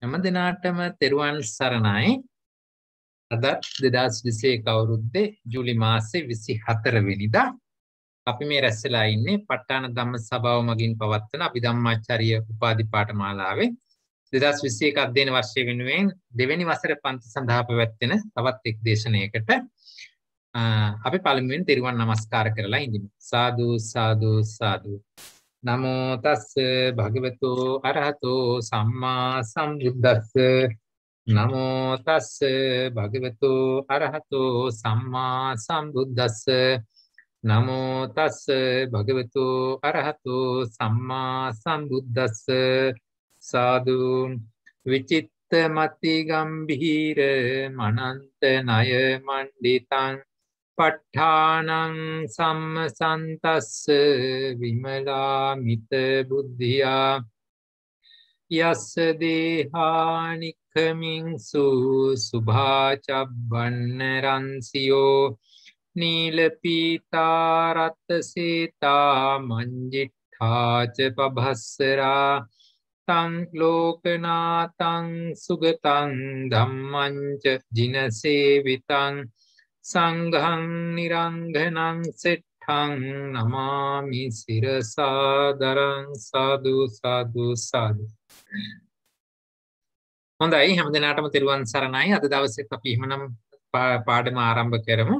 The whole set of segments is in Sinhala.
හැම දිනාටම තෙරුවන් සරණයි. අද 2021 අවුරුද්දේ ජූලි මාසේ 24 වෙනිදා අපි මේ රැස්ලා ඉන්නේ ප ဋ ාණ ධම්ම සභාව මගින් පවත්වන අභිධම්මාචාර්ය උපාධි පාඨමාලාවේ 2021 අධ්‍යයන වර්ෂය වෙනුවෙන් දෙවෙනි වසර පන්ති සඳහා පැවැත්වෙන තවත් එක් දේශනයකට අපි පළමුවෙන් තෙරුවන් නමස්කාර කරලා ඉඳිමු. සාදු සාදු සාදු. නමෝ තස්ස භගවතු අරහතෝ සම්මා සම්බුද්දස්ස නමෝ තස්ස භගවතු අරහතෝ සම්මා සම්බුද්දස්ස නමෝ තස්ස භගවතු අරහතෝ සම්මා සම්බුද්දස්ස සාදු විචිත්ත මති ගම්භීර මනන්ත ණය මණ්ඩිතං ප ဋ ාණං සම්මසන්තස්ස විමලා මිත බුද්ධියා යස්ස දේහානික්ඛමින්සු සුභාචබ්බන්න රන්සියෝ නීල පීතා රත් සීතා මංජිඨාච පභස්සරා තං ලෝකනාතං සුගතං ධම්මං ච ජිනසේවිතං සංඝං නිරංඝනං සෙට්ඨං නමාමි සිරසාදරං සාදු සාදු සාදු. හොඳයි හැමදෙනාටම තෙරුවන් සරණයි. අද දවසෙත් අපි එහෙමනම් පාඩම ආරම්භ කරමු.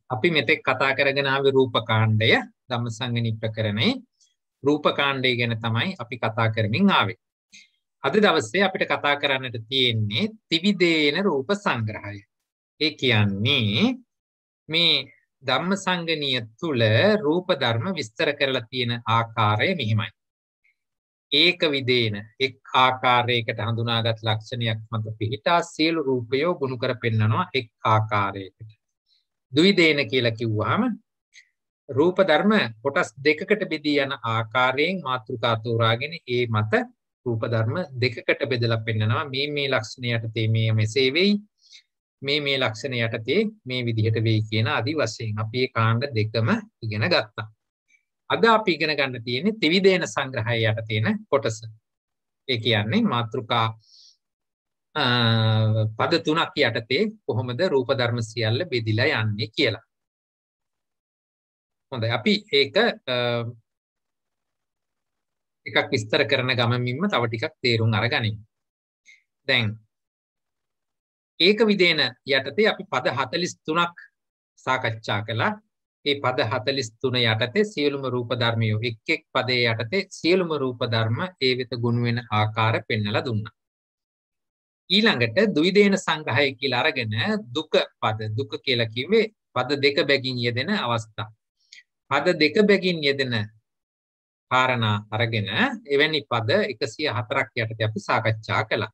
අපි මෙතෙක් කතා කරගෙන ආවේ රූපකාණ්ඩය ධම්මසංගණි ප්‍රකරණේ රූපකාණ්ඩය ගැන තමයි අපි කතා කරමින් ආවේ. අද දවසේ අපිට කතා කරන්නට තියෙන්නේ ත්‍රිවිධේන රූප සංග්‍රහය. ඒ කියන්නේ මේ ධම්මසංගණිය තුල රූප ධර්ම විස්තර කරලා තියෙන ආකාරය මෙහිමයි. ඒක විදේන එක් ආකාරයකට හඳුනාගත් ලක්ෂණයක් මත පිහිටා සියලු රූපයෝ ගුණ කර පෙන්නනවා එක් ආකාරයකට. ද්විදේන කියලා කිව්වහම රූප ධර්ම කොටස් දෙකකට බෙදී යන ආකාරයෙන් මාතෘකා තෝරාගෙන ඒ මත රූප ධර්ම දෙකකට බෙදලා පෙන්නනවා මේ ලක්ෂණ යටතේ මේ මෙසේ වෙයි මේ ලක්ෂණ යටතේ මේ විදිහට වෙයි කියන ආදි වශයෙන් අපි මේ කාණ්ඩ දෙකම ඉගෙන ගත්තා. අද අපි ඉගෙන ගන්න තියෙන්නේ ත්‍රිවිධේන සංග්‍රහය යටතේ තියෙන කොටස. ඒ කියන්නේ මාතෘකා පද තුනක් යටතේ කොහොමද රූප ධර්ම සියල්ල බෙදිලා යන්නේ කියලා. හොඳයි අපි ඒක එකක් විස්තර කරන ගමනින්ම තව ටිකක් තේරුම් අරගනිමු. දැන් ඒක විදේන යටතේ අපි පද 43ක් සාකච්ඡා කළා. ඒ පද 43 යටතේ සියලුම රූප ධර්මියෝ එක් එක් පදයේ යටතේ සියලුම රූප ධර්ම ඒ වෙත ගුණ වෙන ආකාර පෙන්වලා දුන්නා. ඊළඟට ද්විදේන සංග්‍රහය කියලා අරගෙන දුක පද දුක කියලා කිව්වේ පද දෙක බැගින් යෙදෙන අවස්ථා. පද දෙක බැගින් යෙදෙන කාරණා අරගෙන එවැනි පද 104ක් යටතේ අපි සාකච්ඡා කළා.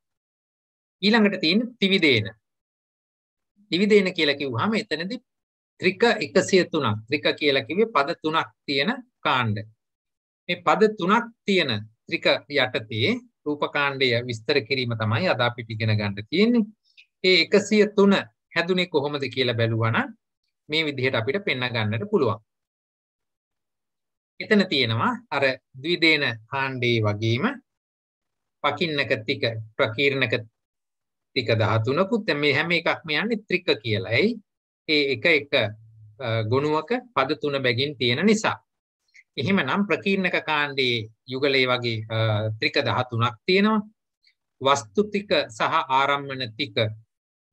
ඊළඟට තියෙන ත්‍රිවිධේන. ත්‍රිවිධේන කියලා කිව්වහම එතනදී ත්‍රික 103ක්. ත්‍රික කියලා කිව්වේ පද 3ක් තියෙන කාණ්ඩ. මේ පද 3ක් තියෙන ත්‍රික යටතේ රූපකාණ්ඩය විස්තර කිරීම තමයි අද අපිට ඉගෙන ගන්න තියෙන්නේ. ඒ 103 හැදුනේ කොහොමද කියලා බැලුවා මේ විදිහට අපිට පෙන්න ගන්නට පුළුවන්. එතන තියෙනවා අර ද්විදේන කාණ්ඩේ වගේම පකින්නක ටික ප්‍රකීර්ණක ටික 13කුත් මේ හැම එකක්ම යන්නේ ත්‍රික කියලායි. ඒ එක ගුණුවක පද 3 බැගින් තියෙන නිසා. එහෙමනම් ප්‍රකීර්ණක කාණ්ඩේ යුගලයේ වගේ ත්‍රික 13ක් තියෙනවා. වස්තු ටික සහ ආරම්මන ටික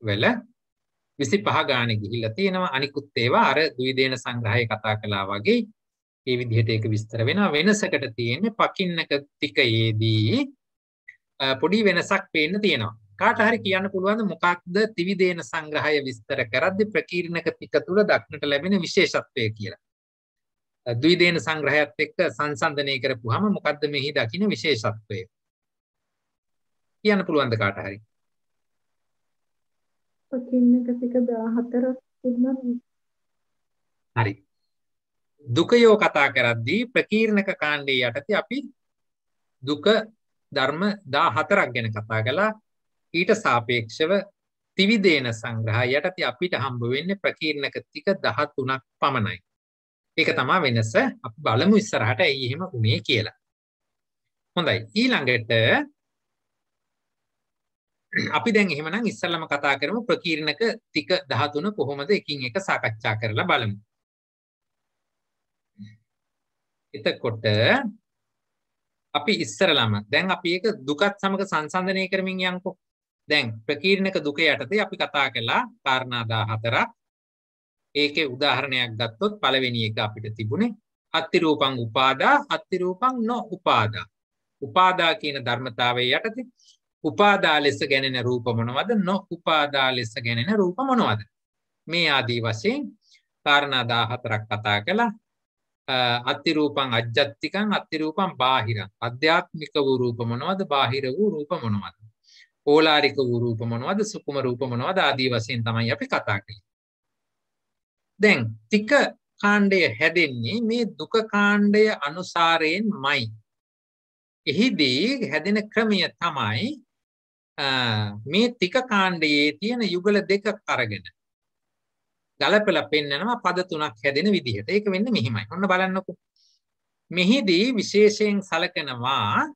වල 25 ගානේ ගිහිල්ලා තියෙනවා. අනිකුත් ඒවා අර ද්විදේන සංග්‍රහය කතා කළා වගේ මේ විදිහට ඒක විස්තර වෙනවා. වෙනසකට තියෙන්නේ පකින්නක ටිකයේදී පොඩි වෙනසක් පේන්න තියෙනවා. කාට හරි කියන්න පුළුවන්ද මොකක්ද ත්‍රිවිධේන සංග්‍රහය විස්තර කරද්දී ප්‍රකීර්ණක ටික තුල දක්නට ලැබෙන විශේෂත්වය කියලා. ද්විදේන සංග්‍රහයත් එක්ක සංසන්දනය කරපුවාම මොකද්ද මෙහි දකින්න විශේෂත්වය? කියන්න පුළුවන්ද කාට හරි? පකින්නක ටික 14ක් තිබුණා. හරි. දුකයෝ කතා කරද්දී ප්‍රකීර්ණක කාණ්ඩයේ යටතේ අපි දුක ධර්ම 14ක් ගැන කතා කළා. ඊට සාපේක්ෂව ත්‍රිවිධේන සංග්‍රහය යටතේ අපිට හම්බ වෙන්නේ ප්‍රකීර්ණක ටික 13ක් පමණයි. ඒක තමයි වෙනස. අපි බලමු ඉස්සරහට ඇයි එහෙම වුනේ කියලා. හොඳයි. ඊළඟට අපි දැන් එහෙමනම් ඉස්සෙල්ලාම කතා කරමු ප්‍රකීර්ණක ටික 13 කොහොමද එකින් එක සාකච්ඡා කරලා බලමු. එතකොට අපි ඉස්සරළම දැන් අපි ඒක දුකත් සමග සංසන්දනය කරමින් යන්කෝ. දැන් ප්‍රකීර්ණක දුක යටතේ අපි කතා කළා කාරණා 14ක්. ඒකේ උදාහරණයක් ගත්තොත් පළවෙනි එක අපිට තිබුණේ අත්තිරූපං උපාදා අත්තිරූපං නොඋපාදා. උපාදා කියන ධර්මතාවයේ යටතේ උපාදා ලෙස ගැනෙන රූප මොනවද නොඋපාදා ලෙස ගැනෙන රූප මොනවද මේ ආදී වශයෙන් කාරණා 14ක් කතා කළා. අත්තිරූපං අජ්ජත්තිකං අත්තිරූපං බාහිරං අධ්‍යාත්මික වූ රූප මොනවද බාහිර වූ රූප මොනවද ඕලාරික වූ රූප මොනවද සුකුම රූප මොනවද ආදී වශයෙන් තමයි අපි කතා කළේ. දැන් ටික කාණ්ඩය හැදෙන්නේ මේ දුක කාණ්ඩය අනුසාරයෙන්මයි. එහිදී හැදෙන ක්‍රමය තමයි මේ ටික කාණ්ඩයේ තියෙන යුගල දෙක අරගෙන ගලපලා පෙන්නනවා පද තුනක් හැදෙන විදිහට. ඒක වෙන්නේ මෙහිමයි. ඔන්න බලන්නකෝ. මෙහිදී විශේෂයෙන් සලකනවා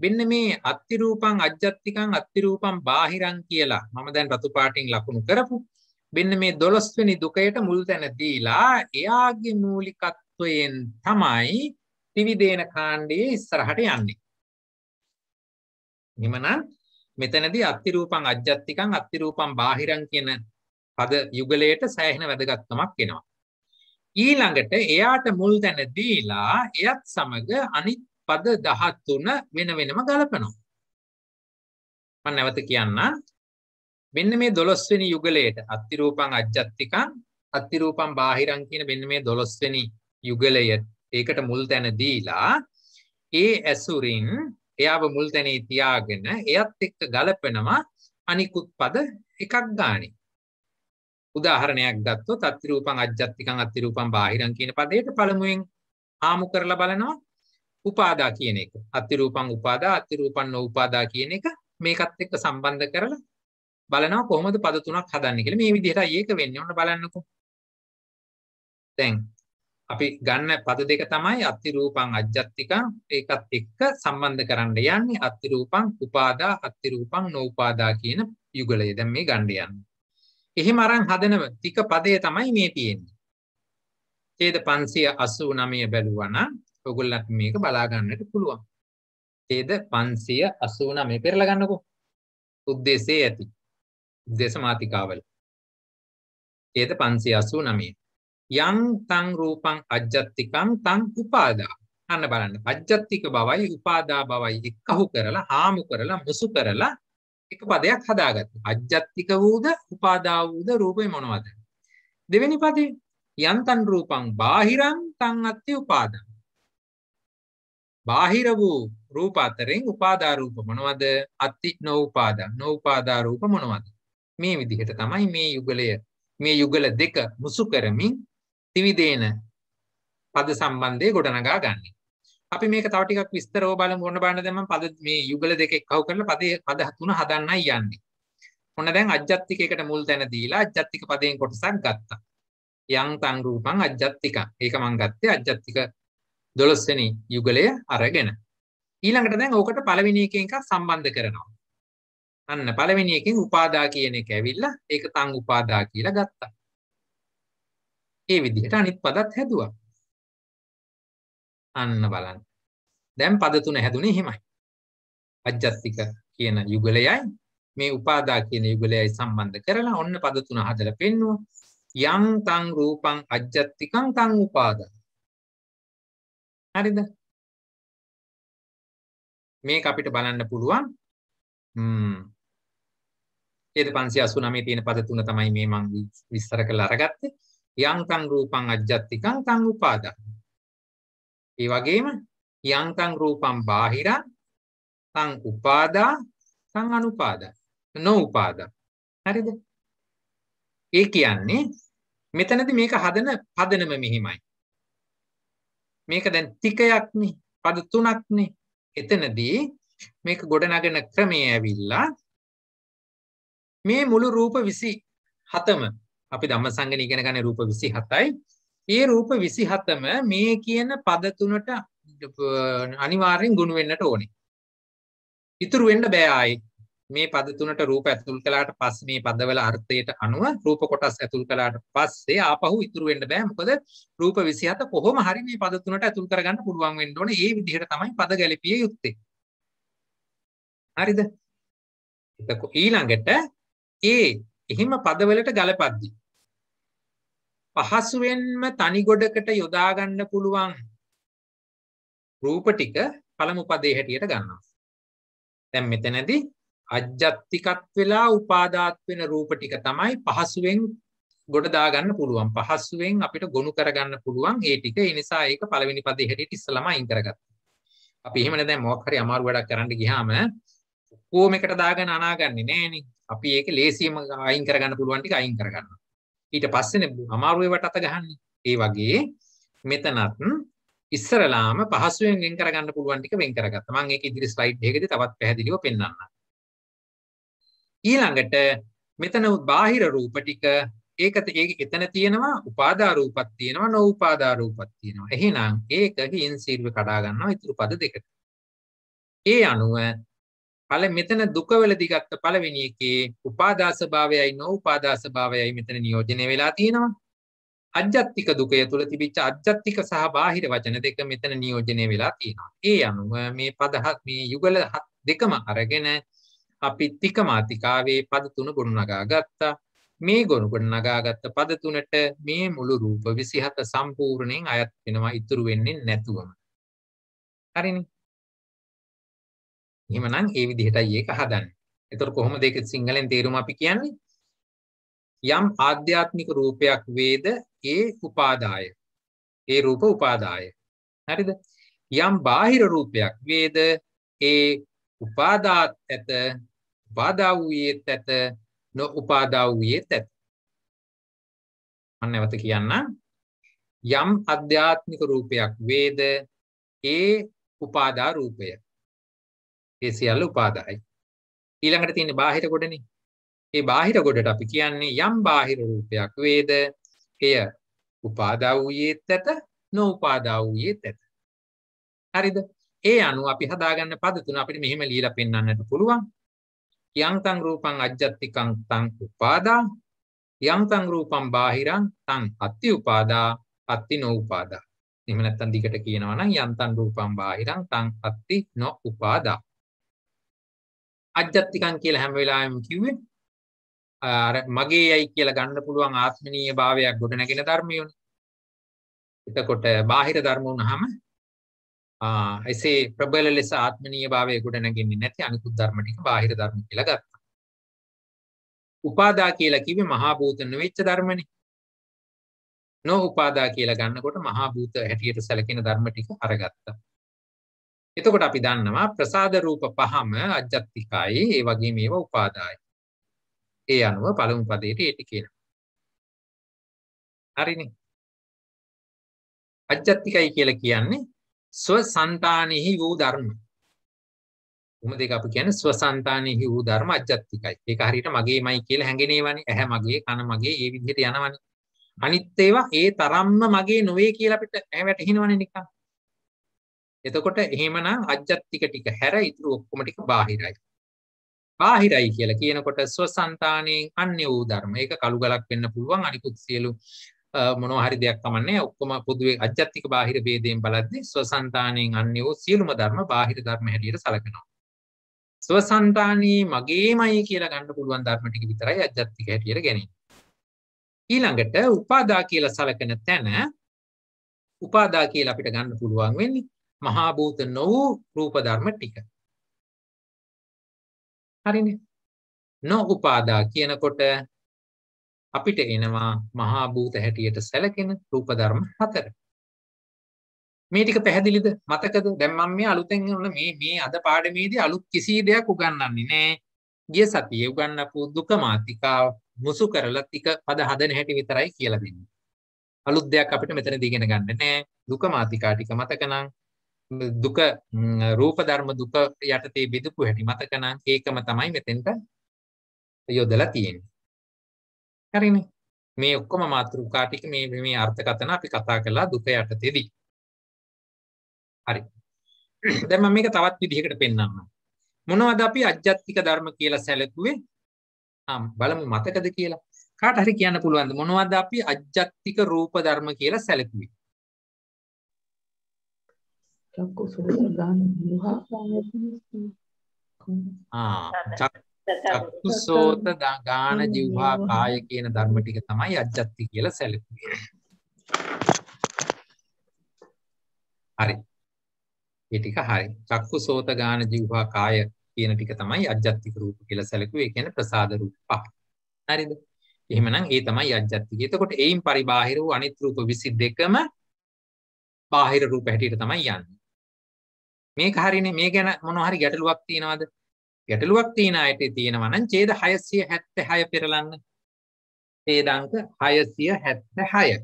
මෙන්න මේ අත්තිරූපං අජ්ජත්තිකං අත්තිරූපං බාහිරං කියලා මම දැන් රතු පාටින් ලකුණු කරපු මෙන්න මේ 12 වෙනි දුකයට මුල් තැන දීලා එයාගේ මූලිකත්වයෙන් තමයි ත්‍රිවිධේන කාණ්ඩයේ ඉස්සරහට යන්නේ. එහෙමනම් මෙතනදී අත්තිරූපං අජ්ජත්තිකං අත්තිරූපං බාහිරං කියන පද යුගලයට සෑහෙන වැදගත්කමක් එනවා. ඊළඟට එයාට මුල් තැන දීලා එයත් සමග අනිත් පද 13 වෙන වෙනම ගලපනවා. මම නැවත කියන්නම්. මෙන්න මේ 12 වෙනි යුගලයට අත්තිරූපං අජ්ජත්තිකං අත්තිරූපං බාහිරං කියන මෙන්න මේ 12 වෙනි යුගලය ඒකට මුල් තැන දීලා ඒ ඇසුරින් එයාව මුල් තැනේ තියාගෙන එයත් එක්ක ගලපනවා අනිකුත් පද එකක් ගානේ. උදාහරණයක් ගත්තොත් අත්තිරූපං අජ්ජත්තිකං අත්තිරූපං බාහිරං කියන පදයට පළමුවෙන් ආමු කරලා බලනවා උපාදා කියන එක. අත්තිරූපං උපාදා අත්තිරූපං නොඋපාදා කියන එක මේකත් එක්ක සම්බන්ධ කරලා බලනවා කොහොමද පද තුනක් හදන්නේ කියලා. මේ විදිහටයි ඒක වෙන්නේ. ඔන්න බලන්නකෝ. දැන් අපි ගන්න පද දෙක තමයි අත්තිරූපං අජ්ජත්තිකං ඒකත් එක්ක සම්බන්ධ කරන්න යන්නේ අත්තිරූපං උපාදා අත්තිරූපං නොඋපාදා කියන යුගලය. දැන් මේ ගන්න යන්නේ. එහෙම අරන් හදන ටික පදය තමයි මේ තියෙන්නේ. ඡේද 589 බැලුවා නම් ඔයගොල්ලන්ට මේක බලා ගන්නට පුළුවන්. ඡේද 589 පෙරලා ගන්නකෝ. උද්දේශයේ ඇති. උද්දේශ මාතිකාවල. ඡේද 589. යං තං රූපං අජ්ජත්තිකං තං උපාදා. අන්න බලන්න. අජ්ජත්තික බවයි උපාදා බවයි එක්කහු කරලා හාමු කරලා මුසු කරලා එක පදයක් හදාගත්තා. අජ්ජත්තික වූද උපාදා වූද රූපේ මොනවද? දෙවෙනි පදේ යන්තං රූපං බාහිරං තං අත්ති උපාදා. බාහිර වූ රූප අතරින් උපාදා රූප මොනවද? අත්ති නොඋපාදා. නොඋපාදා රූප මොනවද? මේ විදිහට තමයි මේ යුගල දෙක මුසු කරමින් ත්‍රිවිධේන පද සම්බන්ධය ගොඩනගා ගන්න. අපි මේක තව ටිකක් විස්තරව බලමු. ඔන්න බලන්න දැන් මම පද මේ යුගල දෙක එක්කව කරලා පද තුන හදන්නයි යන්නේ. ඔන්න දැන් අජ්ජත්තිකයකට මුල් තැන දීලා අජ්ජත්තික පදයෙන් කොටසක් ගත්තා. යං තං රූපං අජ්ජත්තිකං. ඒක මම ගත්තේ අජ්ජත්තික 12 වෙනි යුගලය අරගෙන. ඊළඟට දැන් ඕකට පළවෙනි එකෙන් එකක් සම්බන්ධ කරනවා. අන්න පළවෙනි එකෙන් උපාදා කියන එක ඇවිල්ලා ඒක තං උපාදා කියලා ගත්තා. ඒ විදිහට අනිත් පදත් හැදුවා. අන්න බලන්න. දැන් පද තුන හැදුනේ එහෙමයි. අජ්ජත්තික කියන යුගලයයි මේ උපාදා කියන යුගලයයි සම්බන්ධ කරලා ඔන්න පද තුන හදලා පෙන්නුවා. යං තං රූපං අජ්ජත්තිකං තං උපාදා. හරිද? මේක අපිට බලන්න පුළුවන්. ඡේද 589 තියෙන පද තුන තමයි මේ මම විස්තර කරලා අරගත්තේ. යං තං රූපං අජ්ජත්තිකං තං උපාදා. ඒ වගේම යං තං රූපං බාහිරං තං උපාදා තං අනුපාදා. නොඋපාදා. හරිද? ඒ කියන්නේ මෙතනදී මේක හදන පදනම මෙහිමයි. මේක දැන් ටිකයක්නේ පද තුනක්නේ. එතනදී මේක ගොඩනගන ක්‍රමය ඇවිල්ලා මේ මුළු රූප 27ම අපි ධම්මසංගණී ඉගෙන ගන්න රූප 27යි. ඒ රූප 27ම මේ කියන පද තුනට අනිවාර්යෙන් ගුණ වෙන්නට ඕනේ. ඉතුරු වෙන්න බෑ ආයේ. මේ පද තුනට රූප ඇතුල් කළාට පස්සේ මේ පදවල අර්ථයට අනුව රූප කොටස් ඇතුල් කළාට පස්සේ ආපහු ඉතුරු වෙන්න බෑ. මොකද රූප 27 කොහොම හරි මේ පද තුනට ඇතුල් කරගන්න පුළුවන් වෙන්න ඕනේ. ඒ විදිහට තමයි පද ගැලපිය යුත්තේ. හරිද? එතකොට ඊළඟට එහෙම පදවලට ගලපද්දී පහසුවෙන්ම තනි ගොඩකට යොදා ගන්න පුළුවන් රූප ටික පළමු පදේ හැටියට ගන්නවා. දැන් මෙතනදී අජ්ජත්තිකත් වෙලා උපාදාත් වෙන රූප ටික තමයි පහසුවෙන් ගොඩ දා ගන්න පුළුවන්. පහසුවෙන් අපිට ගොනු කරගන්න පුළුවන් ඒ ටික. ඒ නිසා ඒක පළවෙනි පදේ හැටියට ඉස්සලම අයින් කරගත්තා. අපි එහෙමනේ දැන් මොකක් හරි අමාරු වැඩක් කරන්න ගියාම කොහොම එකට දාගෙන අනාගන්නේ නෑනේ. අපි ඒක ලේසියෙම අයින් කරගන්න පුළුවන් ටික අයින් කරගන්නවා. ඊට පස්සේනේ අමාරු ඒවට අත ගහන්නේ. ඒ වගේ මෙතනත් ඉස්සරලාම පහසුවෙන් වෙන් කරගන්න පුළුවන් ටික වෙන් කරගත්තා. මම ඒක ඉදිරි ස්ලයිඩ් එකකදී තවත් පැහැදිලිව පෙන්නන්නම්. ඊළඟට මෙතන බාහිර රූප ටික ඒක එතන තියෙනවා උපාදා රූපක් තියෙනවා නොඋපාදා රූපක් තියෙනවා. එහෙනම් ඒක හින් සීර්ව කඩා ගන්නවා ඉතුරු පද දෙකට. ඒ අනුව මෙතන දුකවලදී ගත්ත පළවෙනි එකේ උපාදා ස්වභාවයයි නොඋපාදා ස්වභාවයයි මෙතන නියෝජනය වෙලා තියෙනවා. අජ්ජත්තික දුකය තුල තිබිච්ච අජ්ජත්තික සහ බාහිර වචන දෙක මෙතන නියෝජනය වෙලා තියෙනවා. ඒ අනුව මේ පද මේ යුගල දෙකම අරගෙන අපි තික මාතිකාවේ පද තුන ගොඩනගා ගත්තා. මේ ගොඩනගාගත්ත පද තුනට මේ මුළු රූප 27 සම්පූර්ණයෙන් අයත් වෙනවා ඉතුරු වෙන්නේ නැතුවම. හරිනේ. එහෙමනම් ඒ විදිහටයි ඒක හදන්නේ. එතකොට කොහොමද ඒක සිංහලෙන් තේරුම අපි කියන්නේ? යම් ආධ්‍යාත්මික රූපයක් වේද ඒ උපාදාය. ඒ රූප උපාදාය. හරිද? යම් බාහිර රූපයක් වේද ඒ උපාදාත් ඇත උපාදා වූයේත් ඇත නොඋපාදා වූයේත් ඇත. මම නැවත කියන්නම්. යම් ආධ්‍යාත්මික රූපයක් වේද ඒ උපාදා රූපය. ඒ සියල්ල උපාදායි. ඊළඟට තියෙන බාහිර ගොඩනේ. ඒ බාහිර ගොඩට අපි කියන්නේ යම් බාහිර රූපයක් වේද එය උපාදා වූයේත් ඇත නොඋපාදා වූයේත් ඇත. හරිද? ඒ අනුව අපි හදාගන්න පද තුන අපිට මෙහෙම ලියලා පෙන්වන්නට පුළුවන්. යං තං රූපං අජ්ජත්තිකං තං උපාදා යං තං රූපං බාහිරං තං අත්ති උපාදා අත්ති නොඋපාදා. එහෙම නැත්නම් දිගට කියනවා නම් යං තං රූපං බාහිරං තං අත්ති නොඋපාදා. අජ්ජත්තිකං කියලා හැම වෙලාවෙම කිව්වේ අර මගේයයි කියලා ගන්න පුළුවන් ආත්මනීය භාවයක් ගොඩනගෙන ධර්මියෝනේ. එතකොට බාහිර ධර්ම වුණාම එසේ ප්‍රබල ලෙස ආත්මනීය භාවය ගොඩනගන්නේ නැති අනිකුත් ධර්ම ටික බාහිර ධර්ම කියලා ගත්තා. උපාදා කියලා කිව්වේ මහා භූත නෙවෙච්ච ධර්මනේ. නොඋපාදා කියලා ගන්නකොට මහා භූත හැටියට සැලකෙන ධර්ම ටික අරගත්තා. එතකොට අපි දන්නවා ප්‍රසාද රූප පහම අජ්ජත්තිකයි ඒ වගේම ඒවා උපාදායි. ඒ අනුව පළමු පදයට ඒටි කියනවා. හරිනේ. අජ්ජත්තිකයි කියලා කියන්නේ ස්වසන්තානෙහි වූ ධර්ම. මොකද ඒක අපි කියන්නේ ස්වසන්තානෙහි වූ ධර්ම අජ්ජත්තිකයි. ඒක හරියට මගේමයි කියලා හැඟෙනේවනේ. ඇහැ මගේ, කන මගේ, මේ විදිහට යනවනේ. අනිත් ඒවා ඒ තරම්ම මගේ නොවේ කියලා අපිට වැටහිනවනේ නිකන්. එතකොට එහෙමනම් අජ්ජත්තික ටික හැර ඉතුරු ඔක්කොම ටික බාහිරයි. බාහිරයි කියලා කියනකොට ස්වසන්තානෙන් අන්‍ය වූ ධර්ම. ඒක කළු ගලක් වෙන්න පුළුවන්. අනිකුත් සියලු මොනවා හරි දෙයක් කමන්නේ. ඔක්කොම පොදුවේ අජ්ජත්තික බාහිර ભેදයෙන් බලද්දී ස්වසන්තානෙන් අන්‍ය වූ සියලුම ධර්ම බාහිර ධර්ම හැටියට සැලකෙනවා. ස්වසන්තානී මගේමයි කියලා ගන්න පුළුවන් ධර්ම ටික විතරයි අජ්ජත්තික හැටියට ගන්නේ. ඊළඟට උපාදා කියලා සැලකෙන තැන උපාදා කියලා අපිට ගන්න පුළුවන් වෙන්නේ මහා භූත නොවූ රූප ධර්ම ටික. හරිනේ. නොඋපාදා කියනකොට අපිට එනවා මහා භූත හැටියට සැලකෙන රූප ධර්ම 4. මේ ටික පැහැදිලිද? මතකද? දැන් මම මේ අලුතෙන් මේ අද පාඩමේදී අලුත් කිසි දෙයක් උගන්වන්නේ නෑ. ගිය සතියේ උගන්වපු දුක මාතිකාව මුසු කරලා ටික පද හදන හැටි විතරයි කියලා දෙන්නේ. අලුත් දෙයක් අපිට මෙතනදී ඉගෙන ගන්න නෑ. දුක මාතිකා ටික මතක නම් දුක රූප ධර්ම දුක යටතේ බෙදපු හැටි මතක නම් ඒකම තමයි මෙතෙන්ට යොදලා තියෙන්නේ. හරිනේ. මේ ඔක්කොම මාතෘකා ටික මේ අර්ථකථන අපි කතා කළා දුක යටතේදී. හරි. දැන් මම මේක තවත් විදිහකට පෙන්නන්නම්. මොනවද අපි අජ්ජත්තික ධර්ම කියලා සැලකුවේ? බලමු මතකද කියලා. කාට හරි කියන්න පුළුවන්ද මොනවද අපි අජ්ජත්තික රූප ධර්ම කියලා සැලකුවේ? චක්කු සෝත ගාන ජීවහා චක්කු සෝත ගාන ජීවහා කාය කියන ධර්ම ටික තමයි අජ්ජත්ති කියලා සැලකුවේ. හරි. ඒ ටික හරි. චක්කු සෝත ගාන ජීවහා කාය කියන ටික තමයි අජ්ජත්තික රූප කියලා සැලකුවේ. ඒ කියන්නේ ප්‍රසාද රූප පහ. හරිද? එහෙමනම් ඒ තමයි අජ්ජත්තික. එතකොට ඒයින් පරිබාහිර වූ අනිත් රූප 22ම බාහිර රූප හැටියට තමයි යන්නේ. මේක හරිනේ. මේ ගැන මොනවා හරි ගැටලුවක් තියනවද? ගැටලුවක් තියෙන අයට තියෙනවා නම් ඡේද 676 පෙරලන්න. ඡේදාංක 676.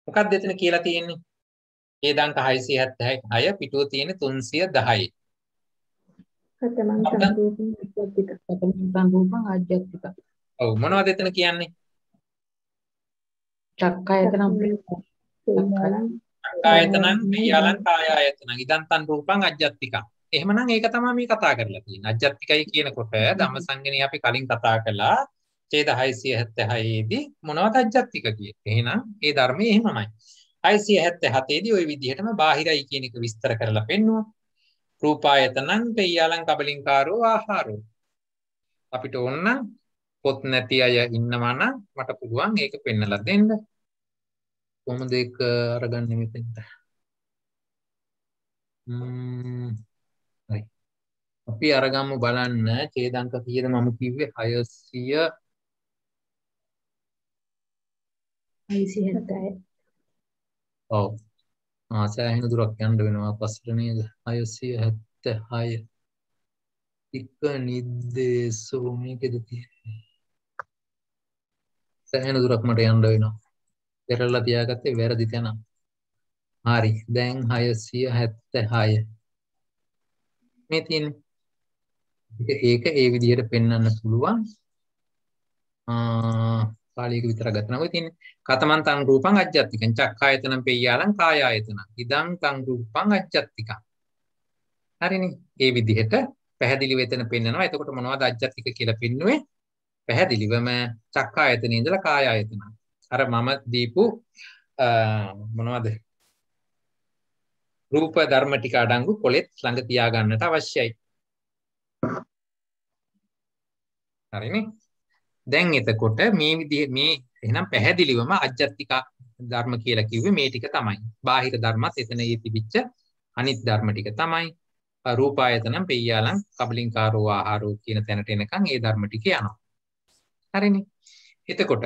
මොකක්ද එතන කියලා තියෙන්නේ? ඡේදාංක 676 පිටුව තියෙන්නේ 310. කතමං සංරූපං අජ්ජත්තික. කතමං රූපං අජ්ජත්තික. ඔව් මොනවද එතන කියන්නේ? චක්කායතනම් චක්කායතනං පියාලං කායායතනං ඉදන්තං රූපං අජ්ජත්තික. එහෙමනම් ඒක තමයි මේ කතා කරලා තියෙන්නේ. අජ්ජත්තිකයි කියනකොට ධම්මසංගණේ අපි කලින් කතා කළා ඡේද 676 දී මොනවද අජ්ජත්තික කියේ. එහෙනම් ඒ ධර්මයේ එහෙමමයි. 677 දී ওই විදිහටම බාහිරයි කියන එක විස්තර කරලා පෙන්නුවා. රූපායතනං පෙය්‍යාලං කබලින්කාරෝ ආහාරෝ. අපිට ඕන පොත් නැති අය ඉන්නවා නම් මට පුළුවන් ඒක පෙන්නලා දෙන්න. කොහොමද ඒක අරගන්නේ මෙතෙන්ට? හරි. අපි අරගමු බලන්න ඡේදාංක කීයද මම කිව්වේ 670. ඔව්. සෑහෙන දුරක් යන්න වෙනවා පස්සට නේද? 676. එක නිද්දේශෝ මේකද තියෙන්නේ. සෑහෙන දුරක් මට යන්න වෙනවා. පෙරලා තියාගත්තේ වැරදි තැන. හරි. දැන් 676. මේ තියෙන්නේ. ඒක ඒ විදිහට පෙන්වන්න පුළුවන්. කාලයක විතර ගතනවා තියෙන්නේ. කතමන් තං රූපං අජ්ජත්තිකං චක්ඛායතනං පෙය්‍යාලං කායායතනං ඉදං තං රූපං අජ්ජත්තිකං. හරිනේ. ඒ විදිහට පැහැදිලිව එතන පෙන්නනවා. එතකොට මොනවද අජ්ජත්තික කියලා පෙන්නුවේ? පැහැදිලිවම චක්ඛායතනෙ ඉඳලා කායායතන. අර මම දීපු මොනවද? රූප ධර්ම ටික අඩංගු කොලෙත් ළඟ තියාගන්නට අවශ්‍යයි. හරිනේ. දැන් එතකොට මේ විදිහ මේ එහෙනම් පැහැදිලිවම අජ්ජත්තික ධර්ම කියලා කිව්වේ මේ ටික තමයි. බාහිර ධර්මත් එතන ඒ තිබිච්ච අනිත් ධර්ම ටික තමයි. රූපායතනම් පෙය්‍යාලං කබලින්කාරෝ ආහාරෝ කියන තැනට එනකන් ඒ ධර්ම ටික යනවා. හරිනේ. එතකොට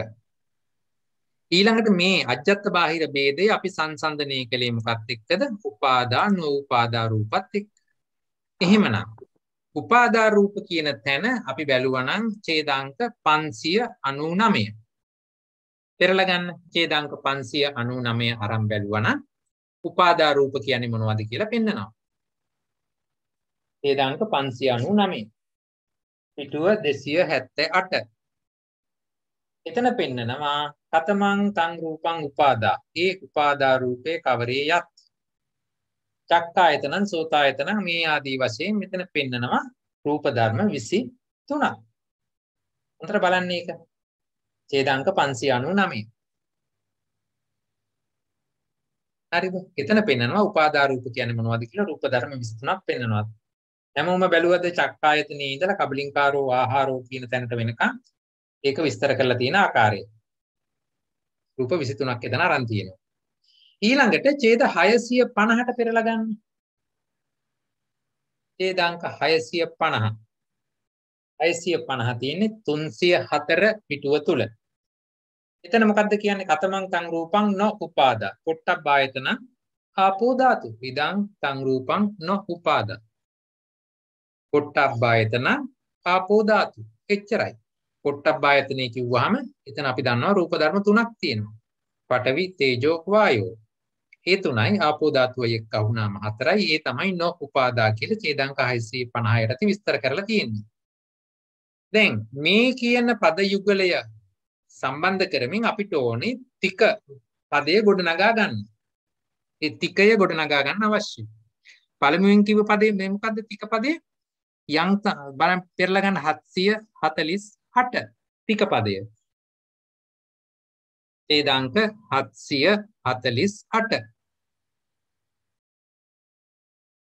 ඊළඟට මේ අජ්ජත් බාහිර ભેදය අපි සංසන්දනය කළේ මොකක්ද එක්කද? උපාදා නෝඋපාදා රූපත් එක්ක. එහෙමනම් උපාදා රූප කියන තැන අපි බැලුවා නම් ඡේදාංක 599. පෙරලා ගන්න ඡේදාංක 599 අරන් බැලුවා නම් උපාදා රූප කියන්නේ මොනවද කියලා පෙන්නනවා. ඡේදාංක 599 පිටුව 278. එතන පෙන්නනවා කතමං තං රූපං උපාදා. ඒ උපාදා රූපේ කවරේ යත්. චක්කායතනං සෝතායතනං මේ ආදී වශයෙන් මෙතන පෙන්නනවා රූප ධර්ම 23ක්. අන්තර බලන්න ඒක. ඡේදාංක 599. හරිද? එතන පෙන්නනවා උපාදා රූප කියන්නේ මොනවද කියලා රූප ධර්ම 23ක් පෙන්නනවා. හැමෝම බැලුවද චක්කායතනයේ ඉඳලා කබලින්කාරෝ ආහාරෝ කියන තැනට වෙනකන් ඒක විස්තර කරලා තියෙන ආකාරය. රූප 23ක් එතන අරන් තියෙනවා. ඊළඟට ඡේද 650ට පෙරලා ගන්න. ඡේදාංක 650. 650 තියෙන්නේ 304 පිටුව තුල. එතන මොකද්ද කියන්නේ? කතමං තං රූපං න උපාදා. පොට්ටබ්බායතන ආපෝ ධාතු. ඉදං තං රූපං න උපාදා. පොට්ටබ්බායතන ආපෝ ධාතු. එච්චරයි. පොට්ටබ්බායතනෙ කිව්වහම එතන අපි දන්නවා රූප ධර්ම තුනක් තියෙනවා. පඨවි, තේජෝ, වායෝ. ඒ තුනයි ආපෝ ධාතුව එක්ක වුණාම හතරයි. ඒ තමයි නො උපාදා කියලා ඡේදාංක 650ට විස්තර කරලා තියෙන්නේ. දැන් මේ කියන පද යුගලය සම්බන්ධ කරමින් අපිට ඕනේ තික පදයේ ගොඩනගා ගන්න. ඒ තිකය ගොඩනගා ගන්න අවශ්‍යයි. පළමුවෙන් කිව්ව පදේ මේ මොකද්ද තික පදේ? යම් බලන්න පෙරලා ගන්න 748 ටික පදය. ඡේදාංක 748.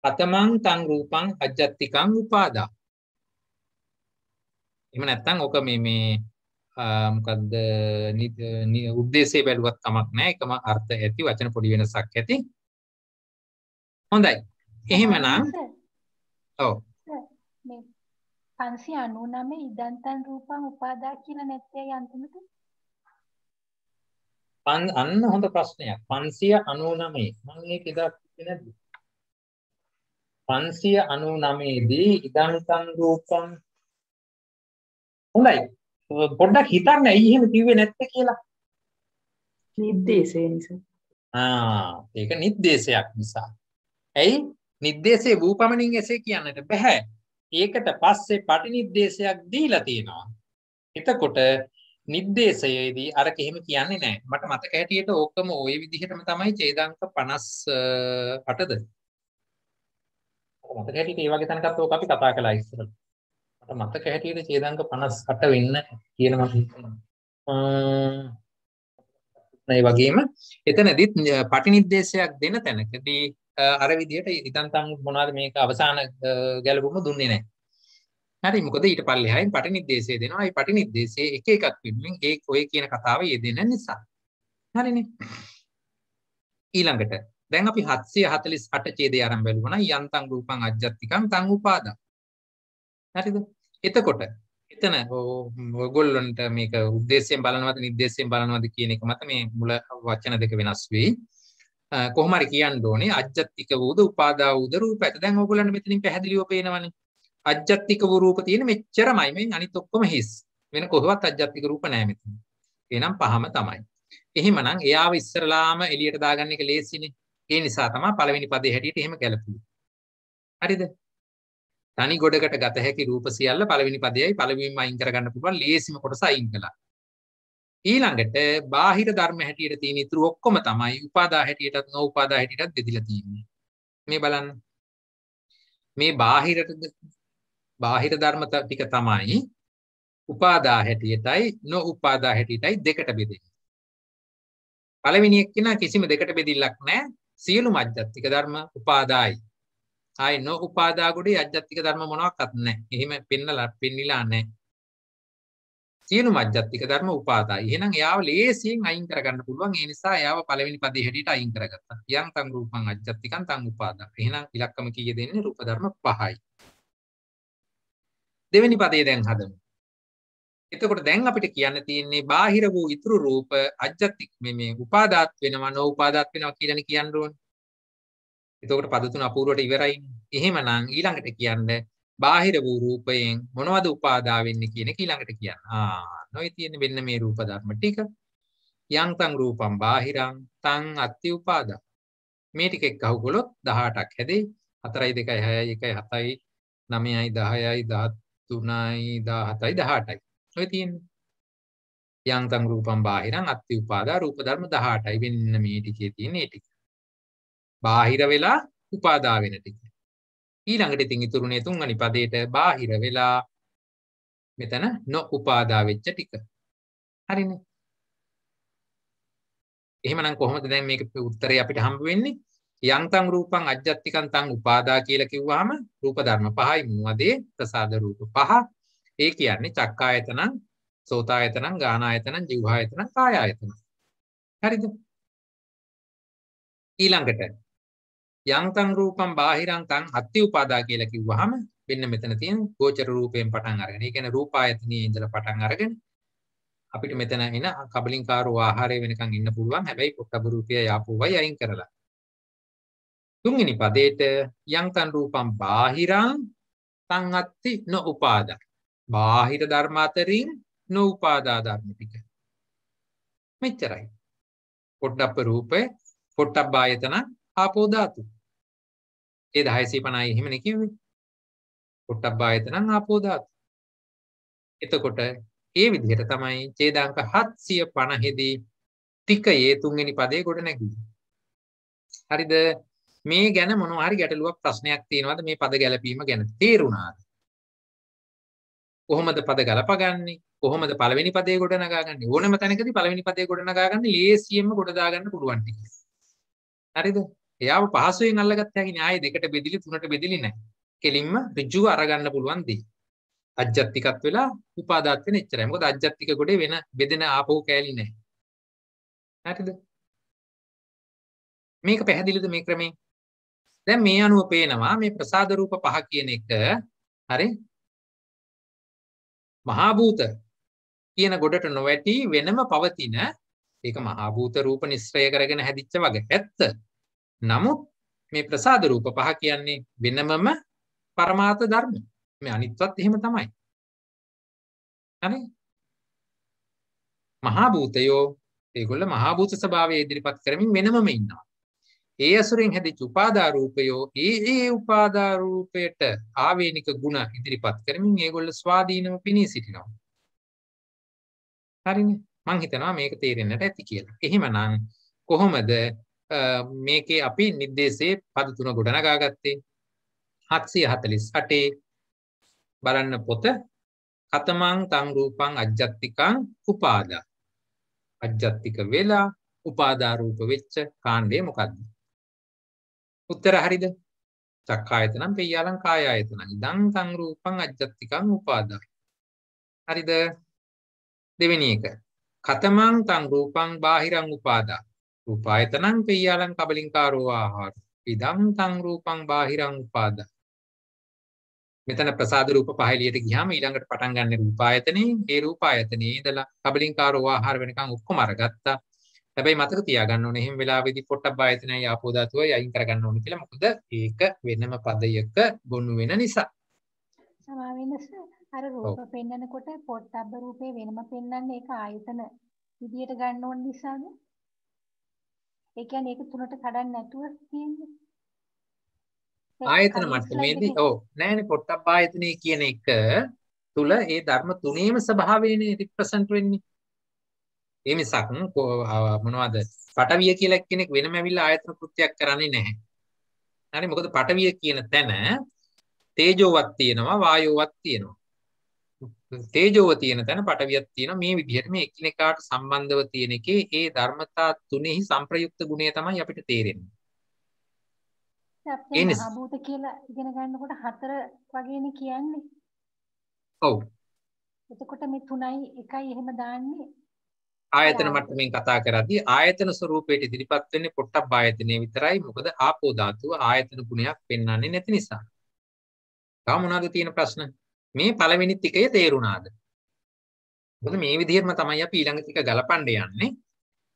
කතමං තං රූපං අජ්ජත්තිකං උපාදා. එහෙම නැත්නම් ඔක මේ මොකද්ද උද්දේශය බැලුවත් කමක් නැහැ. එකම අර්ථ ඇති වචන පොඩි වෙනසක් ඇති. හොඳයි. එහෙමනම් ඔව් මේ 599 ඉදන්තන් රූපං උපාදා කියලා නැත්තේ යන්තමට අන්න හොඳ ප්‍රශ්නයක්. 599 මම මේක ඉදා කිව්වේ නැද්ද? 599 දී ඉදන්තන් රූපං හොඳයි. පොඩ්ඩක් හිතන්න ඇයි එහෙම කිව්වේ නැත්තේ කියලා. නිर्देशය නිසා. ඒක නිर्देशයක් නිසා. ඇයි? නිर्देशේ වූපමණින් එසේ කියන්නට බෑ. ඒකට පස්සේ පටිනිर्देशයක් දීලා තියෙනවා. එතකොට නිर्देशයේදී අර කෙහෙම කියන්නේ නැහැ. මට මතක හැටියට ඕකම ওই විදිහටම තමයි ඡේදාංක 58ද. මතක හැටියට ඒ වගේ තැනකත් ඕක අපි කතා කළා ඉස්සරහ. මට මතක හැටියට ඡේදාංක 58 වෙන්න කියලා මම හිතනවා. ඒ වගේම එතනදිත් පටිනිर्देशයක් දෙන තැනකදී අර විදිහට ඉදන්තන් මොනවාද මේක අවසාන ගැලපුම දුන්නේ නැහැ. හරි මොකද ඊට පල්ලෙහායින් පටිනිर्देशය දෙනවා. ඒ පටිනිर्देशයේ එක එකක් පිළිමින් ඒ ඔය කියන කතාව යෙදෙන නිසා. හරිනේ. ඊළඟට දැන් අපි 748 ඡේදය ආරම්භ බලුවා නම් යන්තං රූපං අජ්ජත්තිකං තං උපාදා. හරිද? එතකොට එතන ඔයගොල්ලන්ට මේක උද්දේශයෙන් බලනවද නිर्देशයෙන් බලනවද කියන එක මත මේ මුල වචන දෙක වෙනස් වෙයි. කොහොම හරි කියන්න ඕනේ අජ්ජත්තික වූද උපාදා වූද රූපයට. දැන් ඔයගොල්ලන්ට මෙතනින් පැහැදිලිව පේනවනේ. අජ්ජත්තික වූ රූප තියෙන මෙච්චරමයි මේ අනිත් ඔක්කොම හිස්. වෙන කොහොමවත් අජ්ජත්තික රූප නැහැ මෙතන. එහෙනම් පහම තමයි. එහෙමනම් එයාව ඉස්සරලාම එළියට දාගන්න එක ලේසිනේ. ඒ නිසා තමයි පළවෙනි පදේ හැටියට එහෙම ගැලපුවේ. හරිද? තනි ගොඩකට ගත හැකි රූප සියල්ල පළවෙනි පදයයි පළවෙනිම අයින් කරගන්න පුළුවන් ලේසිම කොටස අයින් කළා. ඊළඟට බාහිර ධර්ම හැටියට තියෙන ඉතුරු ඔක්කොම තමයි උපාදා හැටියටත් නොඋපාදා හැටියටත් බෙදිලා තියෙන්නේ. මේ බලන්න. මේ බාහිර ධර්ම ටික තමයි උපාදා හැටියටයි නොඋපාදා හැටියටයි දෙකට බෙදෙන්නේ. පළවෙනි එක්කිනා කිසිම දෙකට බෙදිල්ලක් නැහැ. සියලුම අජ්ජත්තික ධර්ම උපාදායි. ආයි නොඋපාදා ගොඩේ අජ්ජත්තික ධර්ම මොනවාක්වත් නැහැ. එහෙම පෙන්නලා නැහැ. සියලුම අජ්ජත්තික ධර්ම උපාදායි. එහෙනම් එයාව ලේසියෙන් අයින් කරගන්න පුළුවන්. ඒ නිසා එයාව පළවෙනි පදේ හැටියට අයින් කරගත්තා. යං තං රූපං අජ්ජත්තිකං තං උපාදා. එහෙනම් ඉලක්කම කීය දෙන්නේ රූප ධර්ම 5යි. දෙවෙනි පදේ දැන් හදමු. එතකොට දැන් අපිට කියන්න තියෙන්නේ බාහිර වූ ඉතුරු රූප අජ්ජත්තික මේ උපාදාත් වෙනවා නොඋපාදාත් වෙනවා කියලානේ කියන්න ඕනේ. එතකොට පද තුන අපූර්වට ඉවරයිනේ. එහෙමනම් ඊළඟට කියන්නේ බාහිර වූ රූපයෙන් මොනවද උපාදා වෙන්නේ කියන එක ඊළඟට කියන්න. නොයි තියෙන්නේ වෙන්න මේ රූප ධර්ම ටික. යං තං රූපං බාහිරං තං අත්ති උපාදා. මේ ටික එක්කහු කළොත් 18ක් හැදෙයි. 4යි 2යි 6යි 1යි 7යි 9යි 10යි 13යි 17යි 18යි. ඔය තියෙන්නේ. යං තං රූපං බාහිරං අත්ති උපාදා රූප ධර්ම 18යි වෙන්න මේ ටිකේ තියෙන ඒ ටික. බාහිර වෙලා උපාදා වෙන ටික. ඊළඟට ඉතින් ඉතුරුනේ තුන්වෙනි පදේට බාහිර වෙලා මෙතන නොඋපාදා වෙච්ච ටික. හරිනේ. එහෙමනම් කොහොමද දැන් මේක උත්තරේ අපිට හම්බ වෙන්නේ? යං තං රූපං අජ්ජත්තිකං තං උපාදා කියලා කිව්වහම රූප ධර්ම 5යි මුවදේ ප්‍රසාද රූප 5. ඒ කියන්නේ චක්කායතනං, සෝතායතනං, ගානායතනං, જીවහායතනං, කායායතනං. හරිද? ඊළඟට යං තං රූපං බාහිරං තං අත්ති උපාදා කියලා කිව්වහම වෙන්න මෙතන තියෙන ගෝචර රූපයෙන් පටන් අරගෙන. ඒ කියන්නේ රූපායතනයේ ඉඳලා පටන් අරගෙන අපිට මෙතන එන කබලින්කාරෝ ආහාරය වෙනකන් ඉන්න පුළුවන්. හැබැයි පොට්ටබ රූපය යාපුවයි අයින් කරලා. තුන්වෙනි පදේට යං තං රූපං බාහිරං තං අත්ති නොඋපාදා. බාහිර ධර්ම අතරින් නොඋපාදා ධර්ම ටික. මෙච්චරයි. පොට්ටබ්බ රූපේ පොට්ටබ්බ ආයතන ආපෝ ධාතු. ඒ 1650 එහෙමනේ කිව්වේ. පොට්ටබ්බ ආයතනං ආපෝ ධාතු. එතකොට ඒ විදිහට තමයි ඡේදාංක 750 දී ටිකයේ තුන්වෙනි පදේ ගොඩ නැගුවේ. හරිද? මේ ගැන මොනවා හරි ගැටලුවක් ප්‍රශ්නයක් තියෙනවද මේ පද ගැලපීම ගැන? තේරුණාද? කොහොමද පද ගලපගන්නේ? කොහොමද පළවෙනි පදේ ගොඩ නගාගන්නේ? ඕනම තැනකදී පළවෙනි පදේ ගොඩ නගාගන්නේ ලේසියෙන්ම ගොඩ දාගන්න පුළුවන් ටික. හරිද? එයාව පහසුවෙන් අල්ලගත්ත හැකි න්‍යාය දෙකට බෙදිලි තුනට බෙදිලි නැහැ. කෙලින්ම ඍජුව අරගන්න පුළුවන් දෙයක්. අජ්ජත්තිකත් වෙලා උපාදාත් වෙන එච්චරයි. මොකද අජ්ජත්තික ගොඩේ වෙන බෙදෙන ආපහු කෑලි නැහැ. හරිද? මේක පැහැදිලිද මේ ක්‍රමේ? දැන් මේ අනුව පේනවා මේ ප්‍රසාද රූප පහ කියන එක හරි මහා භූත කියන ගොඩට නොවැටි වෙනම පවතින ඒක මහා භූත රූප නිස්සය කරගෙන හැදිච්ච වගේ ඇත්ත. නමුත් මේ ප්‍රසාද රූප පහ කියන්නේ වෙනමම පරමාර්ථ ධර්ම. මේ අනිත්වත් එහෙම තමයි. හරි? මහා භූතයෝ ඒගොල්ල මහා භූත ස්වභාවය ඉදිරිපත් කරමින් වෙනමම ඉන්නවා. ඒ අසුරෙන් හැදිච්ච උපාදා රූපයෝ ඒ උපාදා රූපයට ආවේනික ගුණ ඉදිරිපත් කරමින් ඒගොල්ල ස්වාධීනව පිනී සිටිනවා. හරිනේ? මං හිතනවා මේක තේරෙන්නට ඇති කියලා. එහෙමනම් කොහොමද මේකේ අපි නිर्देशයේ පද තුන ගොඩනගා ගත්තේ? 748 බලන්න පොත කතමං තං රූපං අජ්ජත්තිකං උපාදා. අජ්ජත්තික වෙලා උපාදා රූප වෙච්ච කාණ්ඩය මොකද්ද? උත්තර හරිද? චක්කායතනම් පෙය්‍යාලං කායායතනං ඉදං තං රූපං අජ්ජත්තිකං උපාදා. හරිද? දෙවෙනි එක කතමං තං රූපං බාහිරං උපාදා. රූපායතනං පෙය්‍යාලං කබලින්කාරෝ ආහාර. ඉදං තං රූපං බාහිරං උපාදා. මෙතන ප්‍රසාද රූප පහ එළියට ගියාම ඊළඟට පටන් ගන්න රූපායතනේ ඒ රූපායතනේ ඉඳලා කබලින්කාරෝ ආහාර වෙනකන් ඔක්කොම අරගත්තා. හැබැයි මතක තියාගන්න ඕනේ එහෙම වෙලාවෙදී පොට්ටබ්බායතනයි ආපෝ ධාතුවයි අයින් කරගන්න ඕනේ කියලා. මොකද ඒක වෙනම පදයක ගොනු වෙන නිසා. සමාවෙන්නස අර රූප පෙන්නකොට පොට්ටබ්බ රූපේ වෙනම පෙන්නන්නේ ඒක ආයතන විදියට ගන්න ඕන නිසාද? ඒ කියන්නේ ඒක තුනට කඩන්න නැතුව තියෙන්නේ. ආයතන මට්ටමේදී ඔව් නෑනේ පොට්ටබ්බායතනේ කියන එක තුල ඒ ධර්ම තුනේම ස්වභාවයනේ රිප්‍රසන්ට් වෙන්නේ. ඒ මිසක් මොනවද පටවිය කියලා කෙනෙක් වෙනම ඇවිල්ලා ආයතන කෘත්‍යයක් කරන්නේ නැහැ. හරි මොකද පටවිය කියන තැන තේජෝවක් තියෙනවා වායෝවක් තියෙනවා. තේජෝව තියෙන තැන පටවියක් තියෙනවා. මේ විදිහට මේ එකිනෙකාට සම්බන්ධව තියෙන එකේ ඒ ධර්මතා තුනේහි සංප්‍රයුක්ත ගුණය තමයි අපිට තේරෙන්නේ. අපේ මහා භූත කියලා ඉගෙන ගන්නකොට හතර වගේනේ කියන්නේ. ඔව්. එතකොට මේ 3යි 1යි එහෙම දාන්නේ ආයතන මට්ටමින් කතා කරද්දී ආයතන ස්වරූපයට ඉදිරිපත් වෙන්නේ පොට්ටබ්බායතනේ විතරයි. මොකද ආපෝ ධාතුව ආයතන ගුණයක් පෙන්වන්නේ නැති නිසා. තව මොනවද තියෙන ප්‍රශ්න? මේ පළවෙනි ටිකය තේරුණාද? මොකද මේ විදිහටම තමයි අපි ඊළඟ ටික ගලපන්න යන්නේ.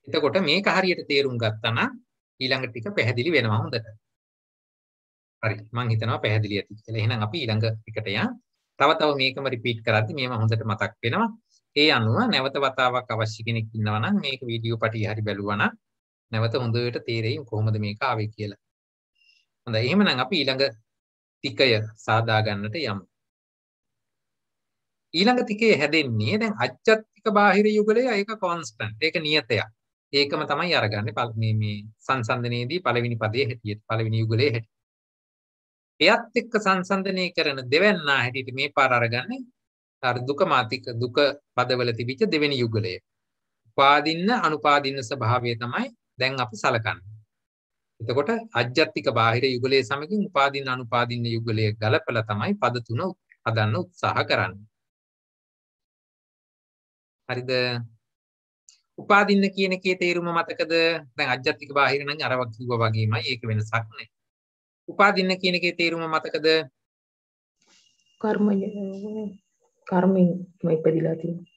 එතකොට මේක හරියට තේරුම් ගත්තා නම් ඊළඟ ටික පැහැදිලි වෙනවා හොඳට. හරි මම හිතනවා පැහැදිලි ඇති කියලා. එහෙනම් අපි ඊළඟ එකට යමු. තව මේකම රිපීට් කරද්දී මේව හොඳට මතක් වෙනවා. ඒ අනුව නැවත වතාවක් අවශ්‍ය කෙනෙක් ඉන්නවා නම් මේක වීඩියෝ පටිය හරි බැලුවා නම් නැවත හොඳට තේරෙයි කොහොමද මේක ආවේ කියලා. හොඳයි එහෙනම් අපි ඊළඟ ටිකය සාදා ගන්නට යමු. ඊළඟ ටිකේ හැදෙන්නේ දැන් අජ්ජත්තික බාහිර යුගලය ඒක කොන්ස්ටන්ට්. ඒක නියතයක්. ඒකම තමයි අරගන්නේ මේ සංසන්දනයේදී පළවෙනි පදයේ හැටියට පළවෙනි යුගලයේ හැටියට. එයත් එක්ක සංසන්දනය කරන දෙවන්නා හැටියට මේ පාර අරගන්නේ අර දුක මාතික දුක පදවල තිබිච්ච දෙවෙනි යුගලය. උපාදින්න අනුපාදින්න ස්වභාවය තමයි දැන් අපි සලකන්නේ. එතකොට අජ්ජත්තික බාහිර යුගලයේ සමගින් උපාදින්න අනුපාදින්න යුගලයේ ගලපලා තමයි පද තුන හදන්න උත්සාහ කරන්නේ. හරිද? උපාදින්න කියන එකේ තේරුම මතකද? දැන් අජ්ජත්තික බාහිර නම් අර කිව්වා වගේමයි ඒක වෙනසක් නෑ. උපාදින්න කියන එකේ තේරුම මතකද? කර්මයෙන් ඉපදිලා තියෙනවා.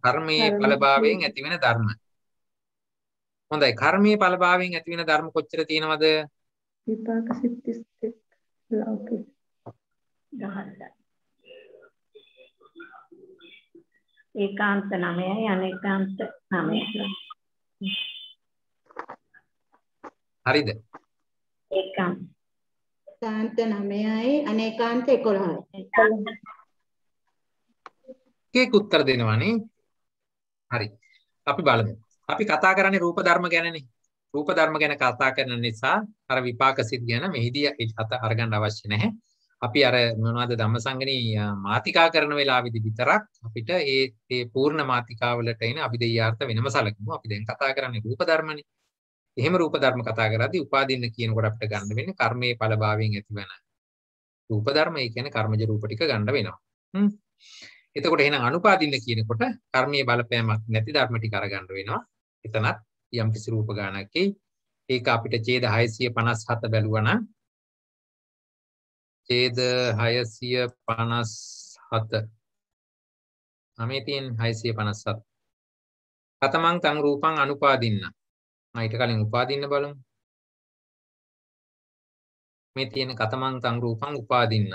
කර්මයේ ඵලභාවයෙන් ඇතිවෙන ධර්ම. හොඳයි කර්මයේ ඵලභාවයෙන් ඇතිවෙන ධර්ම කොච්චර තියෙනවද? විපාක සිත් 31 ලෞකික 10යි. ඒකාන්ත 9යි අනේකාන්ත 9යි. හරිද? ඒකාන්ත 9යි අනේකාන්ත 11යි. ඒකේ උත්තර දෙනවනේ. හරි. අපි බලමු. අපි කතා කරන්නේ රූප ධර්ම ගැනනේ. රූප ධර්ම ගැන කතා කරන නිසා අර විපාක සිත් ගැන මෙහිදී අත අරගන්න අවශ්‍ය නැහැ. අපි අර මොනවද ධම්මසංගණී මාතිකා කරන වෙලාවෙදි විතරක් අපිට ඒ පූර්ණ මාතිකාවලට එන අභිධේයාර්ථ වෙනම සැලකුණු. අපි දැන් කතා කරන්නේ රූප ධර්මනේ. එහෙම රූප ධර්ම කතා කරද්දී උපාදින්න කියනකොට අපිට ගන්න වෙන්නේ කර්මයේ ඵලභාවයෙන් ඇතිවන රූප ධර්ම. ඒ කියන්නේ කර්මජ රූප ටික ගන්න වෙනවා. එතකොට එහෙනම් අනුපාදින්න කියනකොට කර්මයේ බලපෑමක් නැති ධර්ම ටික අරගන්න වෙනවා. එතනත් යම් කිසි රූප ගානකේ ඒක අපිට ඡේද 657 බැලුවා නම් ඡේද 657 මේ තියෙන 657 කතමං තං රූපං අනුපාදින්න. ඊට කලින් උපාදින්න බලමු. මේ තියෙන කතමං තං රූපං උපාදින්න.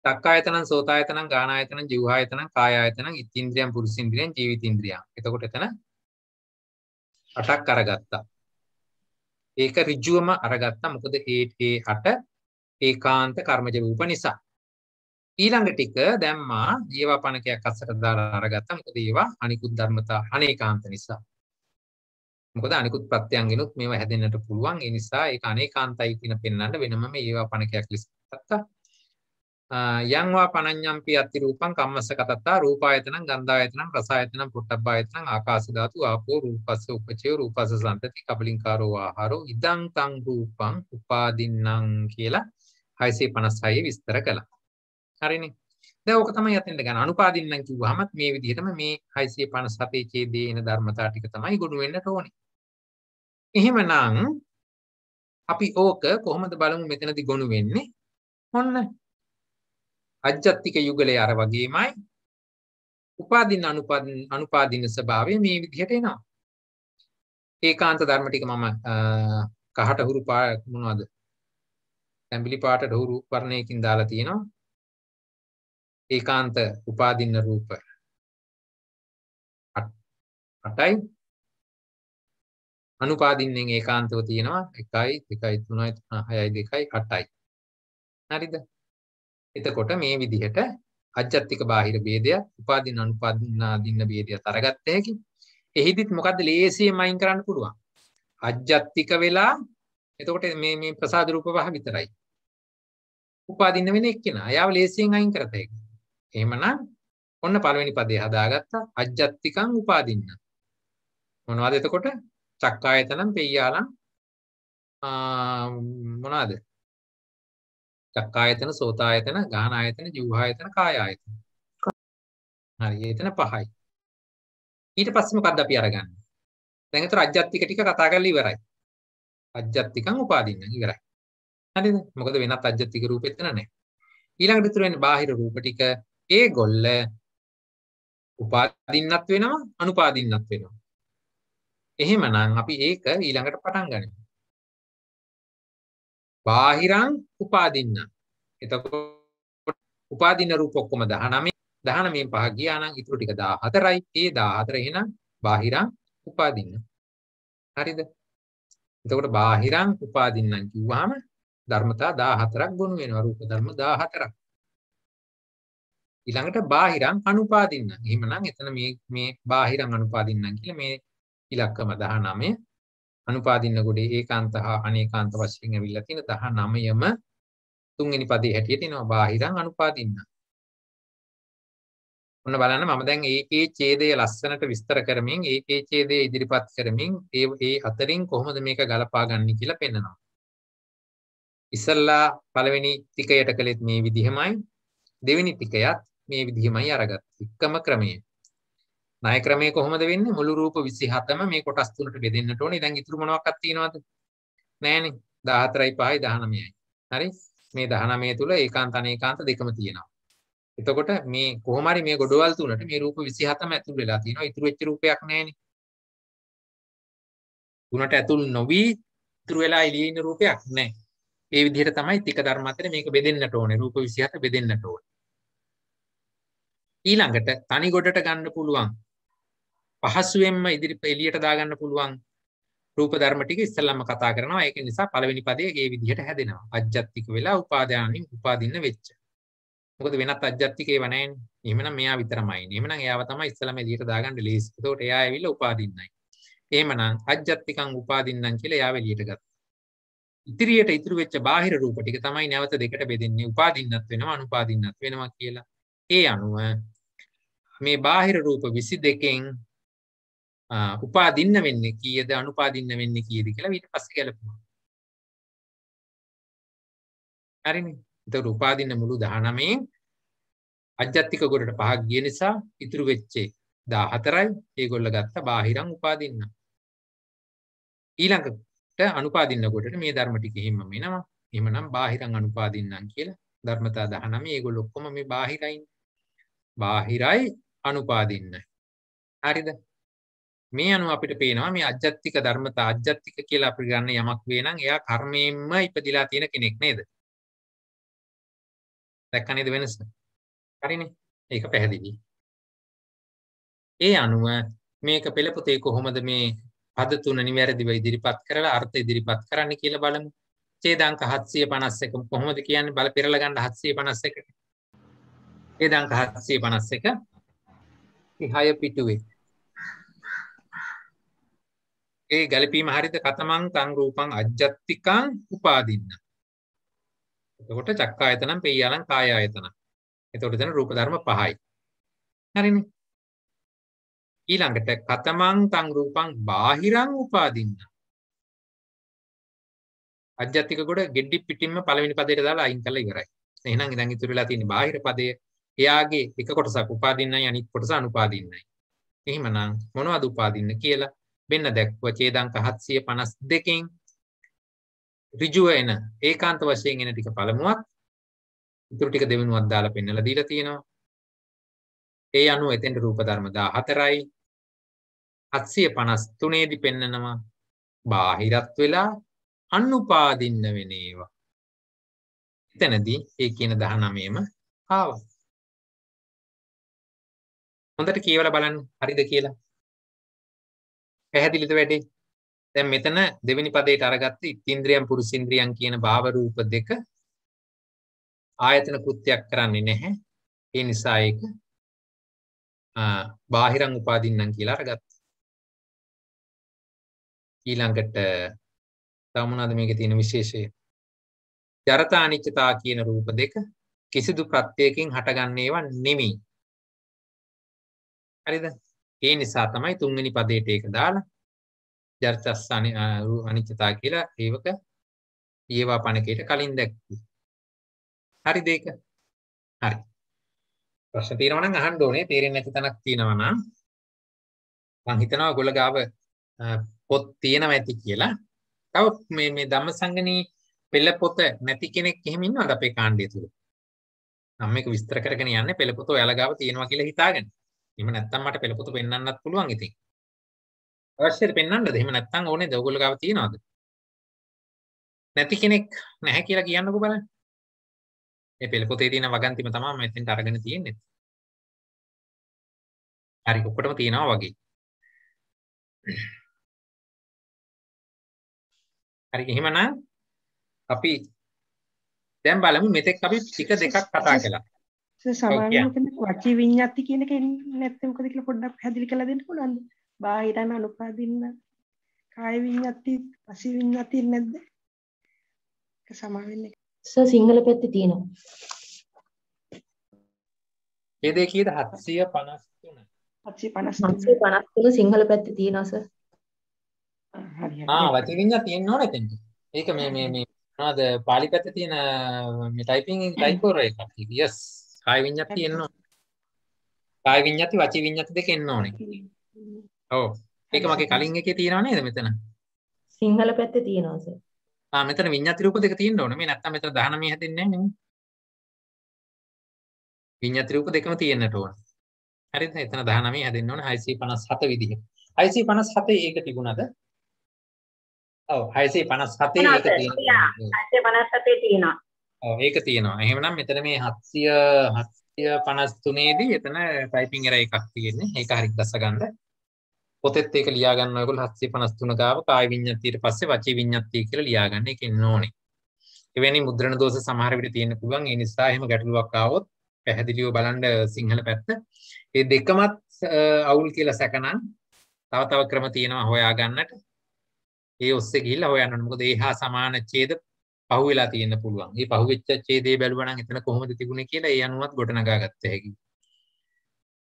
චක්කායතනං සෝතායතනං ගානායතනං ජීවහායතනං කායායතනං ඉත්ත්‍ින්ද්‍රියං පුරුෂින්ද්‍රියං ජීවිතින්ද්‍රියං. එතකොට එතන 8ක් අරගත්තා. ඒක ඍජුවම අරගත්තා. මොකද ඒ 8 ඒකාන්ත කර්මජ රූප නිසා. ඊළඟ ටික දැම්මා ඒවා පණකයක් අස්සට දාලා අරගත්තා. මොකද ඒවා අනිකුත් ධර්මතා අනේකාන්ත නිසා. මොකද අනිකුත් ප්‍රත්‍යයන්ගෙනුත් මේවා හැදෙන්නට පුළුවන්. ඒ නිසා ඒක අනේකාන්තයි කියන පෙන්වන්න වෙනම ඒවා පණකයක් ලෙස ගත්තා. යං වා පනඤ්ඤම්පි අත්ති රූපං කම්මස්ස කතත්තා රූපායතනං ගන්ධායතනං රසායතනං පොට්ටබ්බායතනං ආකාශ ධාතු ආපෝ රූපස්ස උපචේ රූපස්ස සම්පති කබලින්කාරෝ ආහාරෝ ඉදං තං රූපං උපාදින්නම් කියලා 656 විස්තර කළා. හරිනේ. දැන් ඕක තමයි යතින්ද ගන්න. අනුපාදින්නම් කිව්වහම මේ විදිහටම මේ 657 ඡේදයේ එන ධර්මතා ටික තමයි ගොනු වෙන්නට ඕනේ. එහෙමනම් අපි ඕක කොහොමද බලමු මෙතනදී ගොනු වෙන්නේ? ඔන්න අජ්ජත්තික යුගලයේ අර වගේමයි උපාදින්න අනුපාදින්න ස්වභාවය මේ විදිහට එනවා. ඒකාන්ත ධර්ම ටික මම කහට හුරු මොනවද? තැඹිලි පාටට හුරු වර්ණයකින් දාලා තියෙනවා. ඒකාන්ත උපාදින්න රූප 8යි. අනුපාදින්නෙන් ඒකාන්තව තියෙනවා 1යි 2යි 3යි 6යි 2යි 8යි. හරිද? එතකොට මේ විදිහට අජ්ජත්තික බාහිර ભેදයක් උපාදින්න අනුපාදින්න ભેදයක් අරගත්ත හැකි. එහිදිත් මොකද්ද ලේසියෙන් අයින් කරන්න පුළුවන්. අජ්ජත්තික වෙලා එතකොට මේ ප්‍රසාද රූප පහ විතරයි. උපාදින්න වෙන එක්කෙනා. යාව ලේසියෙන් අයින් කරත හැකි. එහෙමනම් ඔන්න පළවෙනි පදේ හදාගත්තා. අජ්ජත්තිකං උපාදින්න. මොනවද එතකොට? චක්කායතනං පෙය්‍යාලං මොනවද? චක්කායතන සෝතායතන ගාහනායතන ජීවහායතන කායායතන. හරි එතන 5යි. ඊට පස්සේ මොකද්ද අපි අරගන්නේ? දැන් ඒතර අජ්ජත්තික ටික කතා කරලා ඉවරයි. අජ්ජත්තිකං උපාදින්න ඉවරයි. හරිද? මොකද වෙනත් අජ්ජත්තික රූපෙ එතන නැහැ. ඊළඟට ඉතුරු වෙන්නේ බාහිර රූප ටික. ඒගොල්ල උපාදින්නත් වෙනවා අනුපාදින්නත් වෙනවා. එහෙමනම් අපි ඒක ඊළඟට පටන් ගනිමු. බාහිරං උපාදින්න. එතකොට උපාදින්න රූප ඔක්කොම 19. 19න් 5 ගියා නම් ඉතුරු ටික 14යි. ඒ 14 එහෙනම් බාහිරං උපාදින්න. හරිද? එතකොට බාහිරං උපාදින්නම් කිව්වහම ධර්මතා 14ක් ගොනු වෙනවා. රූප ධර්ම 14ක්. ඊළඟට බාහිරං අනුපාදින්න. එහෙමනම් එතන මේ බාහිරං අනුපාදින්නම් කියලා මේ ඉලක්කම 19 අනුපාදින්න ගොඩේ ඒකාන්ත හා අනේකාන්ත වශයෙන් ඇවිල්ලා තියෙන 19ම තුන්වෙනි පදේ හැටියට එනවා බාහිරං අනුපාදින්න. ඔන්න බලන්න මම දැන් ඒ ඡේදය ලස්සනට විස්තර කරමින් ඒ ඡේදය ඉදිරිපත් කරමින් ඒ අතරින් කොහොමද මේක ගලපා ගන්න කියලා පෙන්නනවා. ඉස්සල්ලා පළවෙනි ටිකයට කළෙත් මේ විදිහමයි දෙවෙනි ටිකයත් මේ විදිහමයි අරගත්තේ. එකම ක්‍රමය. ණය ක්‍රමය කොහොමද වෙන්නේ? මුළු රූප 27ම මේ කොටස් තුනට බෙදෙන්නට ඕනේ. දැන් ඉතුරු මොනවක්වත් තියනවද? නෑනේ. 14යි 5යි 19යි. හරි? මේ 19 තුල ඒකාන්ත අනේකාන්ත දෙකම තියෙනවා. එතකොට මේ කොහොම හරි මේ ගොඩවල් තුනට මේ රූප 27ම ඇතුල් වෙලා තියෙනවා. ඉතුරු වෙච්ච රූපයක් නෑනේ. තුනට ඇතුල් නොවි ඉතුරු වෙලා එළියේ ඉන්න රූපයක් නෑ. ඒ විදිහට තමයි ටික ධර්ම අතර මේක බෙදෙන්නට ඕනේ. රූප 27 බෙදෙන්නට ඕනේ. ඊළඟට තනි ගොඩට ගන්න පුළුවන්. පහසුවෙන්ම එළියට දාගන්න පුළුවන් රූප ධර්ම ටික ඉස්සෙල්ලාම කතා කරනවා. ඒක නිසා පළවෙනි පදයේ මේ විදිහට හැදෙනවා. අජ්ජත්තික වෙලා උපාදානින් උපාදින්න වෙච්ච. මොකද වෙනත් අජ්ජත්තික ඒව නැහැනේ. එහෙමනම් මෙයා විතරමයි. එහෙමනම් එයාව තමයි ඉස්සෙල්ලාම එළියට දාගන්න ලේසි. ඒකට එයා ඇවිල්ලා උපාදින්නයි. එහෙමනම් අජ්ජත්තිකං උපාදින්නම් කියලා එයාව එළියට ගත්තා. ඉතිරියට ඉතුරු වෙච්ච බාහිර රූප ටික තමයි නැවත දෙකට බෙදෙන්නේ. උපාදින්නත් වෙනවා අනුපාදින්නත් වෙනවා කියලා. ඒ අනුව මේ බාහිර රූප 22කින් උපාදින්න වෙන්නේ කීයද අනුපාදින්න වෙන්නේ කීයද කියලා ඊට පස්සේ ගැලපුවා. හරිනේ. ඒතර උපාදින්න මුළු 19න් අජ්ජත්තික ගොඩට 5ක් ගිය නිසා ඉතුරු වෙච්චේ 14යි. ඒගොල්ල ගත්ත බාහිරං උපාදින්න. ඊළඟට අනුපාදින්න ගොඩට මේ ධර්ම ටික හිමම එනවා. එහෙමනම් බාහිරං අනුපාදින්නම් කියලා ධර්මතා 19 ඒගොල්ලෝ ඔක්කොම මේ බාහිරයි. බාහිරයි අනුපාදින්නයි. හරිද? මේ අනුව අපිට පේනවා මේ අජ්ජත්තික ධර්මතා අජ්ජත්තික කියලා අපි ගන්න යමක් වේ නම් එයා කර්මයෙන්ම ඉපදිලා තියෙන කෙනෙක් නේද? දැක්ක නේද වෙනස? හරිනේ. ඒක පැහැදිලි. ඒ අනුව මේක පෙළපොතේ කොහොමද මේ පද තුන නිවැරදිව ඉදිරිපත් කරලා අර්ථ ඉදිරිපත් කරන්න කියලා බලමු. ඡේදාංක 751 කොහොමද කියන්නේ බල පෙරලා ගන්න 751ට. ඡේදාංක 751 6 පිටුවේ. ඒ ගැලපීම හරියද කතමං තං රූපං අජ්ජත්තිකං උපාදින්න. එතකොට චක්කායතනම් පෙය්‍යාලං කායායතනම්. එතකොට දැන් රූප ධර්ම 5යි. හරිනේ. ඊළඟට කතමං තං රූපං බාහිරං උපාදින්න. අජ්ජත්තික කොට ගෙඩි පිටින්ම පළවෙනි පදයට දාලා අයින් කරලා ඉවරයි. එහෙනම් ඉතින් ඉතුරු වෙලා තියෙන බාහිර පදය එයාගේ එක කොටසක් උපාදින්නයි අනිත් කොටස අනුපාදින්නයි. එහෙමනම් මොනවද උපාදින්න කියලා වෙන්න දැක්ව ඡේදාංක 752කින් ඍජුව එන ඒකාන්ත වශයෙන් එන ටික පළමුවක් ඉතුරු ටික දෙවෙනුවක් දාලා පෙන්නලා දීලා තියෙනවා. ඒ අනුව එතෙන්ට රූප ධර්ම 14යි 753 දී පෙන්නනවා බාහිරත් වෙලා අනුපාදින්න වෙන ඒවා. එතනදී ඒ කියන 19ම ආවා. හොඳට කියවලා බලන්න හරිද කියලා. පැහැදිලිද වැඩේ? දැන් මෙතන දෙවෙනි පදයට අරගත්ත ඉන්ද්‍රියම් පුරුෂින්ද්‍රියම් කියන භාව රූප දෙක ආයතන කෘත්‍යයක් කරන්නේ නැහැ. ඒ නිසා ඒක බාහිරං උපාදින්නම් කියලා අරගත්තා. ඊළඟට තව මොනවද මේකේ තියෙන විශේෂය? ජරතා අනිච්චතා කියන රූප දෙක කිසිදු ප්‍රත්‍යයකින් හටගන්න ඒවා නෙමෙයි. හරිද? ඒ නිසා තමයි තුන්වෙනි පදයට ඒක දාලා ජරතස් අනිච්චතා කියලා ඒවක ඒවා පණකේට කලින් දැක්කේ. හරිද ඒක? හරි. ප්‍රශ්න තියෙනවා නම් අහන්න ඕනේ. තේරෙන්නේ නැති තැනක් තියෙනවා නම් මම හිතනවා ඔයගොල්ලෝ ගාව පොත් තියෙනවා ඇති කියලා. තව මේ ධම්මසංගණී පෙළ පොත නැති කෙනෙක් එහෙම ඉන්නවද අපේ කාණ්ඩය තුල? මම මේක විස්තර කරගෙන යන්නේ පෙළ පොත ඔයාලා ගාව තියෙනවා කියලා හිතාගෙන. එහෙම නැත්නම් මට පෙළ පොත පෙන්වන්නත් පුළුවන් ඉතින්. අවශ්‍යද පෙන්වන්නද? එහෙම නැත්නම් ඕනේද? ඔයගොල්ලෝ ගාව තියෙනවද? නැති කෙනෙක් නැහැ කියලා කියන්නකෝ බලන්න. මේ පෙළ පොතේ තියෙන වගන්තිම තමයි මම මෙතෙන්ට අරගෙන තියෙන්නේ. හරි ඔක්කොටම තියෙනවා වගේ. හරි එහෙමනම් අපි දැන් බලමු මෙතෙක් අපි ටික දෙකක් කතා කළා. සමානව වචී විඤ්ඤාති කියන එක නැත්නම් මොකද කියලා පොඩ්ඩක් පැහැදිලි කරලා දෙන්න පුළුවන්ද? බාහිරන අනුපාදින්න කාය විඤ්ඤාති වචී විඤ්ඤාති නැද්ද? ඒක සමාන වෙන්නේ. සිංහල පැත්තේ තියෙනවා. ඒ දෙක කීයද 753. 753 සිංහල පැත්තේ තියෙනවා සර්. හරි හරි. වචී විඤ්ඤාති තියෙන්න ඕනේ එතෙන්ට. ඒක මේ මොනවාද පාලි පැත්තේ තියෙන මේ ටයිපින් ටයිපර් එකක්. yes. කාය විඤ්ඤාති එන්න ඕනේ. කාය විඤ්ඤාති වචී විඤ්ඤාති දෙක එන්න ඕනේ. ඔව්. ඒක මගේ කලින් එකේ තියෙනව නේද මෙතන? සිංහල පැත්තේ තියෙනවා සර්. මෙතන විඤ්ඤාති රූප දෙක තියෙන්න ඕනේ. මේ නැත්තම් මෙතන 19 හැදෙන්නේ නැහැ නේ. විඤ්ඤාති රූප දෙකම තියෙන්නට ඕනේ. හරිද? එතන 19 හැදෙන්න ඕනේ 657 විදිහට. 657 ඒක තිබුණාද? ඔව් 657 ඒක තියෙනවා. 657 තියෙනවා. ඔව් ඒක තියෙනවා. එහෙමනම් මෙතන මේ 753 දී එතන ටයිපින් එරර් එකක් තියෙන්නේ. ඒක හරියට දැස ගන්න. පොතෙත් ඒක ලියා ගන්න ඔයගොල්ලෝ 753 ගාව කාය විඤ්ඤාතියට පස්සේ වචී විඤ්ඤාතිය කියලා ලියා ගන්න. ඒක එන්න ඕනේ. එවැනි මුද්‍රණ දෝෂ සමහර විට තියෙන්න පුළුවන්. ඒ නිසා එහෙම ගැටලුවක් ආවොත් පැහැදිලිව බලන්න සිංහල පැත්ත. මේ දෙකමත් අවුල් කියලා සැකනම් තව ක්‍රම තියෙනවා හොයා ගන්නට. ඒ ඔස්සේ ගිහිල්ලා හොයන්න ඕනේ. මොකද ඒ හා සමාන ඡේද පහුවෙලා තියෙන්න පුළුවන්. මේ පහුවෙච්ච ඡේදේ බැලුවා නම් එතන කොහොමද තිබුණේ කියලා ඒ අනුවත් ගොඩනගා ගත්ත හැකියි.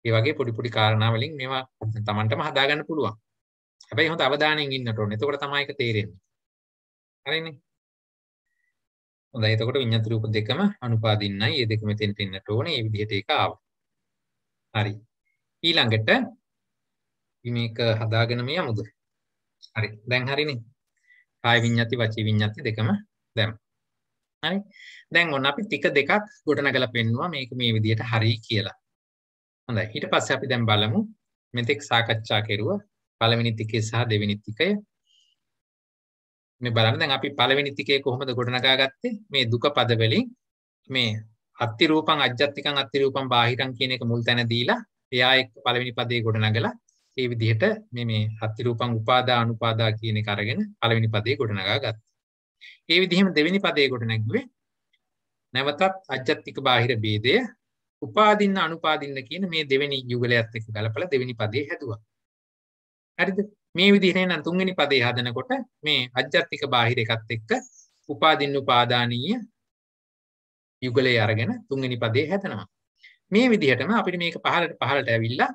ඒ වගේ පොඩි පොඩි කාරණා වලින් මේවා Tamanටම හදාගන්න පුළුවන්. හැබැයි හොඳ අවධානයෙන් ඉන්නට ඕනේ. එතකොට තමයි ඒක තේරෙන්නේ. හරිනේ. හොඳයි. එතකොට විඤ්ඤාති රූප දෙකම අනුපාදින්නයි. මේ දෙක මෙතෙන්ට එන්නට ඕනේ. මේ විදිහට ඒක ආවා. හරි. ඊළඟට මේක හදාගෙන යමුද? හරි. දැන් හරිනේ. කාය විඤ්ඤාති වචී විඤ්ඤාති දෙකම දැන්. හරි. දැන් ඔන්න අපි ටික දෙකක් ගොඩනගලා පෙන්නුවා මේක මේ විදිහට හරි කියලා. හොඳයි. ඊට පස්සේ අපි දැන් බලමු මෙතෙක් සාකච්ඡා කෙරුවා පළවෙනි ටිකේ සහ දෙවෙනි ටිකය. මේ බලන්න දැන් අපි පළවෙනි ටිකේ කොහොමද ගොඩනගා ගත්තේ? මේ දුක පද වලින් මේ අත්ති රූපං අජ්ජත්තිකං අත්ති රූපං බාහිරං කියන එක මුල් තැන දීලා එයා එක්ක පළවෙනි පදේ ගොඩනගලා ඒ විදිහට මේ අත්ති රූපං උපාදා අනුපාදා කියන එක අරගෙන පළවෙනි පදේ ගොඩනගා ගත්තා. ඒ විදිහෙම දෙවෙනි පදේ ගොඩනගුවේ නැවතත් අජ්ජත්තික බාහිර ભેදය උපාදින්න අනුපාදින්න කියන මේ දෙවෙනි යුගලයත් එක්ක ගලපලා දෙවෙනි පදේ හැදුවා. හරිද? මේ විදිහට නම් තුන්වෙනි පදේ හදනකොට මේ අජ්ජත්තික බාහිර එකත් එක්ක උපාදින්න උපාදානීය යුගලයේ අරගෙන තුන්වෙනි පදේ හැදෙනවා. මේ විදිහටම අපිට මේක පහළට ඇවිල්ලා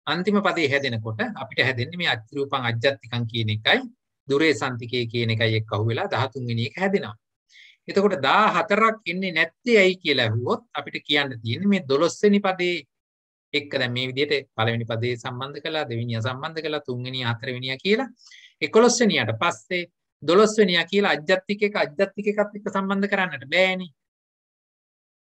අන්තිම පදේ හැදෙනකොට අපිට හැදෙන්නේ මේ අත්ති රූපං අජ්ජත්තිකං කියන එකයි දුරේ සන්තිකේ කියන එකයි එක්ක අහුවෙලා 13 වෙනි එක හැදෙනවා. එතකොට 14ක් එන්නේ නැත්තේ ඇයි කියලා අහුවොත් අපිට කියන්න තියෙන්නේ මේ 12 වෙනි පදේ එක්ක දැන් මේ විදිහට පළවෙනි පදේ සම්බන්ධ කළා, දෙවෙනියා සම්බන්ධ කළා, තුන්වෙනියා හතරවෙනියා කියලා 11 වෙනියට පස්සේ 12 වෙනියා කියලා අජ්ජත්තික එකත් එක්ක සම්බන්ධ කරන්නට බෑනේ.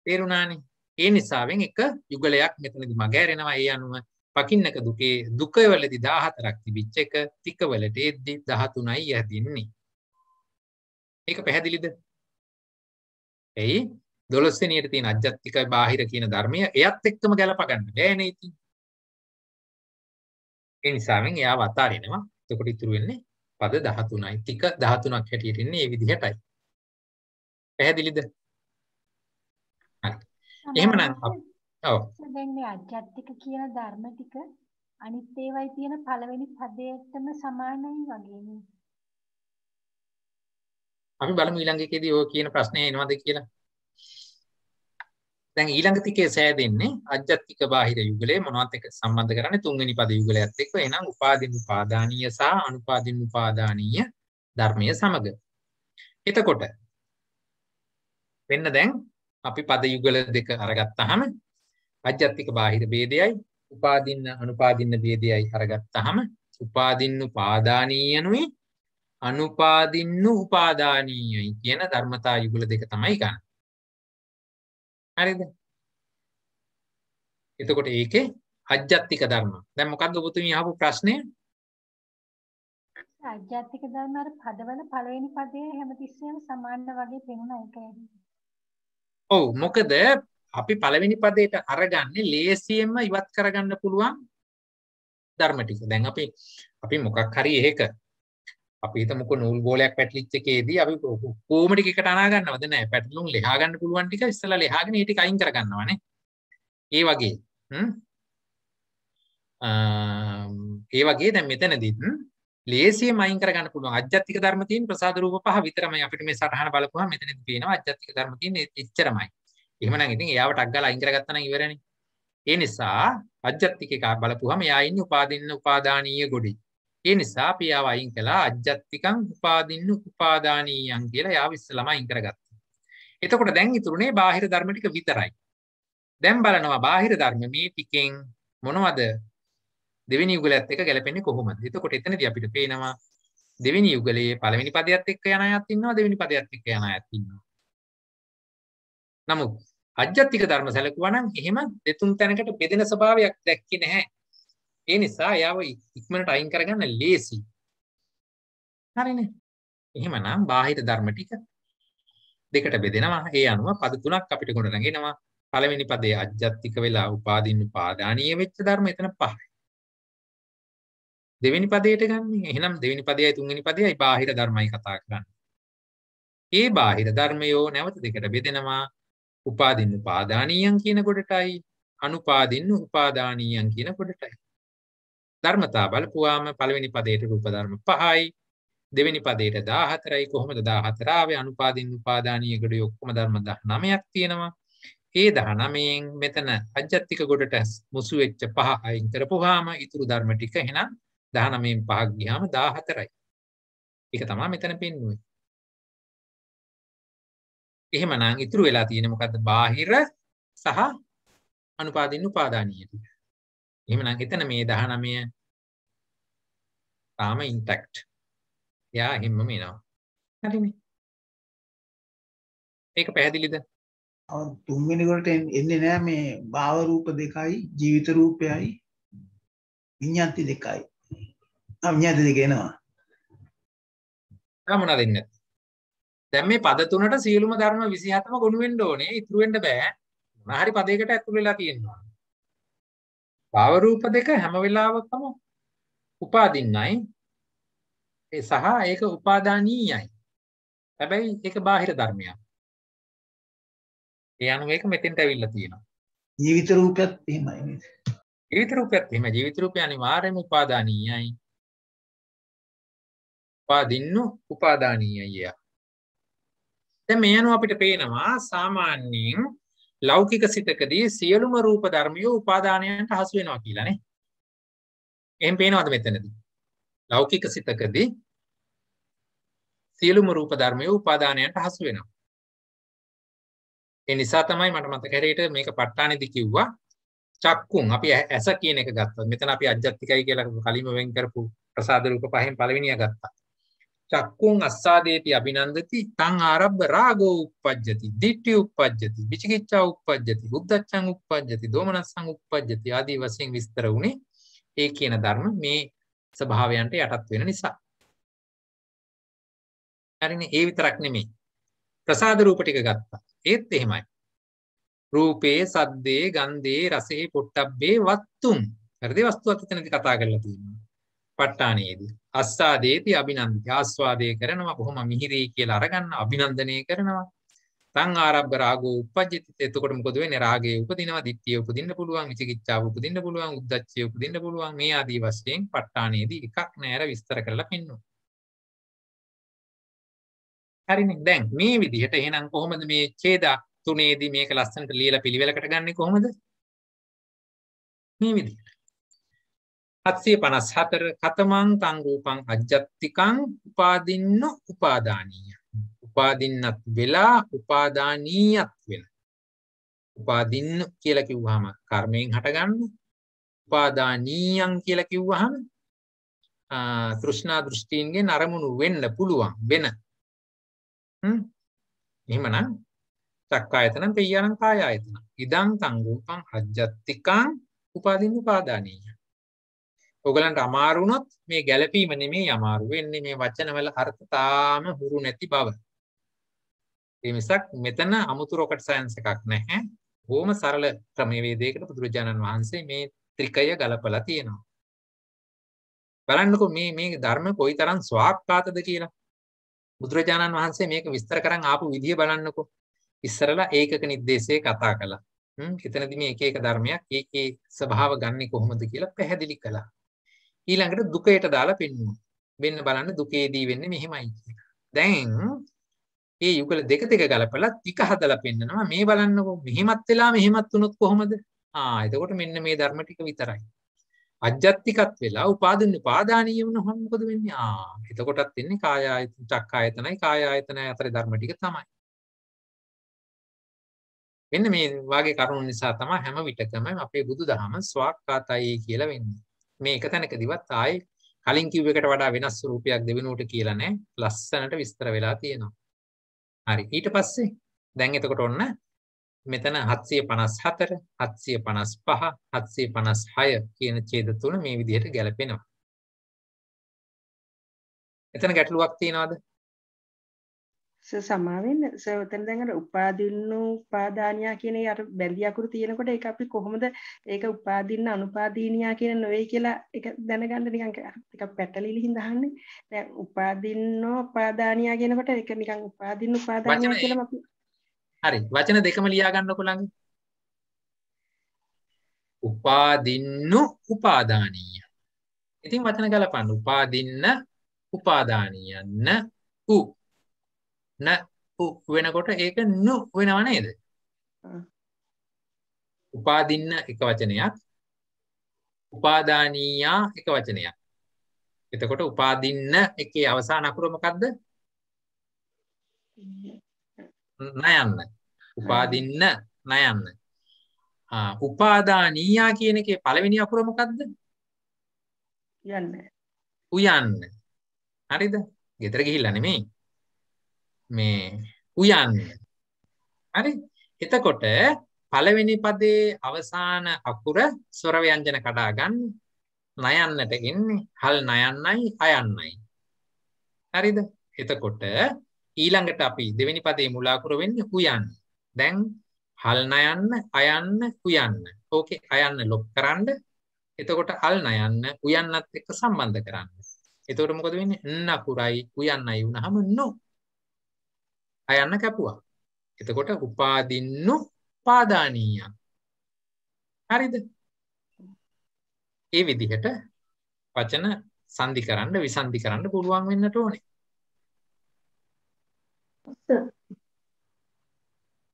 තේරුණානේ? ඒ නිසාවෙන් එක යුගලයක් මෙතනදි මගහැරෙනවා. ඒ අනුව පකින්නක දුකේ දුකවලදී 14ක් තිබිච්ච එක තිකවලට එද්දි 13යි යදින්නේ. ඒක පැහැදිලිද? එයි 12 වෙනියට තියෙන අජ්ජත්තික බාහිර කියන ධර්මය එයත් එක්කම ගලප ගන්න බෑනේ ඉතින්. ඒ නිසාවෙන් එයාව අතාරිනවා. එතකොට ඉතුරු වෙන්නේ පද 13යි. තික 13ක් හැටියට ඉන්නේ මේ විදිහටයි. පැහැදිලිද? හරි. එහෙමනම් ඔව්. දැන් මේ අජ්ජත්තික කියන ධර්ම ටික අනිත් ඒවායි තියෙන පළවෙනි පදයටම සමානයි වගේනේ. අපි බලමු ඊළඟ එකේදී ඔය කියන ප්‍රශ්නේ එනවද කියලා. දැන් ඊළඟ ටිකේ සෑදෙන්නේ අජ්ජත්තික බාහිර යුගලයේ මොනවත් එක්ක සම්බන්ධ කරන්නේ තුන්වෙනි පද යුගලයත් එක්ක. එහෙනම් උපාදින්න උපාදානීය සහ අනුපාදින්න උපාදානීය ධර්මයේ සමග. එතකොට වෙන්න දැන් අපි පද යුගල දෙක අරගත්තාම අජ්ජත්තික බාහිර ભેදයයි උපාදින්න අනුපාදින්න ભેදයයි අරගත්තාම උපාදින්න උපාදානීයනුයි අනුපාදින්න උපාදානීයයි කියන ධර්මතා යුගල දෙක තමයි ගන්න. හරිද? එතකොට ඒකේ අජ්ජත්තික ධර්ම. දැන් මොකද්ද ඔබතුමී අහපු ප්‍රශ්නය? අජ්ජත්තික ධර්ම අර පදවල පළවෙනි පදයේ හැමතිස්සෙම සමාන වගේ පෙනුණා ඒකයි. ඔව් මොකද අපි පළවෙනි පදයට අරගන්නේ ලේසියෙන්ම ඉවත් කරගන්න පුළුවන් ධර්ම ටික. දැන් අපි මොකක් හරි එහෙක අපි හිතමුකෝ නූල් බෝලයක් පැටලිච්ච එකේදී අපි කොහොම ටික එකට අනා ගන්නවද නැහැ. පැටලුම් ලෙහා ගන්න පුළුවන් ටික ඉස්සලා ලෙහාගෙන ඒ ටික අයින් කර ගන්නවනේ. ඒ වගේ දැන් මෙතනදිත් ලේසියෙන්ම අයින් කර ගන්න පුළුවන් අජ්ජත්තික ධර්ම තියෙන ප්‍රසාද රූප පහ විතරමයි අපිට මේ සටහන බලපුවම මෙතනදි පේනවා අජ්ජත්තික ධර්ම තියෙන එච්චරමයි. එහෙමනම් ඉතින් එයාව ටක් ගාලා අයින් කරගත්තා නම් ඉවරනේ. ඒ නිසා අජ්ජත්තික එක බලපුවම එයා ඉන්නේ උපාදින්න උපාදානීය ගොඩේ. ඒ නිසා අපි යාව අයින් කළා අජ්ජත්තිකං උපාදින්න උපාදානීයං කියලා යාව ඉස්සලම අයින් කරගත්තා. එතකොට දැන් ඉතුරුනේ බාහිර ධර්ම ටික විතරයි. දැන් බලනවා බාහිර ධර්ම මේ ටිකෙන් මොනවද දෙවෙනි යුගලයත් එක්ක ගැලපෙන්නේ කොහොමද? එතකොට එතනදී අපිට පේනවා දෙවෙනි යුගලයේ පළවෙනි පදයට එක්ක යන අයත් ඉන්නවා දෙවෙනි පදයට එක්ක යන අයත් ඉන්නවා. නමුත් අජ්ජත්තික ධර්ම සැලකුවා නම් එහෙම දෙතුන් තැනකට බෙදෙන ස්වභාවයක් දැක්කේ නැහැ. ඒ නිසා යාව ඉක්මනට අයින් කරගන්න ලේසි. හරිනේ. එහෙමනම් බාහිර ධර්ම ටික දෙකට බෙදෙනවා. ඒ අනුව පද තුනක් අපිට ගොඩනගෙනවා. පළවෙනි පදයේ අජ්ජත්තික වෙලා උපාදින්න උපාදානීය වෙච්ච ධර්ම එතන 5යි. දෙවෙනි පදයට ගන්න. එහෙනම් දෙවෙනි පදයයි තුන්වෙනි පදයයි බාහිර ධර්මයි කතා කරන්නේ. ඒ බාහිර ධර්මයෝ නැවත දෙකට බෙදෙනවා. උපාදින්න උපාදානීයන් කියන කොටටයි අනුපාදින්න උපාදානීයන් කියන කොටටයි. ධර්මතා බලපුවාම පළවෙනි පදයට රූප ධර්ම 5යි දෙවෙනි පදයට 14යි කොහොමද 14 ආවේ අනුපාදින්න උපාදානීය ගොඩේ ඔක්කොම ධර්ම 19ක් තියෙනවා ඒ 19න් මෙතන අජ්ජත්තික ගොඩට මුසු වෙච්ච 5 අයින් කරපුවාම ඉතුරු ධර්ම ටික එහෙනම් 19න් 5ක් ගියාම 14යි ඒක තමයි මෙතන පෙන්වන්නේ එහෙමනම් ඉතුරු වෙලා තියෙන්නේ මොකද්ද බාහිර සහ අනුපාදින්න උපාදානීය ටික එහෙමනම් එතන මේ 19 තාම ඉන්ටැක්ට් යා හිම්ම මේනවා හරිනේ ඒක පැහැදිලිද තුන්වෙනි කොටට එන්නේ නෑ මේ භාව රූප දෙකයි ජීවිත රූපයයි විඤ්ඤාති දෙකයි විඤ්ඤාති දෙක එනවා මොනවද ඉන්නේ දැන් මේ පද තුනට සියලුම ධර්ම 27ම ගොනු වෙන්න ඕනේ ඉතුරු වෙන්න බෑ මොන හරි පදයකට ඇතුළු වෙලා තියෙනවා භාව රූප දෙක හැම වෙලාවකම උපාදින්නයි ඒ සහ ඒක උපාදානීයයි හැබැයි ඒක බාහිර ධර්මයක් ඒ අනුව ඒක මෙතෙන්ට ඇවිල්ලා තියෙනවා ජීවිත රූපයත් එහෙමයි නේද ජීවිත රූපයත් එහෙම ජීවිත රූපය අනිවාර්යයෙන්ම උපාදානීයයි උපාදින්නු උපාදානීයය දැන් මේ අනුව අපිට පේනවා සාමාන්‍යයෙන් ලෞකික සිතකදී සියලුම රූප ධර්මියෝ උපාදානයන්ට හසු වෙනවා කියලා නේ. එහෙන් පේනවද මෙතනදී? ලෞකික සිතකදී සියලුම රූප ධර්මියෝ උපාදානයන්ට හසු වෙනවා. ඒ නිසා තමයි මට මතක හැටියට මේක ප ဋ ාණෙදි කිව්වා චක්කුන් අපි ඇස කියන එක ගත්තා. මෙතන අපි අජ්ජත්තිකයි කියලා කලින්ම වෙන් කරපු ප්‍රසාද රූප පහෙන් පළවෙනිය ගත්තා. චක්කුන් අස්සාදේති අභිනන්දති තං ආරබ්බ රාගෝ උප්පජ්ජති දිට්ඨි උප්පජ්ජති විචිකිච්ඡා උප්පජ්ජති උද්ධච්ඡං උප්පජ්ජති දෝමනස්සං උප්පජ්ජති ආදී වශයෙන් විස්තර වුණේ ඒ කියන ධර්ම මේ ස්වභාවයන්ට යටත් වෙන නිසා හරිනේ ඒ විතරක් නෙමෙයි ප්‍රසාද රූප ටික ගත්තා ඒත් එහෙමයි රූපේ සද්දේ ගන්ධේ රසේ පොට්ටබ්බේ වත්තුම් හරිද වස්තුවත් එතනදී කතා කරලා තියෙනවා ප ဋ ාණයේදී අස්සාදේති අභිනන්දති ආස්වාදේ කරනවා බොහොම මිහිරි කියලා අරගන්න අභිනන්දනය කරනවා තං ආරබ්බ රාගෝ උපජ්ජති එතකොට මොකද වෙන්නේ රාගයේ උපදිනවා දිට්ඨිය උපදින්න පුළුවන් විචිකිච්ඡාව උපදින්න පුළුවන් උද්ධච්චය උපදින්න පුළුවන් මේ ආදී වශයෙන් ප ဋ ාණයේදී එකක් නෑර විස්තර කරලා පෙන්නනවා හරිනේ දැන් මේ විදිහට එහෙනම් කොහොමද මේ ඡේද තුනේදී මේක ලස්සනට ලියලා පිළිවෙලකට ගන්නෙ කොහොමද මේ විදිහට 754 කතමං තං රූපං අජ්ජත්තිකං උපාදින්න උපාදානීය උපාදින්නත් වෙලා උපාදානීයත් වෙන උපාදින්න කියලා කිව්වහම කර්මයෙන් හටගන්න උපාදානීයං කියලා කිව්වහම තෘෂ්ණා දෘෂ්ටීන්ගෙන් අරමුණු වෙන්න පුළුවන් වෙන එහෙමනම් චක්කායතන පෙය්‍යනං කායායතන ඉදං තං රූපං අජ්ජත්තිකං උපාදින්න උපාදානීය ඔයගලන්ට අමාරු වුණොත් මේ ගැළපීම නෙමෙයි අමාරු වෙන්නේ මේ වචනවල අර්ථ තාම හුරු නැති බව. ඒ මිසක් මෙතන අමුතු රොකට් සයන්ස් එකක් නැහැ. බොහොම සරල ක්‍රමවේදයකට බුදුරජාණන් වහන්සේ මේ ත්‍රිකය ගලපලා තියෙනවා. බලන්නකෝ මේ ධර්ම කොයිතරම් ස්වාක්කාතද කියලා. බුදුරජාණන් වහන්සේ මේක විස්තර කරන් ආපු විදිය බලන්නකෝ. ඉස්සරලා ඒකක නිर्देशේ කතා කළා. එතනදී මේ එක එක ධර්මයක් ඒකේ ස්වභාව ගන්නෙ කොහොමද කියලා පැහැදිලි කළා. ඊළඟට දුකයට දාලා පෙන්වුවා. වෙන්න බලන්න දුකේදී වෙන්නේ මෙහෙමයි කියලා. දැන් මේ යුගල දෙක ගලපලා ටික හදලා පෙන්නනවා මේ බලන්නකෝ මෙහෙමත් වෙලා මෙහෙමත් වුණොත් කොහොමද? එතකොට මෙන්න මේ ධර්ම ටික විතරයි. අජ්ජත්තිකත් වෙලා උපාදින්න උපාදානීය වුණොත් මොකද වෙන්නේ? එතකොටත් වෙන්නේ කාය ආයතන චක්කායතනයි කාය ආයතනයි අතර ධර්ම ටික තමයි. මෙන්න මේ වාගේ කරුණු නිසා තමයි හැම විටකම අපේ බුදුදහම ස්වාක්කාතයි කියලා වෙන්නේ. මේ එක තැනකදීවත් ආයේ කලින් කිව්ව එකට වඩා වෙනස් ස්වරූපයක් දෙවෙනුවට කියලා නෑ. ලස්සනට විස්තර වෙලා තියෙනවා. හරි. ඊට පස්සේ දැන් එතකොට ඔන්න මෙතන 754, 755, 756 කියන ඡේද තුන මේ විදිහට ගැලපෙනවා. එතන ගැටලුවක් තියනවද? සමාවෙන්න සවතන දැන් අර උපාදින්න උපාදානියා කියන ඒ අර බැඳි අකුරු තියෙනකොට ඒක අපි කොහොමද ඒක උපාදින්න අනුපාදීනියා කියන නොවේ කියලා ඒක දැනගන්න නිකන් ටිකක් පැටලිලි හින්දා අහන්නේ. දැන් උපාදින්න උපාදානියා කියනකොට ඒක නිකන් උපාදින්න උපාදානියා කියලා අපි හරි වචන දෙකම ලියා ගන්නකො ළඟ. උපාදින්න උපාදානීය. ඉතින් වචන ගලපන්න. උපාදින්න උපාදානියන්න උ න උ වෙනකොට ඒක නු වෙනව නේද? උපාදින්න එක වචනයක්. උපාදානීයා එක වචනයක්. එතකොට උපාදින්න එකේ අවසාන අකුර මොකද්ද? නයන්න. උපාදින්න නයන්න. උපාදානීයා කියන එකේ පළවෙනි අකුර මොකද්ද? යන්න. උයන්න. හරිද? ගෙදර ගිහිල්ලා නෙමෙයි. මේ උයන්න. හරි? එතකොට පළවෙනි පදේ අවසාන අකුර ස්වර ව්‍යංජන කඩා ගන්න. නයන්නට එන්නේ හල් නයන්නයි අයන්නයි. හරිද? එතකොට ඊළඟට අපි දෙවෙනි පදේ මුල අකුර වෙන්නේ උයන්න. දැන් හල් නයන්න අයන්න උයන්න. ඕකේ අයන්න ලොක් කරන්න. එතකොට හල් නයන්න උයන්නත් එක්ක සම්බන්ධ කරන්න. එතකොට මොකද වෙන්නේ? න් අකුරයි උයන්නයි වුණාම නෝ. අයන්න කැපුවා. එතකොට උපාදින්නු පාදානීය. හරිද? ඒ විදිහට වචන සංදි කරන්න විසන්දි කරන්න පුළුවන් වෙන්නට ඕනේ.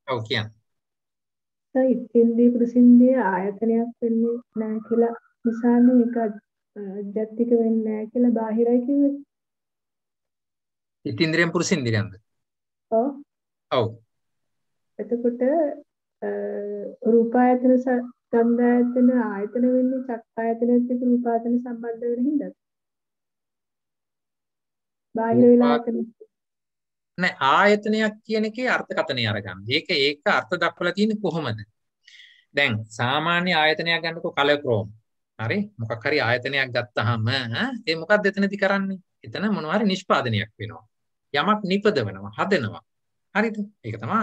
ඔව් කියන්න. ඉතින්දී ප්‍රසින්දිය ආයතනයක් වෙන්නේ නැහැ කියලා නිසානේ ඒක ජාතික වෙන්නේ නැහැ කියලා බාහිරයි කිව්වේ. ඉතින්ද්‍රියම් පුරුසින්ද්‍රියම්ද? ඔව්. ඔව්. එතකොට රූපායතන ගන්ධායතන ආයතන වෙන්නේ චක්කායතනෙත් එක්ක රූපායතන සම්බන්ධ වෙන හින්දාද? බාහිර වෙලාවක නෑ ආයතනයක් කියන එකේ අර්ථකථනය අරගන්න. ඒක අර්ථ දක්වලා තියෙන්නේ කොහොමද? දැන් සාමාන්‍ය ආයතනයක් ගන්නකො කලර් ක්‍රෝම්. හරි? මොකක් හරි ආයතනයක් ගත්තාම ඒ මොකක්ද එතනදී කරන්නේ? එතන මොනවා හරි නිෂ්පාදනයක් වෙනවා. යමක් නිපදවනවා, හදනවා. හරිද? ඒක තමයි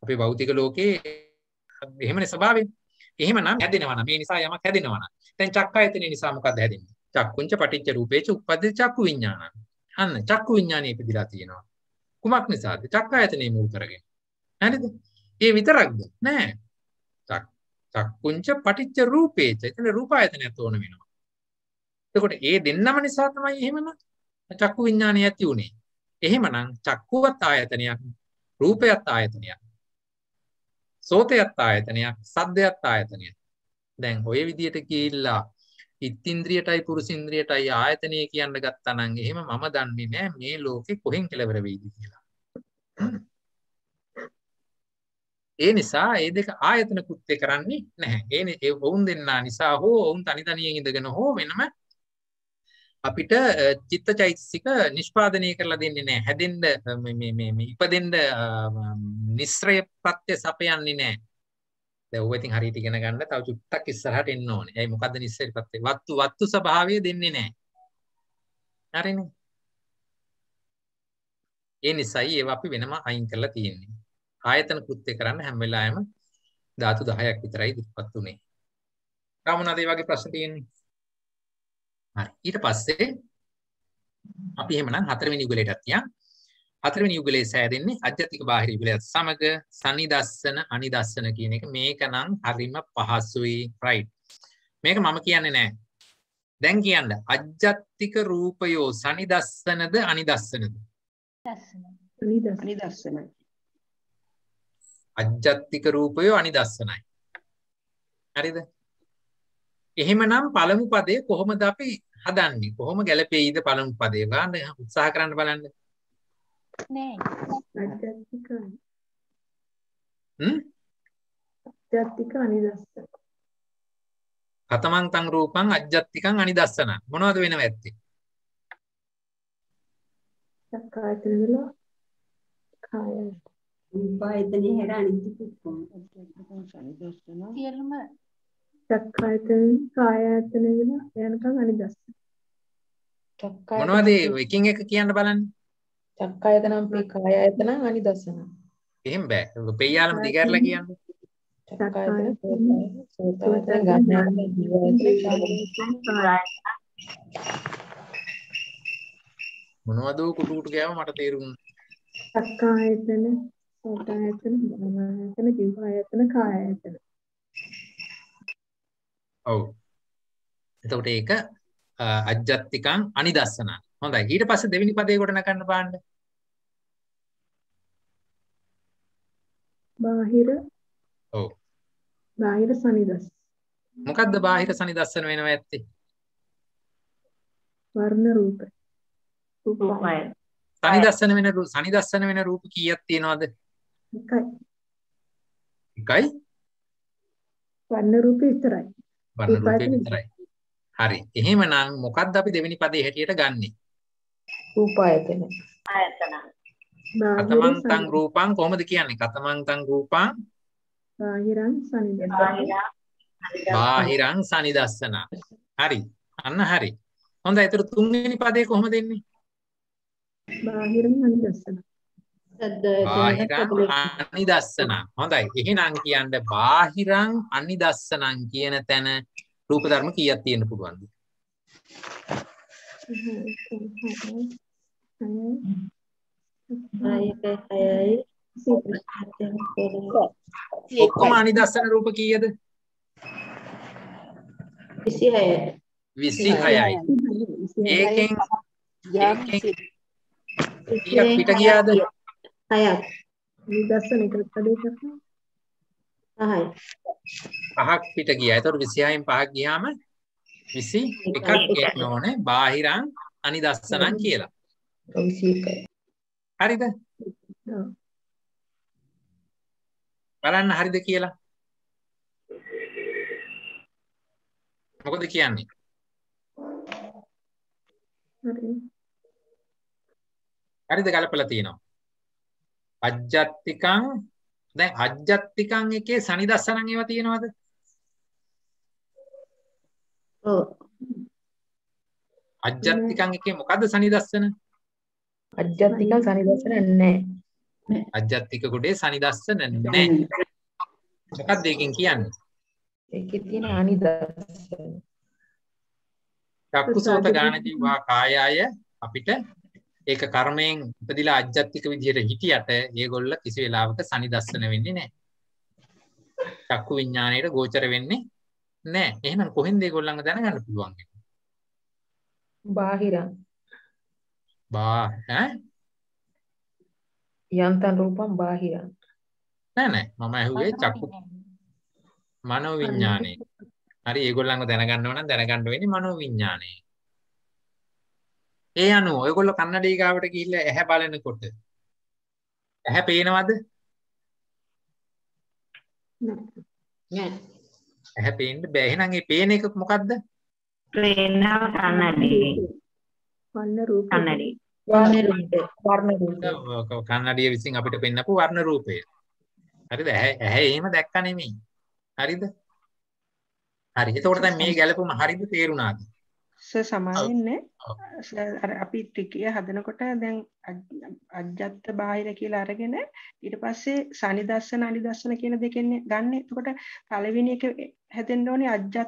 අපේ භෞතික ලෝකේ එහෙමනේ ස්වභාවය. එහෙමනම් හැදෙනවා නම් මේ නිසා යමක් හැදෙනවා නම්. දැන් චක්කායතනෙ නිසා මොකක්ද හැදෙන්නේ? චක්කුංච පටිච්ච රූපේච උප්පද්දේ චක්කු විඥානං. අන්න චක්කු විඥානෙ ඉපදිලා තියෙනවා. කුමක් නිසාද? චක්කායතනෙ මුල් කරගෙන. හරිද? ඒ විතරක්ද? නෑ. චක්කුංච පටිච්ච රූපේච. එතන රූපායතනයත් ඕන වෙනවා. එතකොට ඒ දෙන්නම නිසා තමයි එහෙමනම් චක්කු විඥානය ඇති උනේ. එහෙමනම් චක්කුවත් ආයතනයක්, රූපයත් ආයතනයක්. සෝතයත් ආයතනයක්, සද්දයත් ආයතනයක්. දැන් ඔය විදියට ගිහිල්ලා ඉත්ත්‍ින්ද්‍රියටයි පුරුසින්ද්‍රියටයි ආයතනය කියන්න ගත්තා නම් එහෙම මම දන්නේ නැහැ මේ ලෝකෙ කොහෙන් කෙලවර වෙයිද කියලා. ඒ නිසා මේ දෙක ආයතන කෘත්‍ය කරන්නේ නැහැ. ඒ වුන් දෙන්නා නිසා හෝ වුන් තනි තනියෙන් ඉඳගෙන හෝ වෙනම අපිට චිත්තචෛතසික නිෂ්පාදනය කරලා දෙන්නේ නැහැ. හැදෙන්න මේ ඉපදෙන්න නිස්සය ප්‍රත්‍ය සපයන්නේ නැහැ. දැන් ඔය ඉතින් හරියට ඉගෙන ගන්න තව චුට්ටක් ඉස්සරහට එන්න ඕනේ. ඇයි මොකද්ද නිස්සය ප්‍රත්‍ය? වත්තු ස්වභාවය දෙන්නේ නැහැ. හරිනේ. ඒ නිසායි ඒවා අපි වෙනම අයින් කරලා තියෙන්නේ. ආයතන කෘත්‍ය කරන්න හැම වෙලාවෙම ධාතු 10ක් විතරයි ඉදිරිපත් උනේ. රාමුණාද ඒ වගේ ප්‍රශ්න තියෙන්නේ? හරි. ඊට පස්සේ අපි එහෙමනම් හතරවෙනි යුගලයටත් යන්. හතරවෙනි යුගලයේ සෑදෙන්නේ අජ්ජතික බාහිර යුගලයත් සමග සනිදස්සන අනිදස්සන කියන එක. මේක නම් හරිම පහසුයි. right. මේක මම කියන්නේ නෑ. දැන් කියන්න අජ්ජතික රූපයෝ සනිදස්සනද අනිදස්සනද? අනිදස්සනයි. අජ්ජතික රූපයෝ අනිදස්සනයි. හරිද? එහෙමනම් පළමු පදේ කොහොමද අපි හදන්නේ? කොහොම ගැලපෙයිද පළමු පදේ? ගන්න උත්සාහ කරන්න බලන්න. නෑ. අජ්ජත්තික අනිදස්සන. කතමං තං රූපං අජ්ජත්තිකං අනිදස්සන. මොනවද වෙනව ඇත්තේ? චක්කායතන වල කාය රූපායතනේ හැර අනිත් කොහොමද? සියලුම චක්කායතන කායායතන වල යනකම් අනිදස්සන. මොනවද එකින් එක කියන්න බලන්න. චක්කායතනම් පි කායායතන අනිදස්සන. එහෙම බෑ. පෙయ్యాලම දිගහැරලා කියන්න. චක්කායතන සෝතායතන ගානායතන මොනවද කුටු කුටු ගෑව මට තේරුම්. චක්කායතන සෝතායතන ගානායතන ජීවායතන කායායතන. ඔව්. එතකොට ඒක අජ්ජත්තිකං අනිදස්සනං. හොඳයි. ඊට පස්සේ දෙවෙනි පදේ කොට නගන්න බලන්න. බාහිර ඔව්. බාහිර සනිදස්. මොකද්ද බාහිර සනිදස්සන වෙනවා ඇත්තේ? වර්ණ රූප. රූපය. සනිදස්සන වෙන රූප කීයක් තියෙනවද? එකයි. එකයි. වර්ණ රූප විතරයි. වර්ණ රූපේ විතරයි. හරි. එහෙමනම් මොකද්ද අපි දෙවෙනි පදේ හැටියට ගන්නෙ? රූපායතන. ආයතන. කතමන්තං රූපං කොහොමද කියන්නේ? කතමන්තං රූපං බාහිරං සනිදස්. බාහිරං සනිදස්සන. හරි. අන්න හරි. හොඳයි. ඒතර තුන්වෙනි පදේ කොහොමද එන්නේ? බාහිරං අනිදස්සන. බාහිරං අනිදස්සන. හොඳයි. එහෙනම් කියන්නේ බාහිරං අනිදස්සනං කියන තැන රූප ධර්ම කීයක් තියෙන්න පුළුවන්ද? ඔක්කොම අනිදස්සන රූප කීයද? 26. 26යි. ඒකෙන් කීයක් පිට ගියාද? 6ක්. නිදස්සන එක පදයකට 5යි. 5ක් පිට ගියා. ඒතකොට 26න් 5ක් ගියාම 21ක් එන්න ඕනේ බාහිරං අනිදස්සනං කියලා. 21යි. හරිද? බලන්න හරිද කියලා. මොකද කියන්නේ? හරි. හරිද ගලපලා තියෙනවා. අජ්ජත්තිකං දැන් අජ්ජත්තිකං එකේ සනිදස්සනං ඒවා තියෙනවද? ඔව්. අජ්ජත්තිකං එකේ මොකද්ද සනිදස්සන? අජ්ජත්තික සනිදස්සන නැහැ. අජ්ජත්තික ගොඩේ සනිදස්සන නැහැ. මොකක්ද ඒකෙන් කියන්නේ? ඒකේ තියෙන අනිදස්සන. චක්කුසෝත ගාන ජීවා කායය අපිට ඒක කර්මයෙන් උපදිලා අජ්ජත්තික විදියට හිටියට ඒගොල්ල කිසි වෙලාවක සනිදස්සන වෙන්නේ නැහැ. චක්කු විඥාණයට ගෝචර වෙන්නේ නැහැ. එහෙනම් කොහෙන්ද ඒගොල්ලන්ව දැනගන්න පුළුවන්? බාහිරං යන්තන් රූපම් බාහිරං නෑ මම ඇහුවේ චක්කු මනෝ විඥානේ. හරි ඒගොල්ලන්ව දැනගන්න ඕන නම් දැනගන්න වෙන්නේ මනෝ විඥානේ. ඒ අනුව ඔයගොල්ලෝ කන්නඩී ගාවට ගිහිල්ලා ඇහැ බලනකොට ඇහැ පේනවද? නෑ. ඇහැ පේන්න බෑ. එහෙනම් ඒ පේන එක මොකද්ද? පේනවා කන්නඩී. වර්ණ රූප. කන්නඩී. වර්ණ රූප. කන්නඩිය විසින් අපිට පෙන්නපු වර්ණ රූපය. හරිද? ඇහැ එහෙම දැක්ක නෙමෙයි. හරිද? හරි. එතකොට දැන් මේ ගැලපුම හරිද තේරුණාද? සමාවෙන්නේ අර අපි ටිකේ හදනකොට දැන් අජ්ජත් බාහිර කියලා අරගෙන ඊට පස්සේ සනිදස්සන අනිදස්සන කියන දෙකෙන් ගන්න. එතකොට පළවෙනි එක හැදෙන්න ඕනේ අජ්ජත්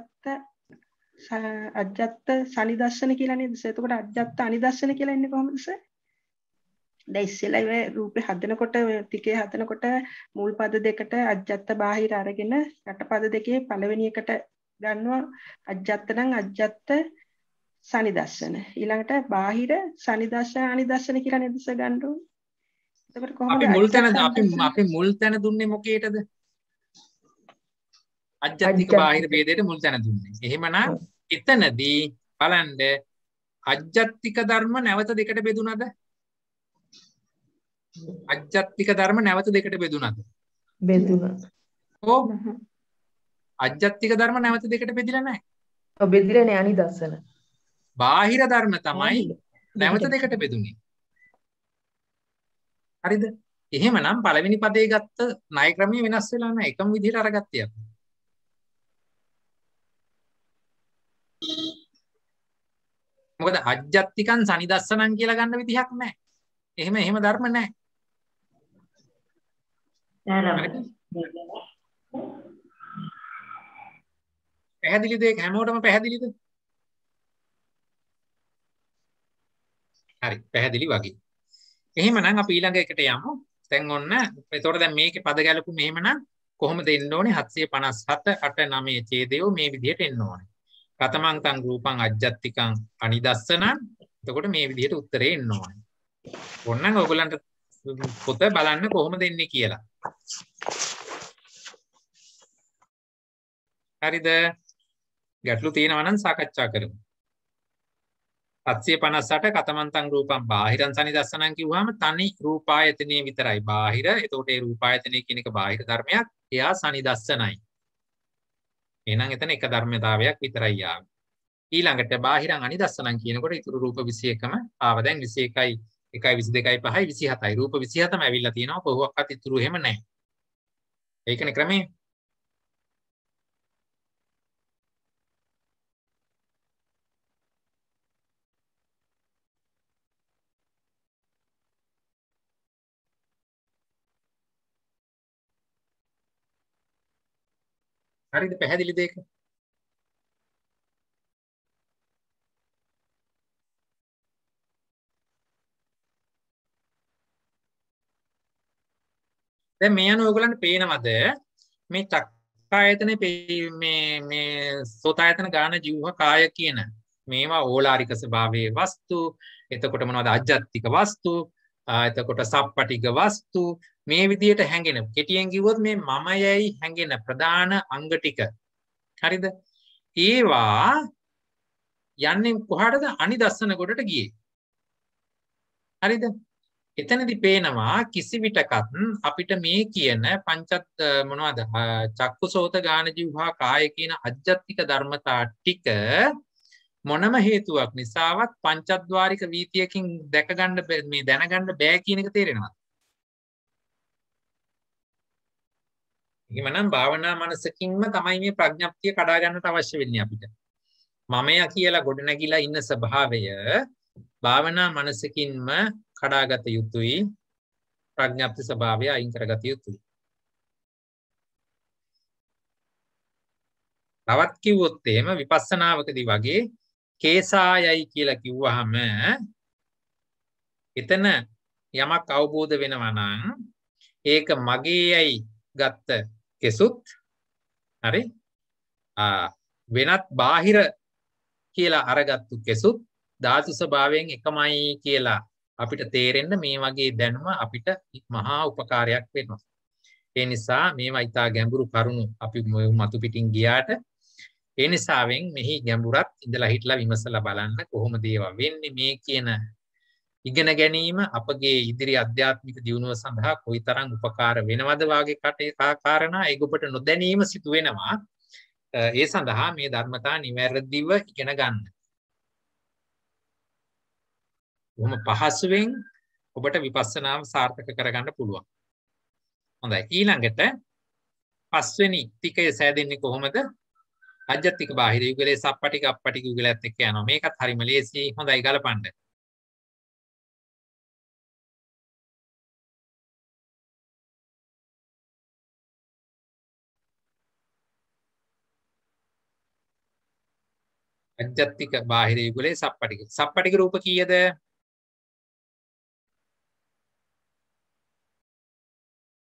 සනිදස්සන කියලා නේද? එතකොට අජ්ජත් අනිදස්සන කියලා ඉන්නේ කොහොමද සර්? දැන් ඉස්සෙල්ලා ඒ රූපේ හදනකොට ටිකේ හදනකොට මුල් පද දෙකට අජ්ජත් බාහිර අරගෙන යට පද දෙකේ පළවෙනි එකට ගන්නවා අජ්ජත් නම් අජ්ජත් සනිදස්සන. ඊළඟට බාහිර සනිදස්සන අනිදස්සන කියලා නේද සර් ගන්න ඕනේ. එතකොට කොහොමද අපි මුල් තැන දුන්නේ මොකේටද? අජ්ජත්තික බාහිර ભેදයට මුල් තැන දුන්නේ. එහෙමනම් එතනදී බලන්න අජ්ජත්තික ධර්ම නැවත දෙකට බෙදුනද? අජ්ජත්තික ධර්ම නැවත දෙකට බෙදුනද? බෙදුණා. ඔව්. අජ්ජත්තික ධර්ම නැවත දෙකට බෙදිලා නැහැ. ඔව් බෙදිලා නැහැ අනිදස්සන. බාහිර ධර්ම තමයි නැවත දෙකට බෙදුනේ. හරිද? එහෙමනම් පළවෙනි පදේ ගත්ත ණය ක්‍රමයේ වෙනස් වෙලා නැහැ. එකම විදිහට අරගත්තේ අපි. මොකද අජ්ජත්තිකං සනිදස්සනං කියලා ගන්න විදිහක් නැහැ. එහෙම ධර්ම නැහැ. පැහැදිලිද? ඒක හැමෝටම පැහැදිලිද? හරි පැහැදිලි වගේ. එහෙමනම් අපි ඊළඟ එකට යමු. දැන් ඔන්න එතකොට දැන් මේකේ පද ගැලපු මෙහෙමනම් කොහොමද එන්න ඕනේ? 757 8 9 ඡේදය මේ විදිහට එන්න ඕනේ. කතමං තං රූපං අජ්ජත්තිකං අනිදස්සනං. එතකොට මේ විදිහට උත්තරේ එන්න ඕනේ. ඕනනම් ඔයගලන්ට පොත බලන්න කොහොමද එන්නේ කියලා. හරිද? ගැටලු තියෙනවා නම් සාකච්ඡා කරමු. 758 කතමන්තං රූපං බාහිරං සනිදස්සනං කිව්වම තනි රූපායතනයේ විතරයි බාහිර. එතකොට ඒ රූපායතනය කියන එක බාහිර ධර්මයක්. එයා සනිදස්සනයි. එහෙනම් එතන එක ධර්මතාවයක් විතරයි ආවේ. ඊළඟට බාහිරං අනිදස්සනං කියනකොට ඊතුරු රූප 21ම ආව. දැන් 21යි 1යි 22යි 5යි 27යි. රූප 27ම ඇවිල්ලා තියෙනවා. කොහොමවත් ඉතුරු එහෙම නැහැ. ඒකනේ ක්‍රමේ. හරිද? පැහැදිලිද ඒක? දැන් මේ අනුව ඔයගලන්ට පේනවද මේ චක්කායතනේ මේ සෝතායතන ගාන ජීවහ කාය කියන මේවා ඕලාරික ස්වභාවයේ වස්තු. එතකොට මොනවද? අජ්ජත්තික වස්තු. එතකොට සප්පටික වස්තු. මේ විදිහට හැංගෙන කෙටියෙන් කිව්වොත් මේ මමයයි හැංගෙන ප්‍රධාන අංග ටික. හරිද? ඒවා යන්නේ කොහටද? අනිදස්සන කොටට ගියේ. හරිද? එතනදී පේනවා කිසි විටකත් අපිට මේ කියන පංචත් මොනවද? චක්කුසෝත ගාන ජීවහා කාය කියන අජ්ජත්තික ධර්මතා ටික මොනම හේතුවක් නිසාවත් පංචද්වාරික වීතියකින් දැක ගන්න මේ දැනගන්න බෑ කියන එක තේරෙනවා. එහෙමනම් භාවනා මනසකින්ම තමයි මේ ප්‍රඥප්තිය කඩා ගන්නට අවශ්‍ය වෙන්නේ අපිට. මමයා කියලා ගොඩ නැගිලා ඉන්න ස්වභාවය භාවනා මනසකින්ම කඩාගත යුතුයි. ප්‍රඥප්ති ස්වභාවය අයින් කරගත යුතුයි. තවත් කිව්වොත් එහෙම විපස්සනාවකදී වගේ කේසායයි කියලා කිව්වහම එතන යමක් අවබෝධ වෙනවා නම් ඒක මගේයයි ගත්ත කෙසුත් හරි වෙනත් බාහිර කියලා අරගත්තු කෙසුත් ධාතු ස්වභාවයෙන් එකමයි කියලා අපිට තේරෙන්න මේ වගේ දැනුම අපිට මහා උපකාරයක් වෙනවා. ඒ නිසා මේවා ඊටා ගැඹුරු කරුණු අපි මතු පිටින් ගියාට ඒ නිසාවෙන් මෙහි ගැඹුරත් ඉඳලා හිටලා විමසලා බලන්න කොහොමද ඒවා වෙන්නේ මේ කියන ඉගෙන ගැනීම අපගේ ඉදිරි අධ්‍යාත්මික දියුණුව සඳහා කොයිතරම් උපකාර වෙනවද වාගේ කාරණා ඒක ඔබට නොදැනීම සිදු වෙනවා. ඒ සඳහා මේ ධර්මතා නිවැරදිව ඉගෙන ගන්න. බොහොම පහසුවෙන් ඔබට විපස්සනාව සාර්ථක කරගන්න පුළුවන්. හොඳයි. ඊළඟට පස්වෙනි ටිකය සෑදෙන්නේ කොහොමද? අජ්ජත්තික බාහිර යුගලේ සප්පටික අප්පටික යුගලයත් එක්ක යනවා. මේකත් හරිම ලේසියි. හොඳයි ගලපන්න. අජ්ජත්තික බාහිර යුගලේ සප්පටික. සප්පටික රූප කීයද?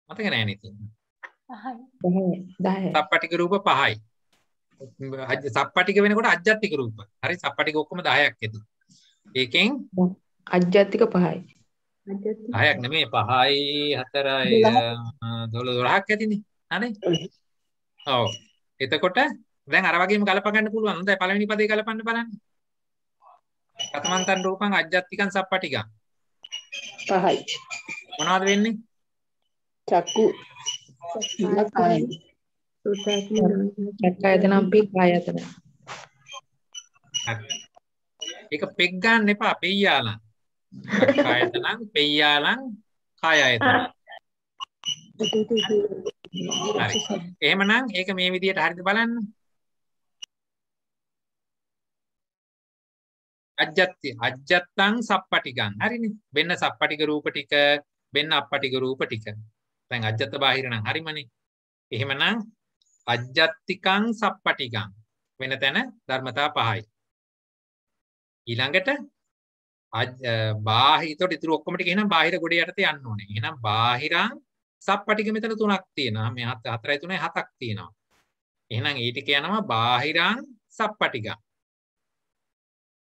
මතක නැහැ නේද? 10යි. සප්පටික රූප 5යි. සප්පටික වෙනකොට අජ්ජත්තික රූප. හරි සප්පටික ඔක්කොම 10ක් ඇති. ඒකෙන් අජ්ජත්තික 5යි. 10ක් නෙමෙයි 5යි 4යි 12ක් ඇතිනේ. හරි? ඔව්. එතකොට දැන් අර වගේම ගලප ගන්න පුළුවන්. හොඳයි පළවෙනි පදේ ගලපන්න බලන්න. කතමන්තං රූපං අජ්ජත්තිකං සප්පටිකං 5යි. මොනවද වෙන්නේ? චක්කු කාය චක්කායතනම් පි කායතන. ඒක පෙක් ගන්න එපා පෙయ్యాලං. චක්කායතනං පෙయ్యాලං කායයතන. හරි. එහෙමනම් ඒක මේ විදිහට හරිද බලන්න. අජ්ජත්තං සප්පටිකං. හරිනේ. වෙන්න සප්පටික රූප ටික, වෙන්න අප්පටික රූප ටික. දැන් අජ්ජත් බාහිර නම් හරිමනේ. එහෙමනම් අජ්ජත්තිකං සප්පටිකං වෙන තැන ධර්මතා 5යි. ඊළඟට බාහිර ඊට ඉතුරු ඔක්කොම ටික එහෙනම් බාහිර ගොඩ යටතේ යන්න ඕනේ. එහෙනම් බාහිරං සප්පටික මෙතන 3ක් තියෙනවා. මේ 4යි 3යි 7ක් තියෙනවා. එහෙනම් ඒ ටික යනවා බාහිරං සප්පටිගං.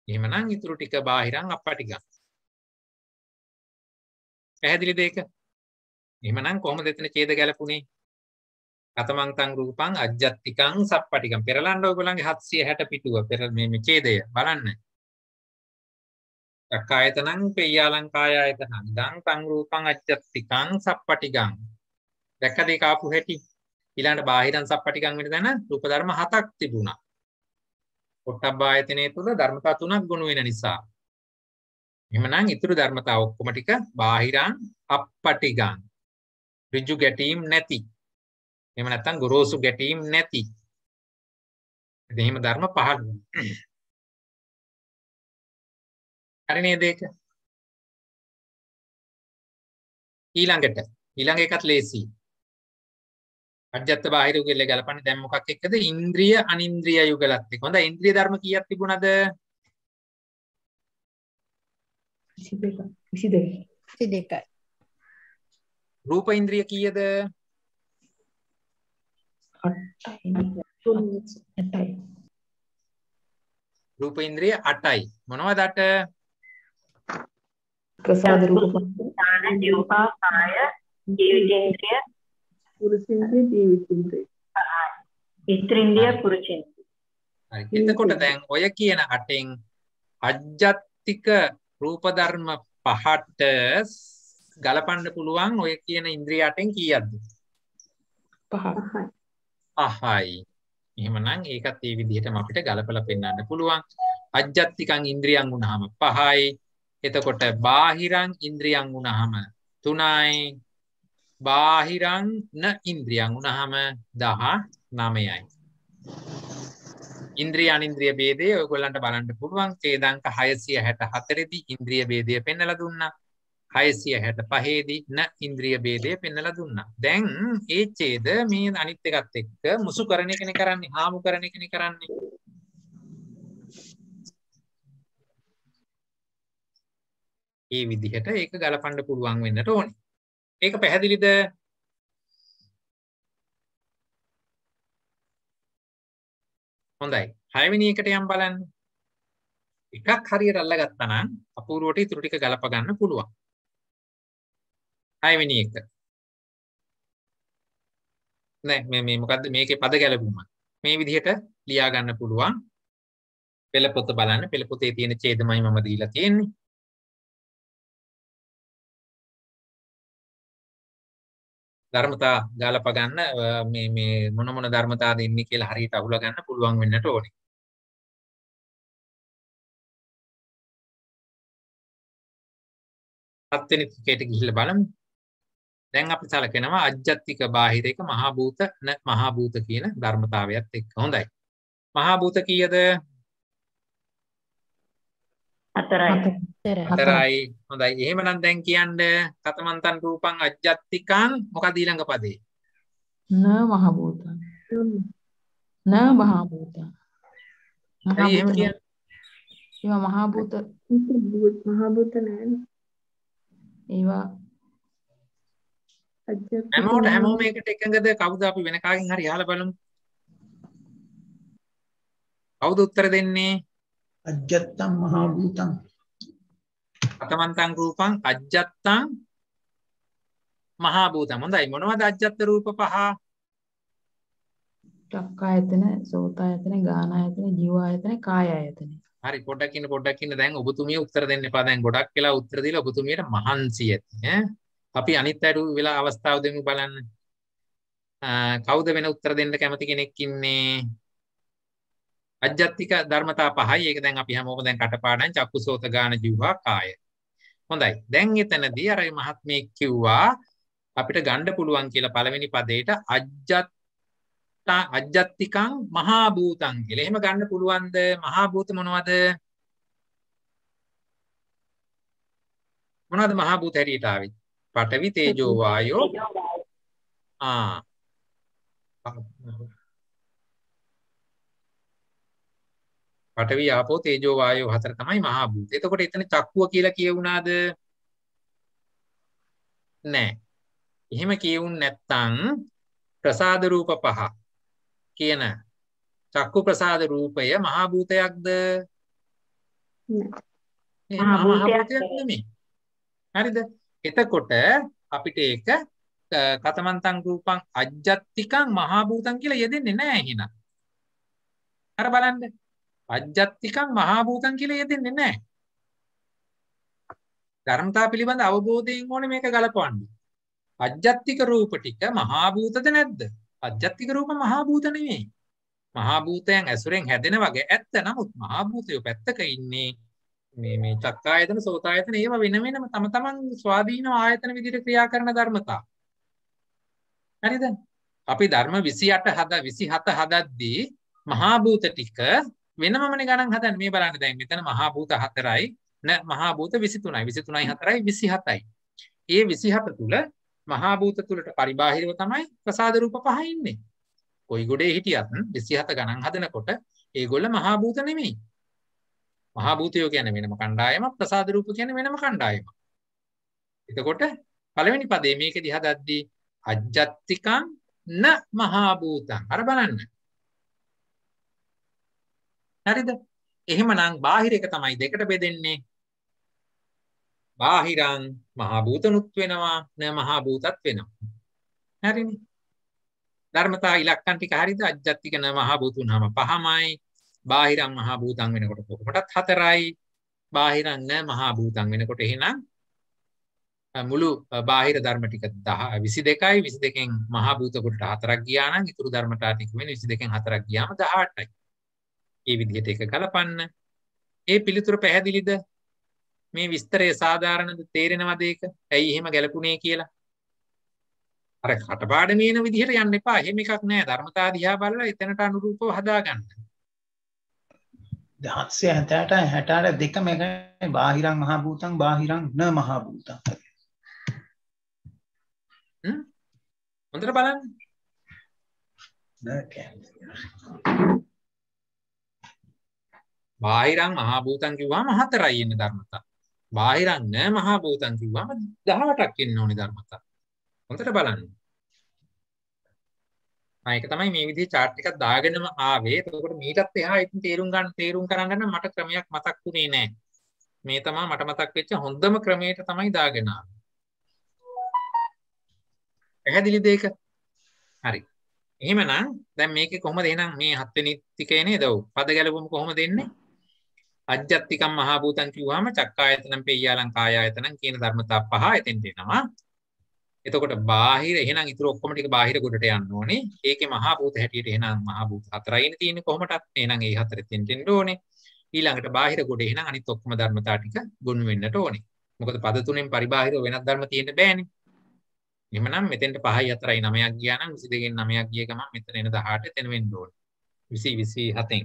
එහෙමනම් ඊටු ටික බාහිරං අප්පටිගං. පැහැදිලිද ඒක? එහෙමනම් කොහොමද එතන ඡේද ගැලපුණේ? කතමං තං රූපං අජ්ජත්තිකං සප්පටිකං. පෙරලන්න ඔයගොල්ලන්ගේ 760 පිටුව පෙර මේ ඡේදය බලන්න. කායතනං පෙය්‍යාලං කායායතනං දං තං රූපං අජ්ජත්තිකං සප්පටිකං. දැක්කද ඒක ආපු හැටි? ඊළඟට බාහිරං සප්පටිකං වෙන තැන රූප ධර්ම 7ක් තිබුණා. පොට්ටබ්බ ආයතනයේ තුල ධර්මතා 3ක් ගොනු වෙන නිසා. එහෙමනම් ඊතුරු ධර්මතා ඔක්කොම ටික බාහිරං අප්පටිගං. ඍජු ගැටීම් නැති. එහෙම නැත්නම් ගොරෝසු ගැටීම් නැති. ඉතින් එහෙම ධර්ම 15. හරි නේද ඒක? ඊළඟ එකත් ලේසි. අජ්ජත් බාහිර යුගල ගලපන්නේ දැන් මොකක් එක්කද? ඉන්ද්‍රිය අනින්ද්‍රිය යුගලත් එක්ක. හොඳයි ඉන්ද්‍රිය ධර්ම කීයක් තිබුණද? 22. රූප ඉන්ද්‍රිය කීයද? 8යි. රූප ඉන්ද්‍රිය 8යි. මොනවද 8? ප්‍රසාද රූප ජීවපා කාය ජීවිතේන්ද්‍රිය පුරුෂේන්ද්‍රිය ජීවිතේන්ද්‍රිය. ස්ත්‍රීන්ද්‍රිය පුරුෂේන්ද්‍රිය. හරි. එතකොට දැන් ඔය කියන 8න් අජ්ජත්තික රූප ධර්ම 5ට ගලපන්න පුළුවන් ඔය කියන ඉන්ද්‍රිය 8න් කීයක්ද? 5යි. 5යි. එහෙමනම් ඒකත් මේ විදිහටම අපිට ගලපලා පෙන්වන්න පුළුවන්. අජ්ජත්තිකං ඉන්ද්‍රියං වුණාම 5යි. එතකොට බාහිරං ඉන්ද්‍රියං වුණාම 3යි. බාහිරං න ඉන්ද්‍රියං වුණාම 19යි. ඉන්ද්‍රිය අනින්ද්‍රිය ભેදය ඔයගොල්ලන්ට බලන්න පුළුවන්. ඡේදාංක 664 දී ඉන්ද්‍රිය ભેදය පෙන්වලා දුන්නා. 665 දී න ඉන්ද්‍රිය ભેදය පෙන්වලා දුන්නා. දැන් ඒ ඡේද මේ අනිත් එකත් එක්ක මුසු කරන එකනේ කරන්නේ, හාමු කරන එකනේ කරන්නේ. ඒ විදිහට ඒක ගලපන්න පුළුවන් වෙන්නට ඕනේ. ඒක පැහැදිලිද? හොඳයි. 6 වෙනි එකට යම් බලන්න. එකක් හරියට අල්ලගත්තා නම් අපූර්වට ඉතුරු ටික ගලප ගන්න පුළුවන්. 6 වෙනි එක. නෑ මේ මොකද්ද මේකේ පද ගැලපුම. මේ විදිහට ලියා ගන්න පුළුවන්. පෙළ පොත බලන්න. පෙළ පොතේ තියෙන ඡේදමයි මම දීලා තියෙන්නේ. ධර්මතා ගලප ගන්න මේ මොන ධර්මතාවද ඉන්නේ කියලා හරියට අහුලා ගන්න පුළුවන් වෙන්නට ඕනේ. හත්වෙනි ටිකේට ගිහිල්ලා බලමු. දැන් අපි සලකනවා අජ්ජත්තික බාහිර එක මහා භූත න මහා භූත කියන ධර්මතාවයත් එක්ක. හොඳයි. මහා භූත කීයද? 4යි. හොඳයි. එහෙමනම් දැන් කියන්නේ කතමන්තන් රූපං අජ්ජත්තිකං මොකද ඊළඟ පදේ? න මහ භූතං. න මහ භූතං. හරි එහෙම කියන්නේ. ඒවා මහ භූත නෑ. ඒවා හැමෝම එකට එකඟද? කවුද අපි වෙන කාගෙන් හරි අහලා බලමු. කවුද උත්තර දෙන්නේ? අජ්ජත්තං මහා භූතං. කතමන්තං රූපං අජ්ජත්තං මහා භූතං. හොඳයි. මොනවද අජ්ජත් රූප 5? චක්කායතන, සෝතායතන, ගානායතන, ජීවායතන, කායායතන. හරි පොඩ්ඩක් ඉන්න දැන් ඔබතුමිය උත්තර දෙන්න එපා. දැන් ගොඩක් වෙලා උත්තර දීලා ඔබතුමියට මහන්සි ඇති ඈ. අපි අනිත් අයට වෙලා අවස්ථාව දෙමු බලන්න. කවුද වෙන උත්තර දෙන්න කැමති කෙනෙක් ඉන්නේ? අජ්ජත්තික ධර්මතා 5යි. ඒක දැන් අපි හැමෝම දැන් කටපාඩම් චක්කුසෝත ගාන ජීවා කාය. හොඳයි. දැන් එතනදී අර මහත්මයෙක් කිව්වා අපිට ගන්න පුළුවන් කියලා පළවෙනි පදේට අජ්ජත්තිකං මහා භූතං කියලා. එහෙම ගන්න පුළුවන්ද? මහා භූත මොනවද? මොනවද මහා භූත හැටියට ආවේ? පඨවි තේජෝ වායෝ. පඨවි ආපෝ තේජෝ වායෝ 4 තමයි මහා භූත. එතකොට එතන චක්කුව කියලා කියුණාද? නෑ. එහෙම කියුන් නැත්තම් ප්‍රසාද රූප 5 කියන චක්කු ප්‍රසාද රූපය මහා භූතයක්ද? මහා භූතයක් නෙමෙයි. හරිද? එතකොට අපිට ඒක කතමන්තං රූපං අජ්ජත්තිකං මහා භූතං කියලා යෙදෙන්නේ නැහැ එහෙනම්. අර බලන්න. අජ්ජත්තිකං මහා භූතං කියලා යෙදෙන්නේ නැහැ. ධර්මතා පිළිබඳ අවබෝධයෙන් ඕනේ මේක ගලපන්න. අජ්ජත්තික රූප ටික මහා භූතද නැද්ද? අජ්ජත්තික රූප මහා භූත නෙමෙයි. මහා භූතයන් ඇසුරෙන් හැදෙන වගේ ඇත්ත. නමුත් මහා භූතයෝ පැත්තක ඉන්නේ මේ චක්කායතන සෝතායතන ඒව වෙන වෙනම තම තමන් ස්වාධීන ආයතන විදිහට ක්‍රියා කරන ධර්මතා. හරිද? අපි ධර්ම 27 හදද්දී මහා භූත ටික වෙනමමනේ ගණන් හදන්නේ. මේ බලන්න දැන් මෙතන මහා භූත 4යි මහා භූත 23යි 23යි 4යි 27යි. ඒ 27 තුල මහා භූත තුලට පරිබාහිරව තමයි ප්‍රසාද රූප පහ ඉන්නේ. කොයි ගොඩේ හිටියත් 27 ගණන් හදනකොට ඒගොල්ල මහා භූත නෙමෙයි. මහා භූතයෝ කියන්නේ වෙනම කණ්ඩායමක්, ප්‍රසාද රූප කියන්නේ වෙනම කණ්ඩායමක්. එතකොට පළවෙනි පදේ මේකෙදි හදද්දී අජ්ජත්තිකං න මහා භූතං. අර බලන්න. හරිද? එහෙමනම් බාහිර එක තමයි දෙකට බෙදෙන්නේ. බාහිරං මහා භූතනුත් වෙනවා, න මහා භූතත් වෙනවා. හරිනේ. ධර්මතා ඉලක්කම් ටික හරිද? අජ්ජත්තික න මහා භූතුනම 5යි. බාහිරං මහා භූතං වෙනකොට කොහොමදත් 4යි. බාහිරං න මහා භූතං වෙනකොට එහෙනම් මුළු බාහිර ධර්ම ටික 22යි. 22කින් මහා භූත කොටට 4ක් ගියා නම් ඉතුරු ධර්මතා ටික වෙන 22කින් 4ක් ගියාම 18යි. මේ විදිහට ඒක ගලපන්න. ඒ පිළිතුර පැහැදිලිද? මේ විස්තරය සාධාරණද? තේරෙනවද ඒක? ඇයි එහෙම ගැලපුණේ කියලා? අර කටපාඩමේන විදිහට යන්න එපා. එහෙම එකක් නෑ. ධර්මතා දිහා බලලා එතනට අනුරූපව හදාගන්න. 768 දෙකම එකයි. බාහිරං මහා භූතං බාහිරං න මහා භූතං. හොඳට බලන්න. බාහිරං මහා භූතං කිව්වම 4යි ඉන්නේ ධර්මතා. බාහිරං න මහා භූතං කිව්වම 18ක් ඉන්න ඕනේ ධර්මතා. හොඳට බලන්න. ඒක තමයි මේ විදිහේ chart එකක් දාගෙනම ආවේ. එතකොට මීටත් එහා ඉතින් තේරුම් කරගන්න නම් මට ක්‍රමයක් මතක් වුණේ නැහැ. මේ තමයි මට මතක් වෙච්ච හොඳම ක්‍රමයට තමයි දාගෙන ආවේ. පැහැදිලිද ඒක? හරි. එහෙමනම් දැන් මේකේ කොහොමද එහෙනම් මේ 7 වෙනි ටිකේ නේද? ඔව්. පද ගැලපුවම කොහොමද එන්නේ? අජ්ජත්තිකම් මහා භූතං කිව්වම චක්කායතනම් පෙය්‍යාලං කායායතනම් කියන ධර්මතා 5 එතෙන්ට එනවා. එතකොට බාහිර එහෙනම් ඉතුරු ඔක්කොම ටික බාහිර ගොඩට යන්න ඕනේ. ඒකේ මහා භූත හැටියට එහෙනම් මහා භූත 4යිනේ තියෙන්නේ කොහොමදත්. එහෙනම් ඒ 4 තෙන්ට ඕනේ. ඊළඟට බාහිර ගොඩ එහෙනම් අනිත් ඔක්කොම ධර්මතා ටික ගොනු වෙන්නට ඕනේ. මොකද පද තුනෙන් පරිබාහිරව වෙනත් ධර්ම තියෙන්න බෑනේ. එහෙමනම් මෙතෙන්ට 5යි 4යි 9ක් ගියා නම් 22කින් 9ක් ගිය ගමන් මෙතන එන 18 එතන වෙන්න ඕනේ. 20 27න්.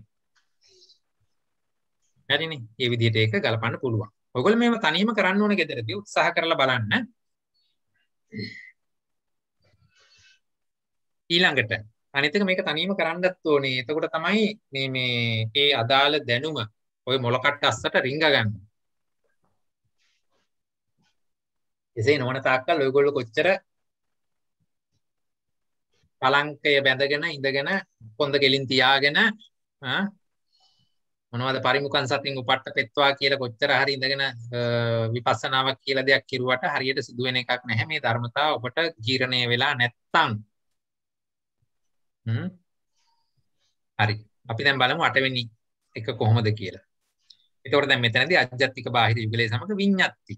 හරිනේ. මේ විදිහට ඒක ගලපන්න පුළුවන්. ඔයගොල්ලෝ මේව තනියම කරන්න ඕනේ ගෙදරදී උත්සාහ කරලා බලන්න. ඊළඟට අනිත් එක මේක තනියම කරන්නත් ඕනේ. එතකොට තමයි මේ ඒ අදාළ දැනුම ඔය මොලකට්ට අස්සට රිංග ගන්න. එසේ නොවන තාක්කල් ඔයගොල්ලෝ කොච්චර පලංකය බැඳගෙන ඉඳගෙන කොන්ද කෙලින් තියාගෙන මොනවද පරිමුඛං සතින් උපට්ඨ පෙත්වා කියලා කොච්චර හරි ඉඳගෙන විපස්සනාවක් කියලා දෙයක් කිරුවට හරියට සිදු වෙන එකක් නැහැ. මේ ධර්මතාව ඔබට ජීර්ණය වෙලා නැත්තම්. හරි. අපි දැන් බලමු 8 වෙනි එක කොහොමද කියලා. එතකොට දැන් මෙතනදී අජ්ජත්තික බාහිර යුගලයේ සමග විඤ්ඤාති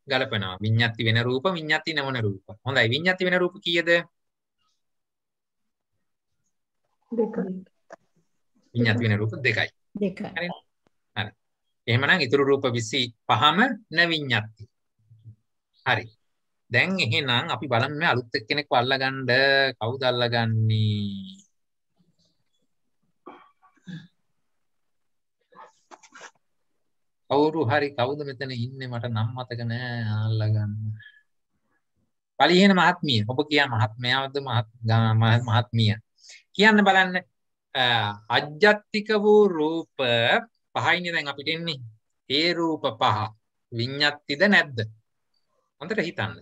ගලපනවා. විඤ්ඤාති වෙන රූප, විඤ්ඤාති නොවන රූප. හොඳයි. විඤ්ඤාති වෙන රූප කීයද? 2යි. විඤ්ඤාති වෙන රූප 2යි. 2යි. හරි. හරි. එහෙමනම් ඉතුරු රූප 25ම නවිඤ්ඤාති. හරි. දැන් එහෙනම් අපි බලමු මේ අලුත් එක්කෙනෙක්ව අල්ලගන්න කවුද අල්ලගන්නේ? කවුරු හරි කවුද මෙතන ඉන්නේ මට නම් මතක නෑ අල්ලගන්න. පලිහෙන මහත්මිය. ඔබ කියා මහත්මයාවද මහත්මිය? කියන්න බලන්න. අජ්ජත්තික වූ රූප 5යිනේ දැන් අපිට එන්නේ. ඒ රූප 5 විඤ්ඤාතිද නැද්ද? හොඳට හිතන්න.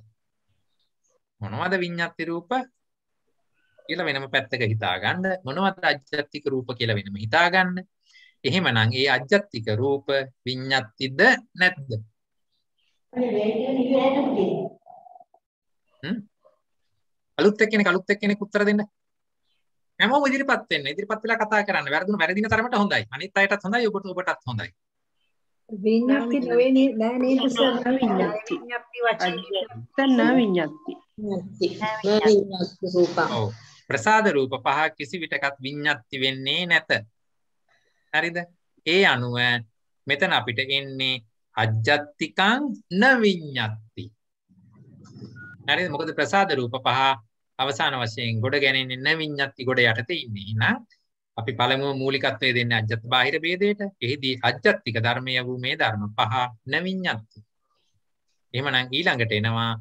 මොනවද විඤ්ඤාති රූප? කියලා වෙනම පැත්තක හිතා ගන්න. මොනවද අජ්ජත්තික රූප කියලා වෙනම හිතා ගන්න. එහෙමනම් ඒ අජ්ජත්තික රූප විඤ්ඤාතිද නැද්ද? අලුත් එක්කෙනෙක් උත්තර දෙන්න. හැමෝම ඉදිරිපත් වෙන්න. ඉදිරිපත් වෙලා කතා කරන්න. වැරදින තරමට හොඳයි. අනිත් අයටත් හොඳයි, ඔබටත් හොඳයි. විඤ්ඤාති නෑ නේද සර්? විඤ්ඤාති රූප. ඔව්. ප්‍රසාද රූප පහ කිසි විටකත් විඤ්ඤාති වෙන්නේ නැත. හරිද? ඒ අනුව මෙතන අපිට එන්නේ අජ්ජත්තිකං න විඤ්ඤාති. හරිද? මොකද ප්‍රසාද රූප පහ අවසාන වශයෙන් ගොඩ ගැනෙන්නේ න විඤ්ඤාති ගොඩ යටතේ ඉන්නේ. එහෙනම් අපි පළමුව මූලිකත්වය දෙන්නේ අජ්ජත් බාහිර ભેදයට. එහිදී අජ්ජත්තික ධර්මය වූ මේ ධර්ම පහ න විඤ්ඤාති. එහෙමනම් ඊළඟට එනවා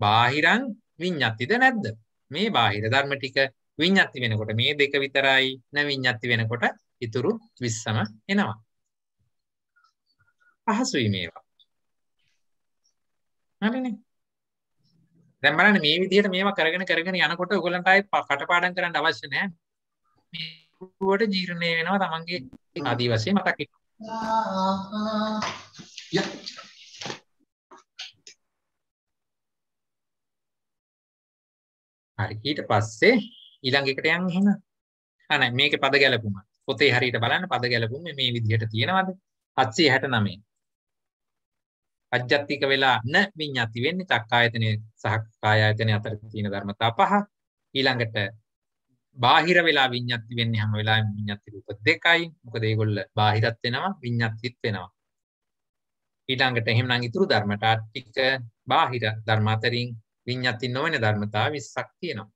බාහිරං විඤ්ඤාතිද නැද්ද? මේ බාහිර ධර්ම ටික විඤ්ඤාති වෙනකොට මේ දෙක විතරයි, න විඤ්ඤාති වෙනකොට ඉතුරු 20ම එනවා. පහසුයි මේවා. හරිනේ. දැන් බලන්න මේ විදිහට මේවා කරගෙන යනකොට ඔයගොල්ලන්ට ආයේ කටපාඩම් කරන්න අවශ්‍ය නැහැ. මේකට ජීර්ණය වෙනවා තමන්ගේ ආදී වශයෙන් මතක් හරි. ඊට පස්සේ ඊළඟ එකට යන්න එහෙම. නෑ මේකේ පද ගැලපුම. පොතේ හරියට බලන්න පද ගැලපුම මේ විදිහට තියෙනවද? 769. අජ්ජත්තික වෙලා න විඤ්ඤාති වෙන්නේ චක්කායතනේ සහ කායායතනේ අතර තියෙන ධර්මතා පහ. ඊළඟට බාහිර වෙලා විඤ්ඤාති වෙන්නේ හැම වෙලාවෙම විඤ්ඤාති රූප දෙකයි. මොකද ඒගොල්ල බාහිරත් වෙනවා විඤ්ඤාතිත් වෙනවා. ඊළඟට එහෙමනම් ඉතුරු ධර්මතා ටික බාහිර ධර්ම අතරින් විඤ්ඤාති නොවන ධර්මතා 20ක් තියෙනවා.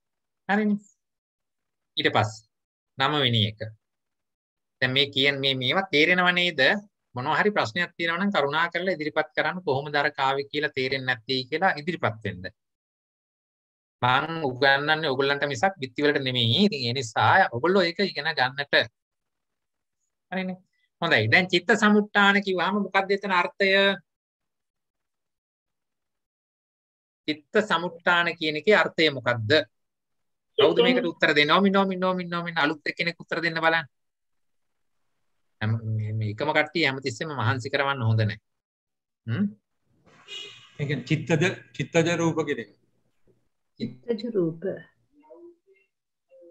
හරිනේ. ඊට පස්සේ 9 වෙනි එක. දැන් මේ කියන්නේ මේවා තේරෙනව නේද? මොනවා හරි ප්‍රශ්නයක් තියෙනවා නම් කරුණාකරලා ඉදිරිපත් කරන්න. කොහොමද අර කාවේ කියලා තේරෙන්නේ නැත්තේ කියලා ඉදිරිපත් වෙන්න. මම උගන්වන්නේ ඔයගොල්ලන්ට මිසක් බිත්ති වලට නෙමෙයි. ඉතින් ඒ නිසා ඔයගොල්ලෝ ඒක ඉගෙන ගන්නට. හරිනේ. හොඳයි. දැන් චිත්ත සමුට්ඨාන කිව්වහම මොකක්ද එතන අර්ථය? චිත්ත සමුට්ඨාන කියන එකේ අර්ථය මොකක්ද? කවුද මේකට උත්තර දෙන්නේ? නොමින් අලුත් එක්කෙනෙක් උත්තර දෙන්න බලන්න. මේ එකම කට්ටිය හැමතිස්සෙම මහන්සි කරවන්න හොඳ නැහැ. ඒ කියන්නේ චිත්තජ රූප කියන්නේ. චිත්තජ රූප.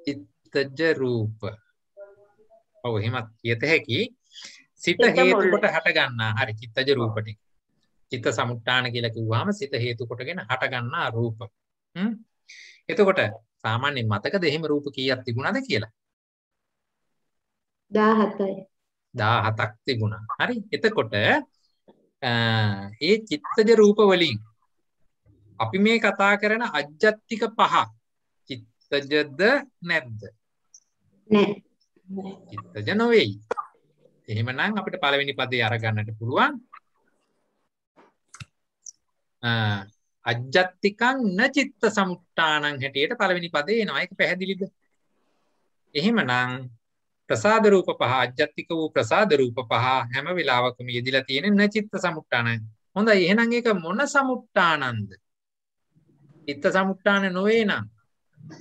චිත්තජ රූප. ඔව් එහෙමත් කියත හැකි. සිත හේතු කොට හට ගන්නා. හරි චිත්තජ රූප ටික. චිත්ත සමුට්ඨාන කියලා කිව්වහම සිත හේතු කොටගෙන හට ගන්නා රූප. එතකොට සාමාන්‍ය මතකද එහෙම රූප කීයක් තිබුණාද කියලා? 17යි. 17ක් තිබුණා. හරි. එතකොට ඒ චිත්තජ රූප වලින් අපි මේ කතා කරන අජ්ජත්තික පහ චිත්තජද නැද්ද? නෑ. චිත්තජ නොවේයි. එහෙමනම් අපිට පළවෙනි පදේ අරගන්නට පුළුවන්. අජ්ජත්තිකං න චිත්ත සමුට්ඨානං හැටියට පළවෙනි පදේ එනවා. ඒක පැහැදිලිද? එහෙමනම් ප්‍රසාද රූප පහ අජ්ජත්තික වූ ප්‍රසාද රූප පහ හැම වෙලාවකම යෙදිලා තියෙන න චිත්ත සමුට්ඨානයි. හොඳයි. එහෙනම් ඒක මොන සමුට්ඨානන්ද? චිත්ත සමුට්ඨාන නොවේ නම්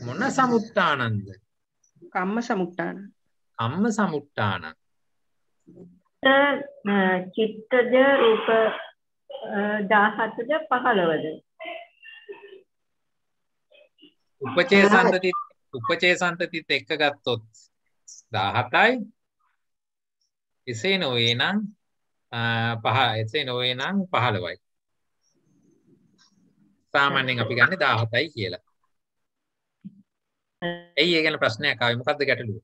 මොන සමුට්ඨානන්ද? කම්ම සමුට්ඨාන. කම්ම සමුට්ඨාන. චිත්තජ රූප 17ද 15ද? උපචේ සන්තතිත් එක්ක ගත්තොත් 17යි. එසේ නොවේ නම් 15යි. සාමාන්‍යයෙන් අපි ගන්නේ 17යි කියලා. එයි ඒ ගැන ප්‍රශ්නයක් ආවේ මොකද්ද ගැටලුව?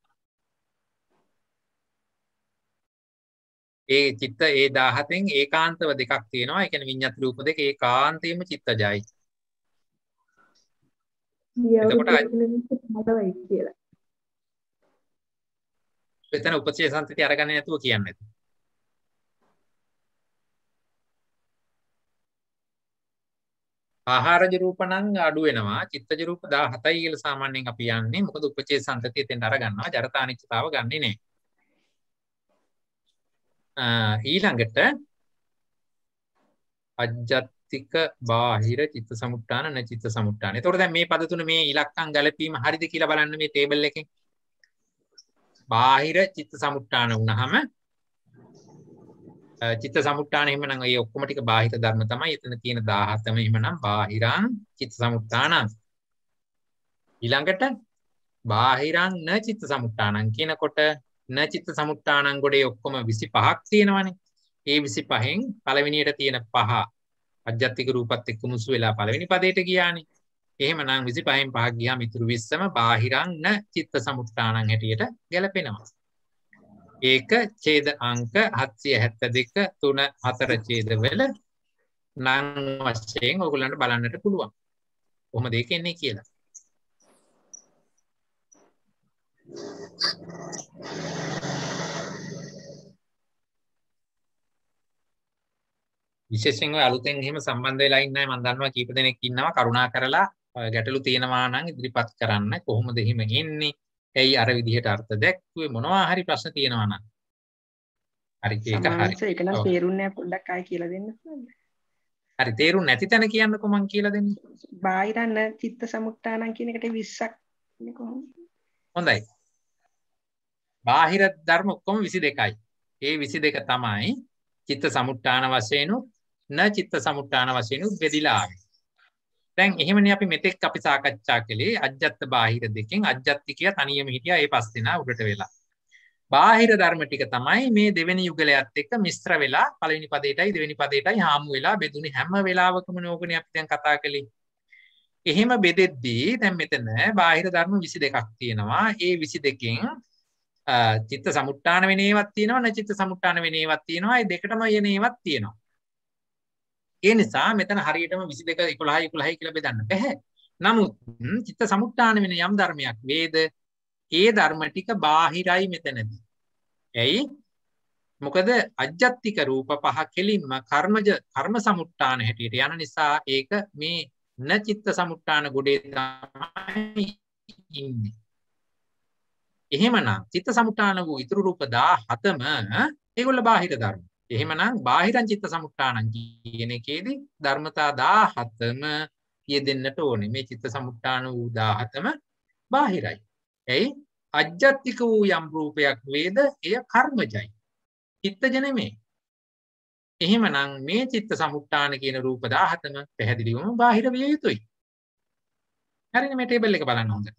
ඒ චිත්ත ඒ 17න් ඒකාන්තව දෙකක් තියෙනවා. ඒ කියන්නේ විඤ්ඤාති රූප දෙක ඒකාන්තයෙන්ම චිත්තජයි. එතකොට කියලා. එතන උපචේ සන්තති අරගන්නේ නැතුව කියන්නේ. ආහාරජ රූප නම් අඩු වෙනවා. චිත්තජ රූප 17යි කියලා සාමාන්‍යයෙන් අපි යන්නේ. මොකද උපචේ සන්තතිය එතෙන් අරගන්නවා. ජරතානිච්චතාව ගන්නෙ නෑ. ඊළඟට අජ්ජත් අජ්ජත්තික බාහිර චිත්ත සමුට්ඨාන න චිත්ත සමුට්ඨාන. එතකොට දැන් මේ පද තුන මේ ඉලක්කම් ගැලපීම හරිද කියලා බලන්න මේ ටේබල් එකෙන්. බාහිර චිත්ත සමුට්ඨාන වුණාම චිත්ත සමුට්ඨාන එහෙමනම් ඒ ඔක්කොම ටික බාහිර ධර්ම තමයි. එතන තියෙන 17ම එහෙමනම් බාහිරං චිත්ත සමුට්ඨානං. ඊළඟට බාහිරං න චිත්ත සමුට්ඨානං කියනකොට න චිත්ත සමුට්ඨානං ගොඩේ ඔක්කොම 25ක් තියෙනවානේ. ඒ 25න් පළවෙනියට තියෙන 5 අජ්ජත්තික රූපත් එක්ක මුසු වෙලා පළවෙනි පදයට ගියානේ. එහෙමනම් 25න් 5ක් ගියාම ඉතුරු 20ම බාහිරං න චිත්ත සමුට්ඨානං හැටියට ගැලපෙනවා. ඒක ඡේද අංක 772 3 4 ඡේදවල නම් වශයෙන් ඔයගොල්ලන්ට බලන්නට පුළුවන්. කොහොමද ඒක එන්නේ කියලා. විශේෂයෙන් ඔය අලුතෙන් එහෙම සම්බන්ධ වෙලා ඉන්න අය මම දන්නවා කීප දෙනෙක් ඉන්නවා. කරුණා කරලා ගැටලු තියෙනවා නම් ඉදිරිපත් කරන්න. කොහොමද එහෙම එන්නේ? ඇයි අර විදිහට අර්ථ දැක්ුවේ? මොනවා හරි ප්‍රශ්න තියෙනවා නම්. හරි ඒක හරි. ඒක නම් තේරුන්නේ නැහැ පොඩ්ඩක් ආයෙ කියලා දෙන්න පුළුවන්ද? හරි තේරුන්නේ නැති තැන කියන්නකෝ මං කියලා දෙන්නේ. බාහිරන චිත්ත සමුට්ඨානං කියන එකට 20ක් නේ කොහොමද? හොඳයි. බාහිර ධර්ම ඔක්කොම 22යි. ඒ 22 තමයි චිත්ත සමුට්ඨාන වශයෙන් න චිත්ත සමුට්ඨාන වශයෙන් බෙදිලා ආවේ. දැන් එහෙමනේ අපි මෙතෙක් අපි සාකච්ඡා කළේ අජ්ජත් බාහිර දෙකෙන්. අජ්ජත්තිකය තනියම හිටියා ඒ පස් දෙනා උඩට වෙලා. බාහිර ධර්ම ටික තමයි මේ දෙවෙනි යුගලයත් එක්ක මිශ්‍ර වෙලා පළවෙනි පදයටයි දෙවෙනි පදයටයි හාමු වෙලා බෙදුනේ. හැම වෙලාවකම නෝකනේ අපි දැන් කතා කළේ. එහෙම බෙදෙද්දී දැන් මෙතන බාහිර ධර්ම 22ක් තියෙනවා. ඒ 22කින් චිත්ත සමුට්ඨාන වෙන ඒවාක් තියෙනවා, න චිත්ත සමුට්ඨාන වෙන ඒවාක් තියෙනවා. ඒ දෙකටම යන ඒවාක් තියෙනවා. ඒ නිසා මෙතන හරියටම 22 11 11 කියලා බෙදන්න බෑ. නමුත් චිත්ත සමුට්ඨාන වෙන යම් ධර්මයක් වේද ඒ ධර්ම ටික බාහිරයි මෙතනදී. ඇයි? මොකද අජ්ජත්තික රූප පහ කෙලින්ම කර්ම සමුට්ඨාන හැටියට යන නිසා ඒක මේ න චිත්ත සමුට්ඨාන ගොඩේ තමයි ඉන්නේ. එහෙමනම් චිත්ත සමුට්ඨාන වූ ඉතුරු රූප 17ම ඒගොල්ල බාහිර ධර්ම. එහෙමනම් බාහිරං චිත්ත සමුට්ඨානං කියන එකේදී ධර්මතා 17ම යෙදෙන්නට ඕනේ. මේ චිත්ත සමුට්ඨාන වූ 17ම බාහිරයි. එයි අජ්ජත්තික වූ යම් රූපයක් වේද එය කර්මජයි. චිත්තජ නෙමෙයි. එහෙමනම් මේ චිත්ත සමුට්ඨාන කියන රූප 17ම පැහැදිලිවම බාහිර විය යුතුයි. හරිනේ මේ ටේබල් එක බලන්න හොඳට.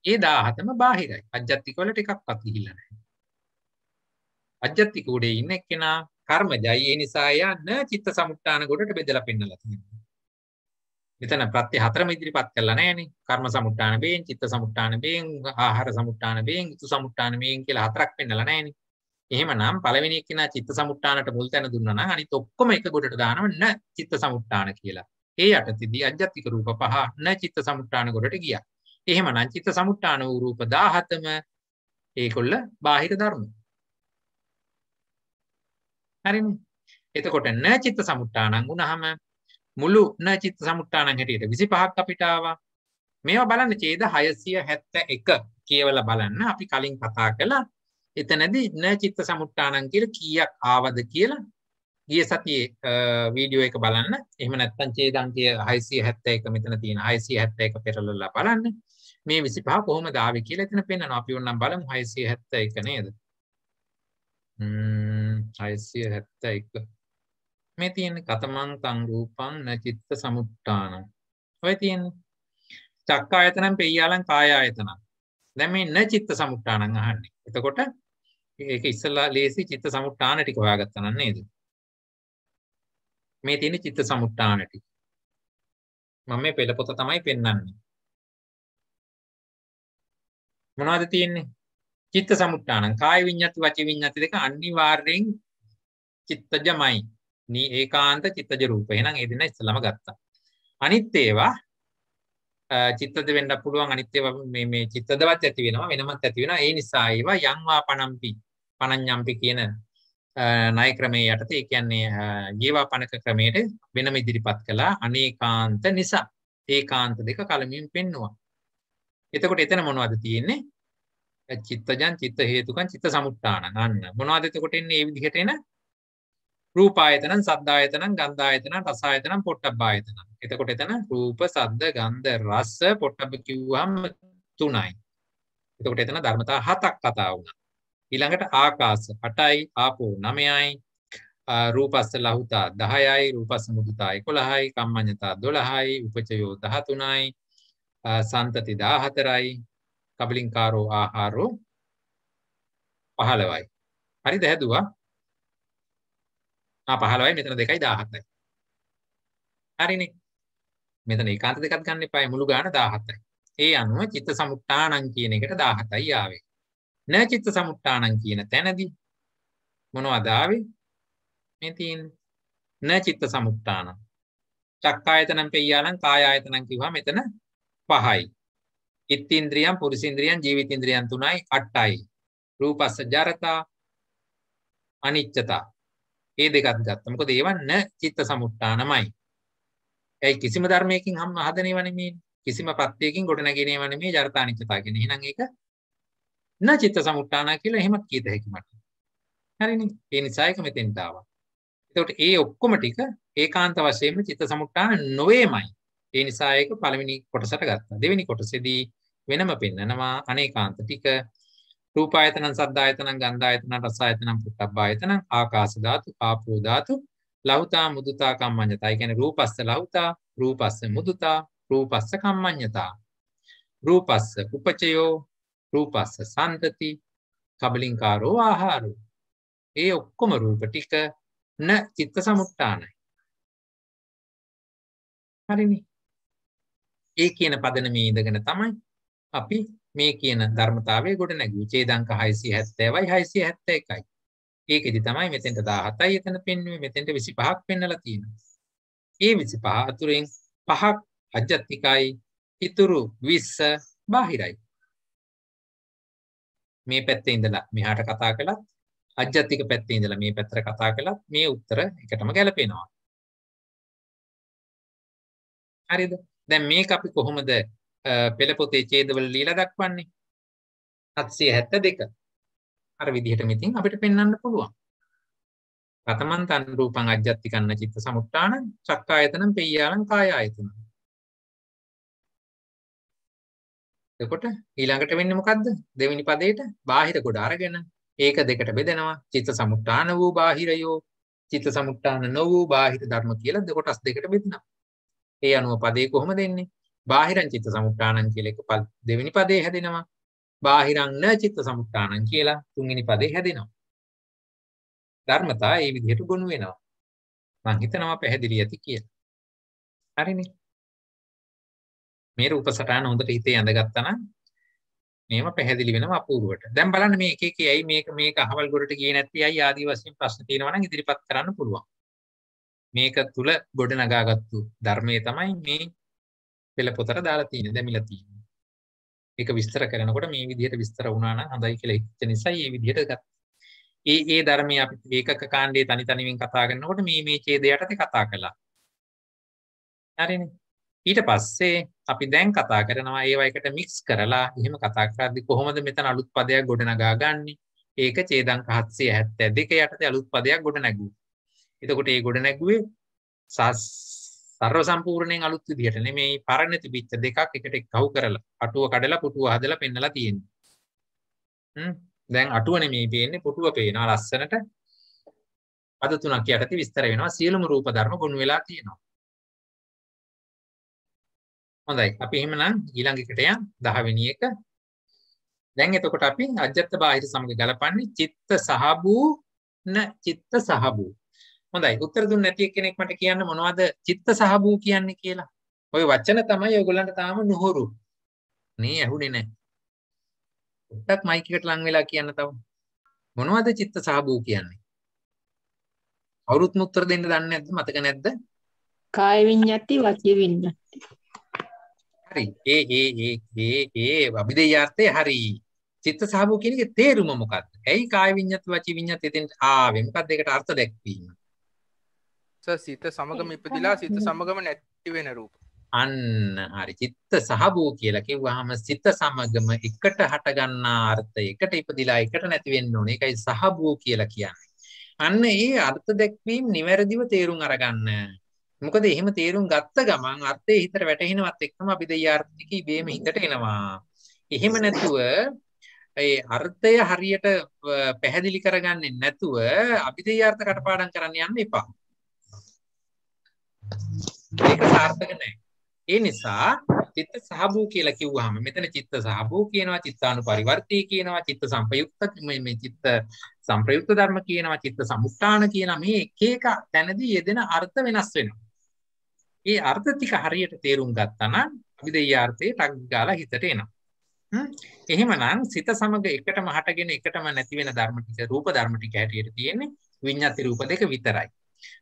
ඒ 17ම බාහිරයි. අජ්ජත්තික වලට එකක්වත් ගිහිල්ලා නැහැ. අජ්ජත්තික උඩේ ඉන්න එක්කෙනා කර්මජයි. ඒ නිසා යන චිත්ත සමුට්ඨාන ගොඩට බෙදලා පෙන්නලා තියෙනවා. මෙතන ප්‍රත්‍ය හතරම ඉදිරිපත් කරලා නැහැනේ. කර්ම සමුට්ඨාන බේන්, චිත්ත සමුට්ඨාන බේන්, ආහාර සමුට්ඨාන බේන්, ඍතු සමුට්ඨාන බේන් කියලා හතරක් පෙන්නලා නැහැනේ. එහෙමනම් පළවෙනි එක්කෙනා චිත්ත සමුට්ඨානට මුල් තැන දුන්නා නම් අනිත් ඔක්කොම එක ගොඩට දානවා න චිත්ත සමුට්ඨාන කියලා. ඒ යටතේදී අජ්ජත්තික රූප පහ න චිත්ත සමුට්ඨාන ගොඩට ගියා. එහෙමනම් චිත්ත සමුට්ඨාන වූ රූප 17ම ඒකොල්ල බාහිර ධර්ම. හරිනේ. එතකොට න චිත්ත සමුට්ඨානං වුණාම මුළු න චිත්ත සමුට්ඨානං හැටියට 25ක් අපිට ආවා. මේවා බලන්න ඡේද 671 කියවලා බලන්න. අපි කලින් කතා කළා. එතනදී න චිත්ත සමුට්ඨානං කියලා කීයක් ආවද කියලා ගිය සතියේ වීඩියෝ එක බලන්න. එහෙම නැත්නම් ඡේද අංකය 671 මෙතන තියෙන 671 පෙරලලා බලන්න. මේ 25 කොහොමද ආවේ කියලා එතන පෙන්නනවා. අපි ඕනනම් බලමු 671 නේද? 671 මේ තියෙන්නේ කතමං තං රූපං න චිත්ත සමුට්ඨාන. ඔය තියෙන්නේ චක්කායතනං පෙය්‍යාලං කායායතනං. දැන් මේ න චිත්ත සමුට්ඨානං අහන්නේ. එතකොට ඒක ඉස්සලා ලේසි චිත්ත සමුට්ඨාන ටික හොයාගත්තා නම් නේද? මේ තියෙන්නේ චිත්ත සමුට්ඨාන ටික. මම මේ පෙළ පොත තමයි පෙන්නන්නේ. මොනවද තියෙන්නේ? චිත්ත සමුට්ඨානං කාය විඤ්ඤාති වචී විඤ්ඤාති දෙක අනිවාර්යෙන් චිත්තජමයි. ඒකාන්ත චිත්තජ රූප. එහෙනම් ඒ දෙන්න ඉස්සලම ගත්තා. අනිත් ඒවා චිත්තද වෙන්න පුළුවන්. අනිත් ඒවා මේ චිත්තදවත් ඇති වෙනවා වෙනමත් ඇති වෙනවා. ඒ නිසා ඒවා යං වා පණම්පි පණඤ්ඤම්පි කියන ණය ක්‍රමයේ යටතේ ඒ කියන්නේ ජීවාපනක ක්‍රමයට වෙනම ඉදිරිපත් කළා. අනේකාන්ත නිසා ඒකාන්ත දෙක කලමින් පෙන්නවා. එතකොට එතන මොනවද තියෙන්නේ? චිත්තජං චිත්ත හේතුකං චිත්ත සමුට්ඨානං. අන්න මොනවද එතකොට එන්නේ මේ විදිහට එන රූපායතනං සද්දායතනං ගන්ධායතනං රසායතනං පොට්ටබ්බායතනං. එතකොට එතන රූප සද්ද ගන්ධ රස පොට්ටබ්බ කිව්වහම 3යි. එතකොට එතන ධර්මතා 7ක් කතා වුණා. ඊළඟට ආකාශ 8යි, ආපෝ 9යි, රූපස්ස ලහුතා 10යි, රූපස්ස මුදුතා 11යි, කම්මඤ්ඤතා 12යි, උපචයෝ 13යි, සන්තති 14යි, කබලින්කාරෝ ආහාරෝ 15යි. හරිද හැදුවා? 15යි මෙතන 2යි 17යි. හරිනේ. මෙතන ඒකාන්ත දෙකක් ගන්න එපා. මුළු ගාන 17යි. ඒ අනුව චිත්ත සමුට්ඨානං කියන එකට 17යි ආවේ. න චිත්ත සමුට්ඨානං කියන තැනදී මොනවද ආවේ? මේ තියෙන්නේ න චිත්ත සමුට්ඨානං. චක්කායතනං පෙය්‍යාලං කායායතනං කිව්වම මෙතන 5යි. ඉත්ත්‍ින්ද්‍රියං පුරුෂේන්ද්‍රියං ජීවිතේන්ද්‍රියං 3යි 8යි. රූපස්ස ජරතා අනිච්චතා. මේ දෙකත් ගත්තා. මොකද ඒවා න චිත්ත සමුට්ඨානමයි. ඒ කිසිම ධර්මයකින් හැම හදනේව නෙමෙයි. කිසිම ප්‍රත්‍යයකින් ගොඩ නැගෙනේව නෙමෙයි ජරතා අනිච්චතා කියන්නේ. එහෙනම් ඒක න චිත්ත සමුට්ඨාන කියලා එහෙමත් කියත හැකි මට. හරිනේ. ඒ නිසා ඒක මෙතෙන්ට ආවා. එතකොට ඒ ඔක්කොම ටික ඒකාන්ත වශයෙන්ම චිත්ත සමුට්ඨාන නොවේමයි. ඒ නිසා ඒක පළවෙනි කොටසට ගත්තා. දෙවෙනි කොටසේදී වෙනම පෙන්නනවා අනේකාන්ත ටික. රූපායතනං සද්දායතනං ගන්ධායතනං රසායතනං පුට්ටබ්බායතනං ආකාශ ධාතු ආපෝ ධාතු ලහුතා මුදුතා කම්මඤ්ඤතා. ඒ කියන්නේ රූපස්ස ලහුතා රූපස්ස මුදුතා රූපස්ස කම්මඤ්ඤතා රූපස්ස උපචයෝ රූපස්ස සන්තති කබලින්කාරෝ ආහාරෝ. ඒ ඔක්කොම රූප ටික න චිත්ත සමුට්ඨානයි. හරිනේ. ඒ කියන පදනමේ ඉඳගෙන තමයි අපි මේ කියන ධර්මතාවය ගොඩ නැගුවේ. ඡේදංක 670යි 671යි. ඒකෙදි තමයි මෙතෙන්ට 17යි එතන පෙන්වුවේ. මෙතෙන්ට 25ක් පෙන්නලා තියෙනවා. ඒ 25 අතුරෙන් 5ක් අජ්ජත්තිකයි, ඉතුරු 20 බාහිරයි. මේ පැත්තේ ඉඳලා මෙහාට කතා කළත් අජ්ජත්තික පැත්තේ ඉඳලා මේ පැත්තට කතා කළත් මේ උත්තර එකටම ගැලපෙනවා. හරිද? දැන් මේක අපි කොහොමද පෙළ පොතේ ඡේදවල লীලා දක්වන්නේ? 772. අර විදිහටම ඉතින් අපිට පෙන්වන්න පුළුවන්. ප්‍රථමං තන් රූපං අජ්ජත්තිකන්න චිත්ත සමුට්ඨාන චක්කායතනං පෙය්‍යාලං කායායතනං. එතකොට ඊළඟට වෙන්නේ මොකද්ද? දෙවෙනි පදේට බාහිර කොට අරගෙන ඒක දෙකට බෙදෙනවා. චිත්ත සමුට්ඨාන වූ බාහිරයෝ චිත්ත සමුට්ඨාන නො වූ බාහිර ධර්ම කියලා කොටස් දෙකට බෙදෙනවා. ඒ අනුව පදේ කොහොමද එන්නේ? බාහිරං චිත්ත සමුට්ඨානං කියලා එක දෙවෙනි පදේ හැදෙනවා. බාහිරං න චිත්ත සමුට්ඨානං කියලා තුන්වෙනි පදේ හැදෙනවා. ධර්මතා මේ විදිහට ගොනු වෙනවා. මම හිතනවා පැහැදිලි ඇති කියලා. හරිනේ. මේ රූප සටහන හොඳට හිතේ ඇඳගත්තා නම් මේව පැහැදිලි වෙනවා අපූර්වට. දැන් බලන්න මේ එක එක ඇයි මේක අහවල් ගොඩට ගියේ නැති ඇයි ආදී වශයෙන් ප්‍රශ්න තියෙනවා නම් ඉදිරිපත් කරන්න පුළුවන්. මේක තුල ගොඩ නගාගත්තු ධර්මයේ තමයි මේ පෙළ පොතට දාලා තියෙන්නේ, දැමිලා තියෙන්නේ. ඒක විස්තර කරනකොට මේ විදිහට විස්තර වුණා නම් හොඳයි කියලා හිතච්ච නිසා මේ විදිහට ගත්තා. ඒ ධර්මයේ අපි ඒකක කාණ්ඩයේ තනි තනියෙන් කතා කරනකොට මේ ඡේදය යටතේ කතා කළා. හරිනේ. ඊට පස්සේ අපි දැන් කතා කරනවා ඒවා එකට මික්ස් කරලා එහෙම කතා කරද්දි කොහොමද මෙතන අලුත් පදයක් ගොඩ නගා ගන්නෙ? ඒක ඡේදංක 772 යටතේ අලුත් පදයක් ගොඩ නැගුවා. එතකොට මේ ගොඩ නැගුවේ සර්ව සම්පූර්ණයෙන් අලුත් විදිහට නෙමෙයි, පරණ තිබිච්ච දෙකක් එකට එකහුව කරලා අටුව කඩලා පුටුව හදලා පෙන්නලා තියෙන්නේ. දැන් අටුව නෙමෙයි පේන්නේ, පුටුව පේනවා ලස්සනට. පද තුනක් යටතේ විස්තර වෙනවා. සියලුම රූප ධර්ම ගොනු වෙලා තියෙනවා. හොඳයි. අපි එහෙමනම් ඊළඟ එකට යන් 10 වෙනි එක. දැන් එතකොට අපි අජ්ජත් බාහිර සමග ගලපන්නේ චිත්ත සහබූ න චිත්ත සහබූ. හොඳයි. උත්තර දුන්නේ නැති කෙනෙක් මට කියන්න මොනවද චිත්ත සහබූ කියන්නේ කියලා. ওই වචන තමයි ඔයගොල්ලන්ට තාම නුහුරු. නේ ඇහුනේ නැහැ. පොඩ්ඩක් මයික් එකට ලං වෙලා කියන්න තව. මොනවද චිත්ත සහබූ කියන්නේ? අවුරුත් උත්තර දෙන්න දන්නේ නැද්ද? මතක නැද්ද? කාය විඤ්ඤාති වාචික විඤ්ඤාති. හරි. ඒ අභිධේයාර්ථය හරි. චිත්ත සහබූ කියන එකේ තේරුම මොකක්ද? ඇයි කාය විඤ්ඤාති වාචික විඤ්ඤාති දෙන්න ආවේ? මොකක්ද ඒකට අර්ථ දැක්වීම? සිත සමගම ඉපදිලා සිත සමගම නැති වෙන රූප. අන්න හරි. චිත්ත සහබූ කියලා කිව්වහම සිත සමගම එකට හට ගන්නා අර්ථය, එකට ඉපදිලා එකට නැති වෙන්න ඕනේ. ඒකයි සහබූ කියලා කියන්නේ. අන්න ඒ අර්ථ දැක්වීම නිවැරදිව තේරුම් අරගන්න. මොකද එහෙම තේරුම් ගත්ත ගමන් අර්ථය හිතට වැටහෙනවත් එක්කම අභිධේයාර්ථ ටික ඉබේම හිතට එනවා. එහෙම නැතුව ඒ අර්ථය හරියට පැහැදිලි කරගන්නේ නැතුව අභිධේයාර්ථ කටපාඩම් කරන්න යන්න එපා. ඒක සාර්ථක නැහැ. ඒ නිසා චිත්ත සහභූ කියලා කිව්වහම මෙතන චිත්ත සහභූ කියනවා, චිත්තානුපරිවර්තී කියනවා, චිත්ත සංපයුක්ත මේ චිත්ත සංප්‍රයුක්ත ධර්ම කියනවා, චිත්ත සමුත්ථාන කියනවා. මේ එක එක තැනදී යෙදෙන අර්ථ වෙනස් වෙනවා. ඒ අර්ථ ටික හරියට තේරුම් ගත්තා නම් අභිධේයාර්ථයේ ටක් ගාලා හිතට එනවා. එහෙමනම් සිත සමග එකටම හටගෙන එකටම නැති වෙන ධර්ම ටික රූප ධර්ම ටික හැටියට තියෙන්නේ විඤ්ඤාති රූප දෙක විතරයි.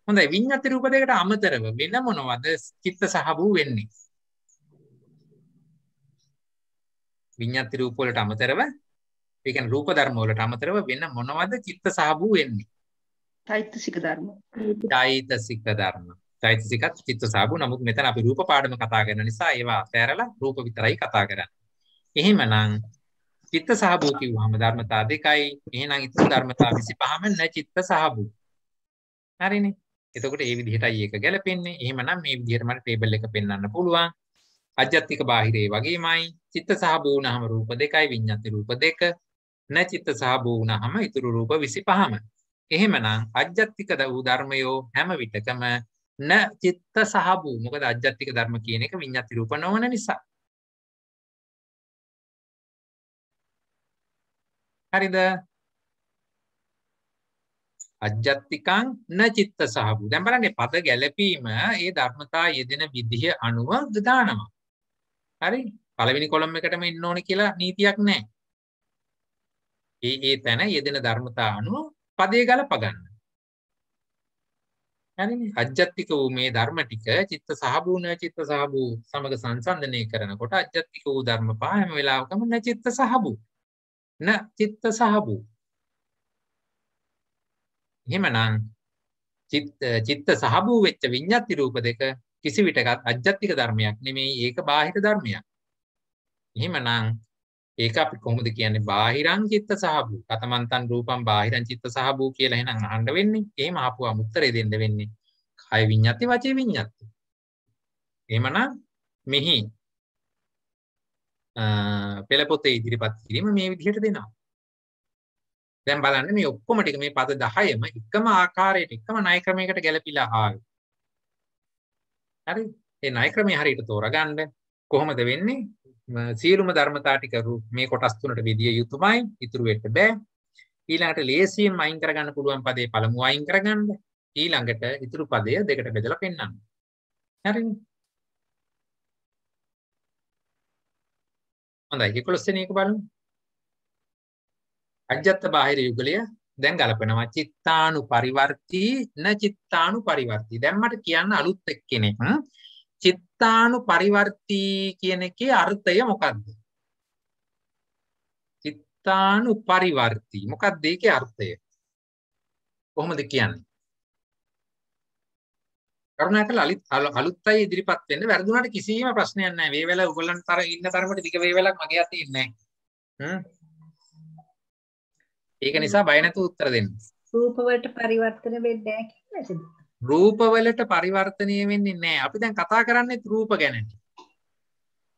හොඳයි, විඤ්ඤාති රූප දෙකට අමතරව වෙන මොනවද චිත්ත සහභූ වෙන්නේ? විඤ්ඤාති රූප වලට අමතරව, ඒ කියන්නේ රූප ධර්ම වලට අමතරව වෙන මොනවද චිත්ත සහභූ වෙන්නේ? චෛතසික ධර්ම. චෛතසික ධර්ම. චෛතසිකත් චිත්ත සහභූ. නමුත් මෙතන අපි රූප පාඩම කතා කරන නිසා ඒවා අතහැරලා රූප විතරයි කතා කරන්නේ. එහෙමනම් චිත්ත සහභූ කිව්වම ධර්මතා දෙකයි. එහෙනම් ඉතුරු ධර්මතා 25ම නැචිත්ත සහභූ. හරිනේ. එතකොට මේ විදිහටයි ඒක ගැලපෙන්නේ. එහෙමනම් මේ විදිහට මට ටේබල් එක පෙන්වන්න පුළුවන්. අජ්ජත්තික බාහිරේ වගේමයි. චිත්ත සහභූ වුණාම රූප දෙකයි, විඤ්ඤාති රූප දෙක. නැචිත්ත සහභූ වුණාම ඉතුරු රූප 25ම. එහෙමනම් අජ්ජත්තික වූ ධර්මයෝ හැම විටකම නැචිත්ත සහභූ. මොකද අජ්ජත්තික ධර්ම කියන එක විඤ්ඤාති රූප නොවන නිසා. හරිද? අජ්ජත්තිකං න චිත්ත සහභූ. දැන් බලන්න පද ගැලපීම ඒ ධර්මතා යෙදෙන විදිහ අනුව දානවා. හරි? පළවෙනි කොලම් එකටම ඉන්න ඕනේ කියලා නීතියක් නැහැ. ඒ තැන යෙදෙන ධර්මතා අනුව පදේ ගලප ගන්න. හරිනේ? අජ්ජත්තික වූ මේ ධර්ම ටික චිත්ත සහභූ න චිත්ත සහභූ සමග සංසන්දනය කරනකොට අජ්ජත්තික වූ ධර්ම පහ හැම වෙලාවකම න චිත්ත සහභූ. න චිත්ත සහභූ. එහෙමනම් චිත්ත සහභූ වෙච්ච විඤ්ඤාති රූප දෙක කිසි විටකත් අජ්ජත්තික ධර්මයක් නෙමෙයි, ඒක බාහිර ධර්මයක්. එහෙමනම් ඒක අපි කොහොමද කියන්නේ? බාහිරං චිත්ත සහභූ. කතමන්තං රූපං බාහිරං චිත්ත සහභූ කියලා එහෙනම් අහන්න වෙන්නේ. එහෙම අහපුවාම උත්තරේ දෙන්න වෙන්නේ කාය විඤ්ඤාති වචේ විඤ්ඤාති. එහෙමනම් මෙහි පෙළපොතේ ඉදිරිපත් කිරීම මේ විදිහට දෙනවා. දැන් බලන්න මේ ඔක්කොම ටික මේ පද 10ම එකම ආකාරයට එකම ණය ක්‍රමයකට ගැලපිලා ආවේ. හරි? මේ ණය ක්‍රමය හරියට තෝරගන්න කොහොමද වෙන්නේ? සියලුම ධර්මතා ටික මේ කොටස් තුනට බෙදිය යුතුමයි. ඉතුරු වෙන්න බෑ. ඊළඟට ලේසියෙන් අයින් කරගන්න පුළුවන් පදේ පළමුව අයින් කරගන්න. ඊළඟට ඉතුරු පදය දෙකට බෙදලා පෙන්නන්න. හරිනේ? හොඳයි, 11 වෙනි එක බලමු. අජ්ජත් බාහිර යුගලය දැන් ගලපනවා. චිත්තානුපරිවර්තී න චිත්තානුපරිවර්තී. දැන් මට කියන්න අලුත් එක්කෙනෙක් චිත්තානුපරිවර්තී කියන එකේ අර්ථය මොකක්ද? චිත්තානුපරිවර්තී මොකක්ද ඒකේ අර්ථය? කොහොමද කියන්නේ? කරුණාකරලා අලුත් අය ඉදිරිපත් වෙන්න. වැරදුනට කිසිම ප්‍රශ්නයක් නැහැ. මේ වෙලාව ඔයගොල්ලන්ට ඉන්න තරමට ටික වේවලක් මගේ අතේ ඉන්නේ නැහැ. ඒක නිසා බය නැතුව උත්තර දෙන්න. රූප වලට පරිවර්තන වෙන්නේ නැහැ කියලාද? රූප වලට පරිවර්තනය වෙන්නේ නැහැ. අපි දැන් කතා කරන්නේ රූප ගැන.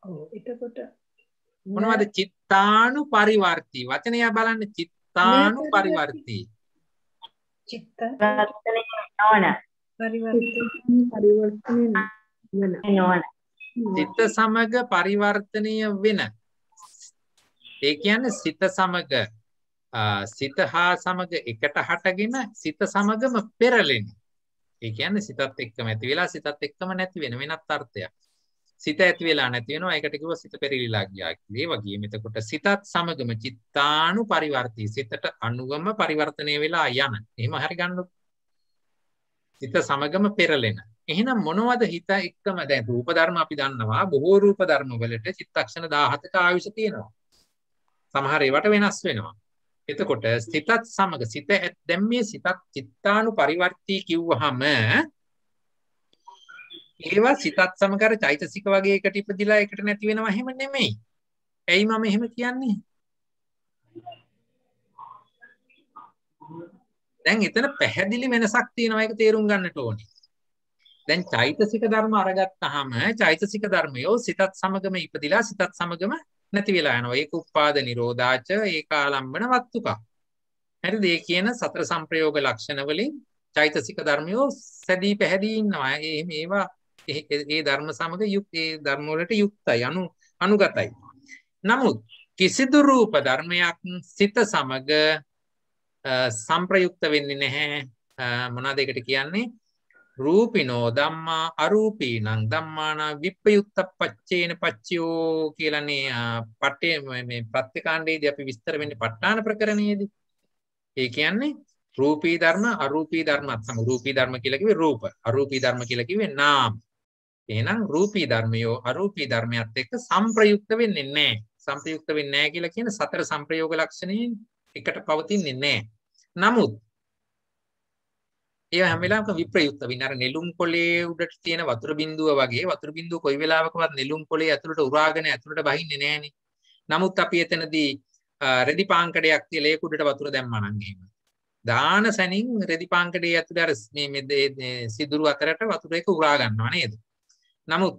ඔව්, එතකොට මොනවද චිත්තානුපරිවර්තී? වචනය බලන්න චිත්තානුපරිවර්තී. චිත්ත පරිවර්තනය නොවන. පරිවර්තනය නොවන. සිත සමග පරිවර්තනය වෙන. ඒ කියන්නේ සිත සමග සිත හා සමග එකට හටගෙන සිත සමගම පෙරලෙන. ඒ කියන්නේ සිතත් එක්කම ඇති වෙලා සිතත් එක්කම නැති වෙන වෙනත් අර්ථයක්. සිත ඇති වෙලා නැති වෙනවා. ඒකට කිව්ව සිත පෙරලිලා ගියා කියලා. ඒ වගේම එතකොට සිතත් සමගම චිත්තානුපරිවර්තී සිතට අනුගම පරිවර්තනය වෙලා යන. එහෙම හරි ගන්නකො. සිත සමගම පෙරලෙන. එහෙනම් මොනවද හිත එක්කම? දැන් රූප ධර්ම අපි දන්නවා. බොහෝ රූප ධර්ම වලට චිත්තක්ෂණ 17ක ආයුෂ තියෙනවා. සමහර ඒවාට වෙනස් වෙනවා. එතකොට සිතත් සමග සිත දැන් මේ සිතත් චිත්තානුපරිවර්තී කිව්වහම ඒවා සිතත් සමග අර චෛතසික වගේ එකට ඉපදිලා එකට නැති වෙනවා එහෙම නෙමෙයි. ඇයි මම එහෙම කියන්නේ? දැන් එතන පැහැදිලි වෙනසක් තියෙනවා ඒක තේරුම් ගන්නට ඕනේ. දැන් චෛතසික ධර්ම අරගත්තාම චෛතසික ධර්මයෝ සිතත් සමගම ඉපදිලා සිතත් සමගම නැති වෙලා යනවා. ඒක උපාද නිරෝධාච ඒකාලම්බන වත්තුකා. හරිද? ඒ කියන සතර සංප්‍රයෝග ලක්ෂණ වලින් චෛතසික ධර්මයෝ සැදී පැහැදී ඉන්නවා. ඒවා ඒ ධර්ම සමග ඒ ධර්ම වලට යුක්තයි අනුගතයි. නමුත් කිසිදු රූප ධර්මයක් සිත සමග සංප්‍රයුක්ත වෙන්නේ නැහැ. මොනවාද ඒකට කියන්නේ? රූපිනෝ ධම්මා අරූපීනං ධම්මාන විප්පයුත්තප්පච්චේන පච්චයෝ කියලානේ පටේ මේ ප්‍රත්‍යකාණ්ඩයේදී අපි විස්තර වෙන්නේ ප ဋ ාණ ප්‍රකරණයේදී. ඒ කියන්නේ රූපී ධර්ම අරූපී ධර්මත් සම රූපී ධර්ම කියලා කිව්වේ රූප, අරූපී ධර්ම කියලා කිව්වේ නාම. එහෙනම් රූපී ධර්මයෝ අරූපී ධර්මයත් එක්ක සංප්‍රයුක්ත වෙන්නේ නැහැ. සංප්‍රයුක්ත වෙන්නේ නැහැ කියලා කියන සතර සංප්‍රයෝග ලක්ෂණයෙන් එකට පවතින්නේ නැහැ. නමුත් ඒ හැම වෙලාවකම විප්‍රයුක්ත වෙන්නේ අර නෙළුම් කොළේ උඩට තියෙන වතුර බිඳුව වගේ. වතුර බිඳුව කොයි වෙලාවකවත් නෙළුම් කොළේ ඇතුළට උරාගෙන ඇතුළට බහින්නේ නැහනේ. නමුත් අපි එතනදී රෙදි පාංකඩයක් තියලා ඒක උඩට වතුර දැම්මා නම් එහෙම. දාන සැනින් රෙදි පාංකඩේ ඇතුළේ අර මේ සිදුරු අතරට වතුර එක උරා ගන්නවා නේද? නමුත්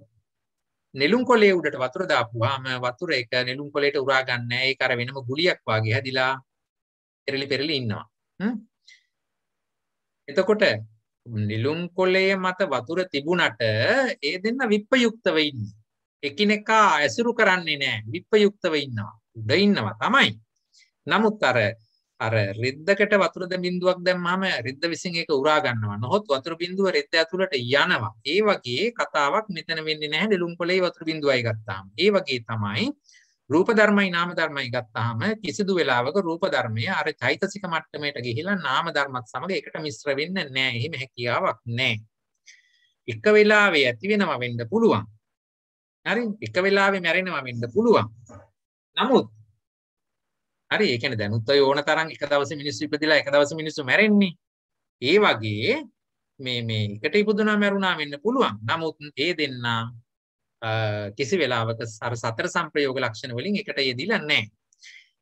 නෙළුම් කොළේ උඩට වතුර දාපුවාම වතුර එක නෙළුම් කොළේට උරා ගන්න නැහැ. ඒක අර වෙනම ගුලියක් වගේ හැදිලා පෙරලි පෙරලි ඉන්නවා. එතකොට නිලුම් කොළයේ මත වතුර තිබුණට ඒ දෙන්න විප්පයුක්තව ඉන්නේ. එකිනෙකා ඇසුරු කරන්නේ නැහැ. විප්පයුක්තව ඉන්නවා. උඩ ඉන්නවා තමයි. නමුත් අර රෙද්දකට වතුර බිඳුවක් දැම්මම රෙද්ද විසින් ඒක උරා ගන්නවා. නොහොත් වතුර බිඳුව රෙද්ද ඇතුළට යනවා. ඒ වගේ කතාවක් මෙතන වෙන්නේ නැහැ නිලුම් කොළයේ වතුර බිඳුවයි ගත්තාම. ඒ වගේ තමයි රූප ධර්මයි නාම ධර්මයි ගත්තාම කිසිදු වෙලාවක රූප ධර්මය අර චෛතසික මට්ටමට ගිහිලා නාම ධර්මත් සමග එකට මිශ්‍ර වෙන්නේ නැහැ. එහෙම හැකියාවක් නැහැ. එක වෙලාවෙ ඇති වෙනවා වෙන්න පුළුවන්. හරි? එක වෙලාවෙ මැරෙනවා වෙන්න පුළුවන්. නමුත් හරි ඒ කියන්නේ දැනුත් ඔය ඕන තරම් එක දවසේ මිනිස්සු ඉපදිලා එක දවසේ මිනිස්සු මැරෙන්නේ. ඒ වගේ මේ එකට ඉපදුනා මැරුණා වෙන්න පුළුවන්. නමුත් ඒ දෙන්නා කිසි වෙලාවක අර සතර සංප්‍රයෝග ලක්ෂණ වලින් එකට යෙදිලා නැහැ.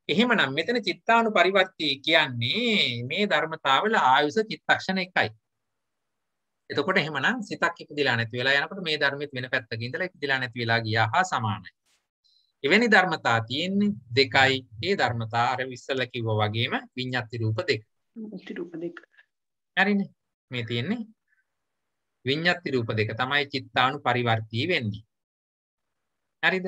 එහෙමනම් මෙතන චිත්තානුපරිවර්තී කියන්නේ මේ ධර්මතාවල ආයුෂ චිත්තක්ෂණ එකයි. එතකොට එහෙමනම් සිතක් ඉපදිලා නැති වෙලා යනකොට මේ ධර්මෙත් වෙන පැත්තක ඉඳලා ඉපදිලා නැති වෙලා ගියා හා සමානයි. එවැනි ධර්මතා තියෙන්නේ දෙකයි. ඒ ධර්මතා අර ඉස්සෙල්ලා කිව්වා වගේම විඤ්ඤාති රූප දෙක. විඤ්ඤාති රූප දෙක. හරිනේ. මේ තියෙන්නේ විඤ්ඤාති රූප දෙක තමයි චිත්තානුපරිවර්තී වෙන්නේ. හරිද?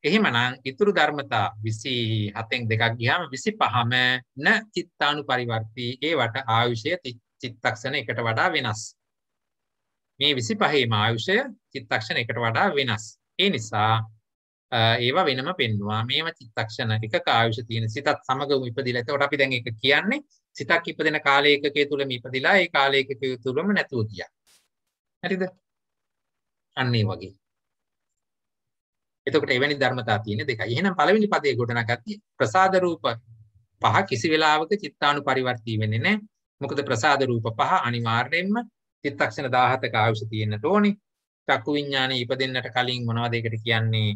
එහෙමනම් ඊතුරු ධර්මතා 27න් දෙකක් ගියාම 25ම න චිත්තානුපරිවර්තී ඒවට ආයුෂය චිත්තක්ෂණ එකට වඩා වෙනස්. මේ 25ේම ආයුෂය චිත්තක්ෂණ එකට වඩා වෙනස්. ඒ නිසා ඒවා වෙනම පෙන්නවා. මේව චිත්තක්ෂණ එකක ආයුෂ තියෙන සිතත් සමගම ඉපදිලා. එතකොට අපි දැන් ඒක කියන්නේ සිතක් ඉපදෙන කාල ඒකකයේ තුලම ඉපදිලා ඒ කාල ඒකකයේ තුලම නැතුව ගියා. හරිද? අන්න ඒ වගේ. එතකොට එවැනි ධර්මතා තියෙන දෙකයි. එහෙනම් පළවෙනි පදයේ ගොඩනගatti ප්‍රසාද රූප පහ කිසි වෙලාවක චිත්තානුපරිවර්තී වෙන්නේ නැහැ. මොකද ප්‍රසාද රූප පහ අනිවාර්යයෙන්ම චිත්තක්ෂණ 17ක ආයුෂ තියෙන්නට ඕනේ. චක්කු විඥානේ ඉපදෙන්නට කලින් මොනවද ඒකට කියන්නේ?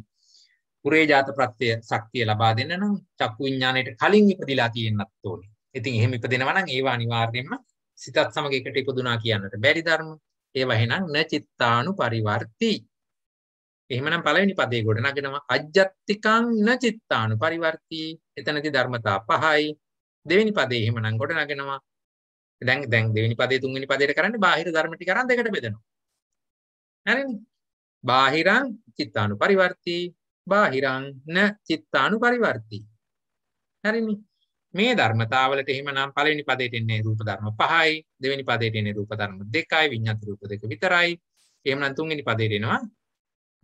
පුරේජාත ප්‍රත්‍ය ශක්තිය ලබා දෙන්න නම් චක්කු විඥාණයට කලින් ඉපදිලා තියෙන්නත් ඕනේ. ඉතින් එහෙම ඉපදෙනවා නම් ඒවා අනිවාර්යයෙන්ම සිතත් සමග එකට ඉපදුනා කියන්නට බැරි ධර්ම. ඒවා එහෙනම් න චිත්තානුපරිවර්තී. එහෙමනම් පළවෙනි පදයේ ගොඩනගෙනවා අජ්ජත්තිකං න චිත්තානුපරිවර්තී. එතනදී ධර්මතා පහයි. දෙවෙනි පදයේ එහෙමනම් ගොඩනගෙනවා දැන් දෙවෙනි පදයේ තුන්වෙනි පදයට කරන්නේ බාහිර ධර්ම ටික අරන් දෙකට බෙදනවා. හරිනේ? බාහිරං චිත්තානුපරිවර්තී බාහිරං න චිත්තානුපරිවර්තී. හරිනේ? මේ ධර්මතාවලට එහෙමනම් පළවෙනි පදයට එන්නේ රූප ධර්ම 5යි, දෙවෙනි පදයට එන්නේ රූප ධර්ම 2යි, විඤ්ඤාති රූප 2 විතරයි. එහෙමනම් තුන්වෙනි පදයට එනවා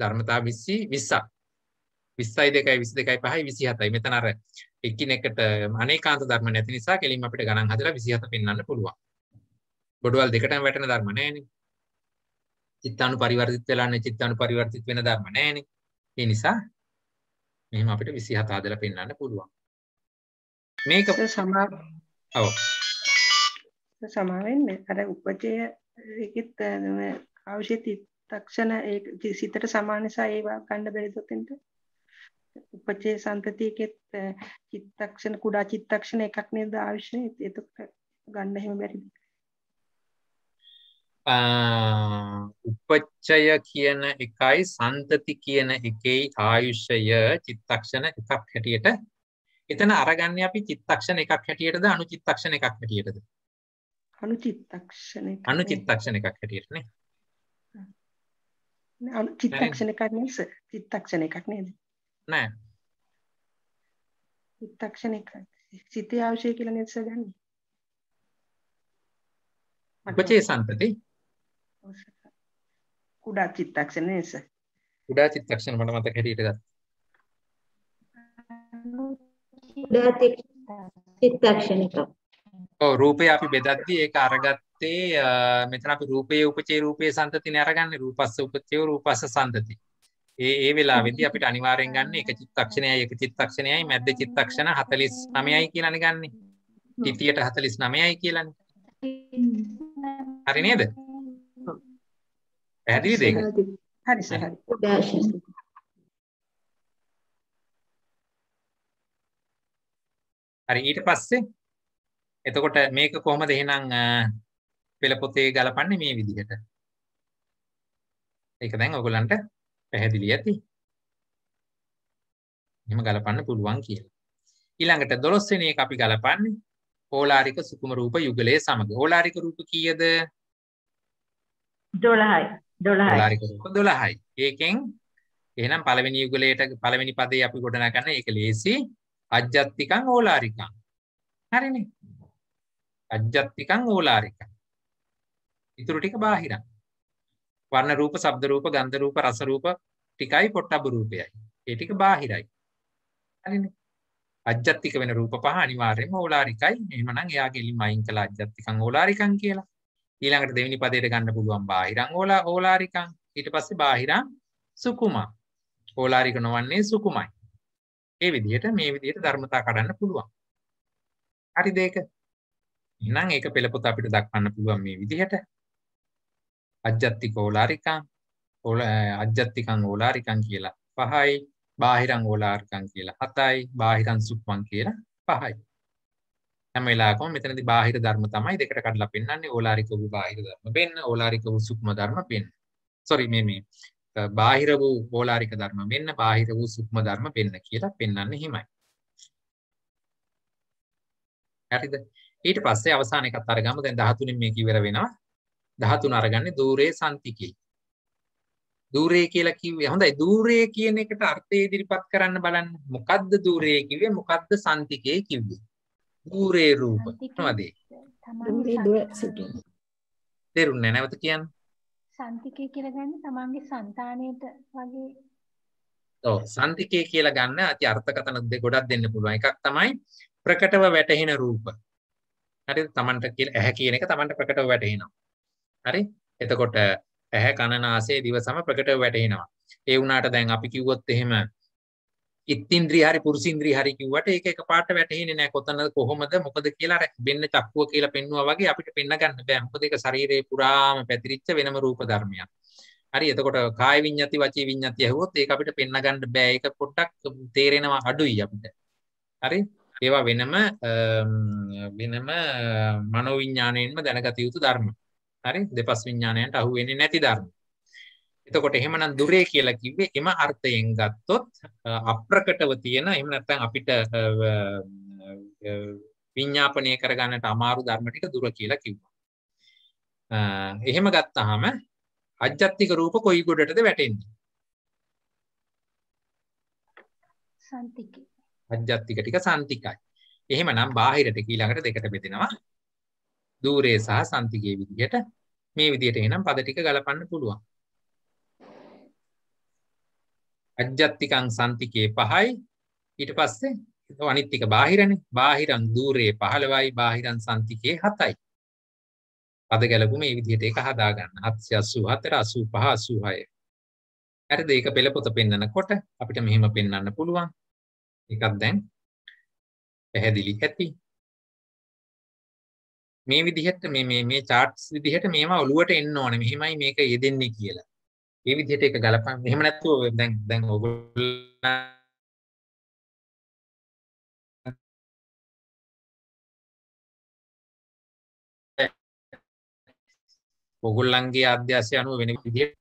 ධර්මතා 20ක්. 20යි 2යි 22යි 5යි 27යි. මෙතන අර එකිනෙකට අනේකාන්ත ධර්ම නැති නිසා කෙලින්ම අපිට ගණන් හදලා 27 පෙන්වන්න පුළුවන්. ගොඩවල් දෙකටම වැටෙන ධර්ම නැහැනේ. චිත්තානුපරිවර්තිත වෙලා නැහැ, චිත්තානුපරිවර්තිත වෙන ධර්ම නැහැනේ. ඒ නිසා මෙහෙම අපිට 27 හදලා පෙන්වන්න පුළුවන්. මේක සමා වෙන්නේ අර උපචය ඒකෙත් අවශ්‍ය චිත්තක්ෂණ ඒ සිතට සමාන නිසා ඒවා ගන්න බැරිද උතෙන්ට? උපචේ සම්පතියකෙත් චිත්තක්ෂණ කුඩා චිත්තක්ෂණ එකක් නේද අවශ්‍ය? එතකොට ගන්න එහෙම බැරිද? උපච්චය කියන එකයි සන්තති කියන එකේ ආයුෂය චිත්තක්ෂණ එකක් හැටියට එතන අරගන්නේ අපි චිත්තක්ෂණ එකක් හැටියටද අනුචිත්තක්ෂණ එකක් හැටියටද? අනුචිත්තක්ෂණ එකක්. අනුචිත්තක්ෂණ එකක් හැටියට නේ. චිත්තක්ෂණ එකක් නෙවෙයි සර්. චිත්තක්ෂණ එකක් නේද? නෑ. චිත්තක්ෂණ එකක්. සිතේ ආශය කියලා නේද සර් ගන්නේ? උපචේ සන්තති. කුඩා චිත්තක්ෂණ නේද සර්? කුඩා චිත්තක්ෂණ මට මතක හැටියට ගත්තා. කුඩා චිත්තක්ෂණ එකක්. ඔව් රූපය අපි බෙදද්දී ඒක අරගත්තේ මෙතන අපි රූපයේ උපචේ රූපයේ සන්තතිනේ අරගන්නේ රූපස්ස උපචේ රූපස්ස සන්තති. ඒ වෙලාවේදී අපිට අනිවාර්යෙන් ගන්න එක චිත්තක්ෂණයයි මැද්ද චිත්තක්ෂණ 49යි කියලානේ ගන්නෙ. තිතියට 49යි කියලානේ. හරි නේද? පැහැදිලිද ඒක? හරි සර් හරි. හරි ඊට පස්සේ එතකොට මේක කොහොමද එහෙනම් පෙළ පොතේ ගලපන්නේ මේ විදිහට. ඒක දැන් ඔයගොල්ලන්ට පැහැදිලි ඇති. එහෙම ගලපන්න පුළුවන් කියලා. ඊළඟට 12 වෙනි එක අපි ගලපන්නේ ඕලාරික සුකුම රූප යුගලයේ සමග. ඕලාරික රූප කීයද? 12යි. ඕලාරික රූප 12යි. ඒකෙන් එහෙනම් පළවෙනි යුගලයට පළවෙනි පදේ අපි ගොඩනගන්න ඒක ලේසි. අජ්ජත්තිකං ඕලාරිකං. හරිනේ. අජ්ජත්තිකං ඕලාරිකං. ඊටු ටික බාහිරයි. වර්ණ රූප, ශබ්ද රූප, ගන්ධ රූප, රස රූප ටිකයි පොට්ටබ්බ රූපයයි. ඒ ටික බාහිරයි. හරිනේ. අජ්ජත්තික වෙන රූප පහ අනිවාර්යයෙන්ම ඕලාරිකයි. එහෙමනම් එයාගේ එලින් අයින් කළ අජ්ජත්තිකං ඕලාරිකං කියලා. ඊළඟට දෙවෙනි පදයට ගන්න පුළුවන් බාහිරං ඕලාරිකං. ඊට පස්සේ බාහිරං සුකුමං. ඕලාරික නොවන්නේ සුකුමයි. ඒ විදිහට මේ විදිහට ධර්මතා කඩන්න පුළුවන්. හරිද ඒක? එහෙනම් ඒක පෙළපොත අපිට දක්වන්න පුළුවන් මේ විදිහට. අජ්ජත්තික ඕලාරිකං අජ්ජත්තිකං ඕලාරිකං කියලා 5යි, බාහිරං ඕලාරිකං කියලා 7යි, බාහිරං සුක්මං කියලා 5යි. හැම වෙලාවකම මෙතනදී බාහිර ධර්ම තමයි දෙකට කඩලා පෙන්නන්නේ. ඕලාරික වූ බාහිර ධර්ම වෙන්න, ඕලාරික වූ සුක්ම ධර්ම වෙන්න. සෝරි මේ බාහිර වූ ඕලාරික ධර්ම වෙන්න, බාහිර වූ සුක්ම ධර්ම වෙන්න කියලා පෙන්වන්නේ හිමයි. හරිද? ඊට පස්සේ අවසාන එකත් අරගමු. දැන් 13න් මේක ඉවර වෙනවා. 13 අරගන්නේ දූරේ සන්තිකේ. දූරේ කියලා කිව්වේ හොඳයි. දූරේ කියන එකට අර්ථය ඉදිරිපත් කරන්න බලන්න. මොකද්ද දූරේ කිව්වේ? මොකද්ද සන්තිකේ කිව්වේ? දූරේ රූප මොනවද? තේරුන්නේ නැවත කියන්න. සන්තිකේ කියලා ගන්න තමන්ගේ సంతාණයට වගේ. ඔව් සන්තිකේ කියලා ගන්න අති අර්ථකථන ගොඩක් දෙන්න පුළුවන්. එකක් තමයි ප්‍රකටව වැටහෙන රූප. හරිද? තමන්ට කියලා ඇහැ කියන එක තමන්ට ප්‍රකටව වැටහෙනවා. හරි? එතකොට ඇහැ කන නාසය දිව සම ප්‍රකටව වැටහෙනවා. ඒ වුණාට දැන් අපි කිව්වොත් එහෙම ඉත්ත්‍ින්ද්‍රිය හරි පුරුෂින්ද්‍රිය හරි කිව්වට ඒක එකපාරට වැටහෙන්නේ නැහැ. කොතනද කොහොමද මොකද කියලා බෙන්න චක්කුව කියලා පෙන්නුවා වගේ අපිට පෙන්න ගන්න බෑ. මොකද ඒක ශරීරේ පුරාම පැතිරිච්ච වෙනම රූප ධර්මයක්. හරි එතකොට කාය විඤ්ඤාති වචී විඤ්ඤාති ඇහුවොත් ඒක අපිට පෙන්න ගන්න බෑ. ඒක පොඩ්ඩක් තේරෙනවා අඩුයි අපිට. හරි? ඒවා වෙනම මනෝ විඤ්ඤාණයෙන්ම දැනගත යුතු ධර්ම. හරි? දෙපස් විඤ්ඤාණයන්ට අහු වෙන්නේ නැති ධර්ම. එතකොට එහෙමනම් දුරේ කියලා කිව්වේ එම අර්ථයෙන් ගත්තොත් අප්‍රකටව තියෙන එහෙම නැත්නම් අපිට විඤ්ඤාපනය කරගන්නට අමාරු ධර්ම ටික දුර කියලා කිව්වා. එහෙම ගත්තාම අජ්ජත්තික රූප කොයි ගොඩටද වැටෙන්නේ? සන්තිකේ. අජ්ජත්තික ටික සන්තිකයි. එහෙමනම් බාහිරට ඊළඟට දෙකට බෙදෙනවා. දූරේ සහ සන්තිකේ විදිහට මේ විදිහට එහෙනම් පද ටික ගලපන්න පුළුවන්. අජ්ජත්තිකං සන්තිකේ 5යි ඊට පස්සේ අනිත් ටික බාහිරනේ. බාහිරං දූරේ 15යි, බාහිරං සන්තිකේ 7යි. පද ගැලපුම මේ විදිහට ඒක හදා ගන්න. 784 85 86. හරිද? ඒක පෙළපොත පෙන්නනකොට අපිට මෙහෙම පෙන්වන්න පුළුවන්. ඒකත් දැන් පැහැදිලි ඇති. මේ විදිහට මේ charts විදිහට මේවා ඔලුවට එන්න ඕනේ. මෙහිමයි මේක යෙදෙන්නේ කියලා. මේ විදිහට ඒක ගලපන්න. එහෙම නැත්නම් දැන් ඔයගොල්ලෝ ඔයගොල්ලන්ගේ අධ්‍යාසය අනුව වෙන විදිහට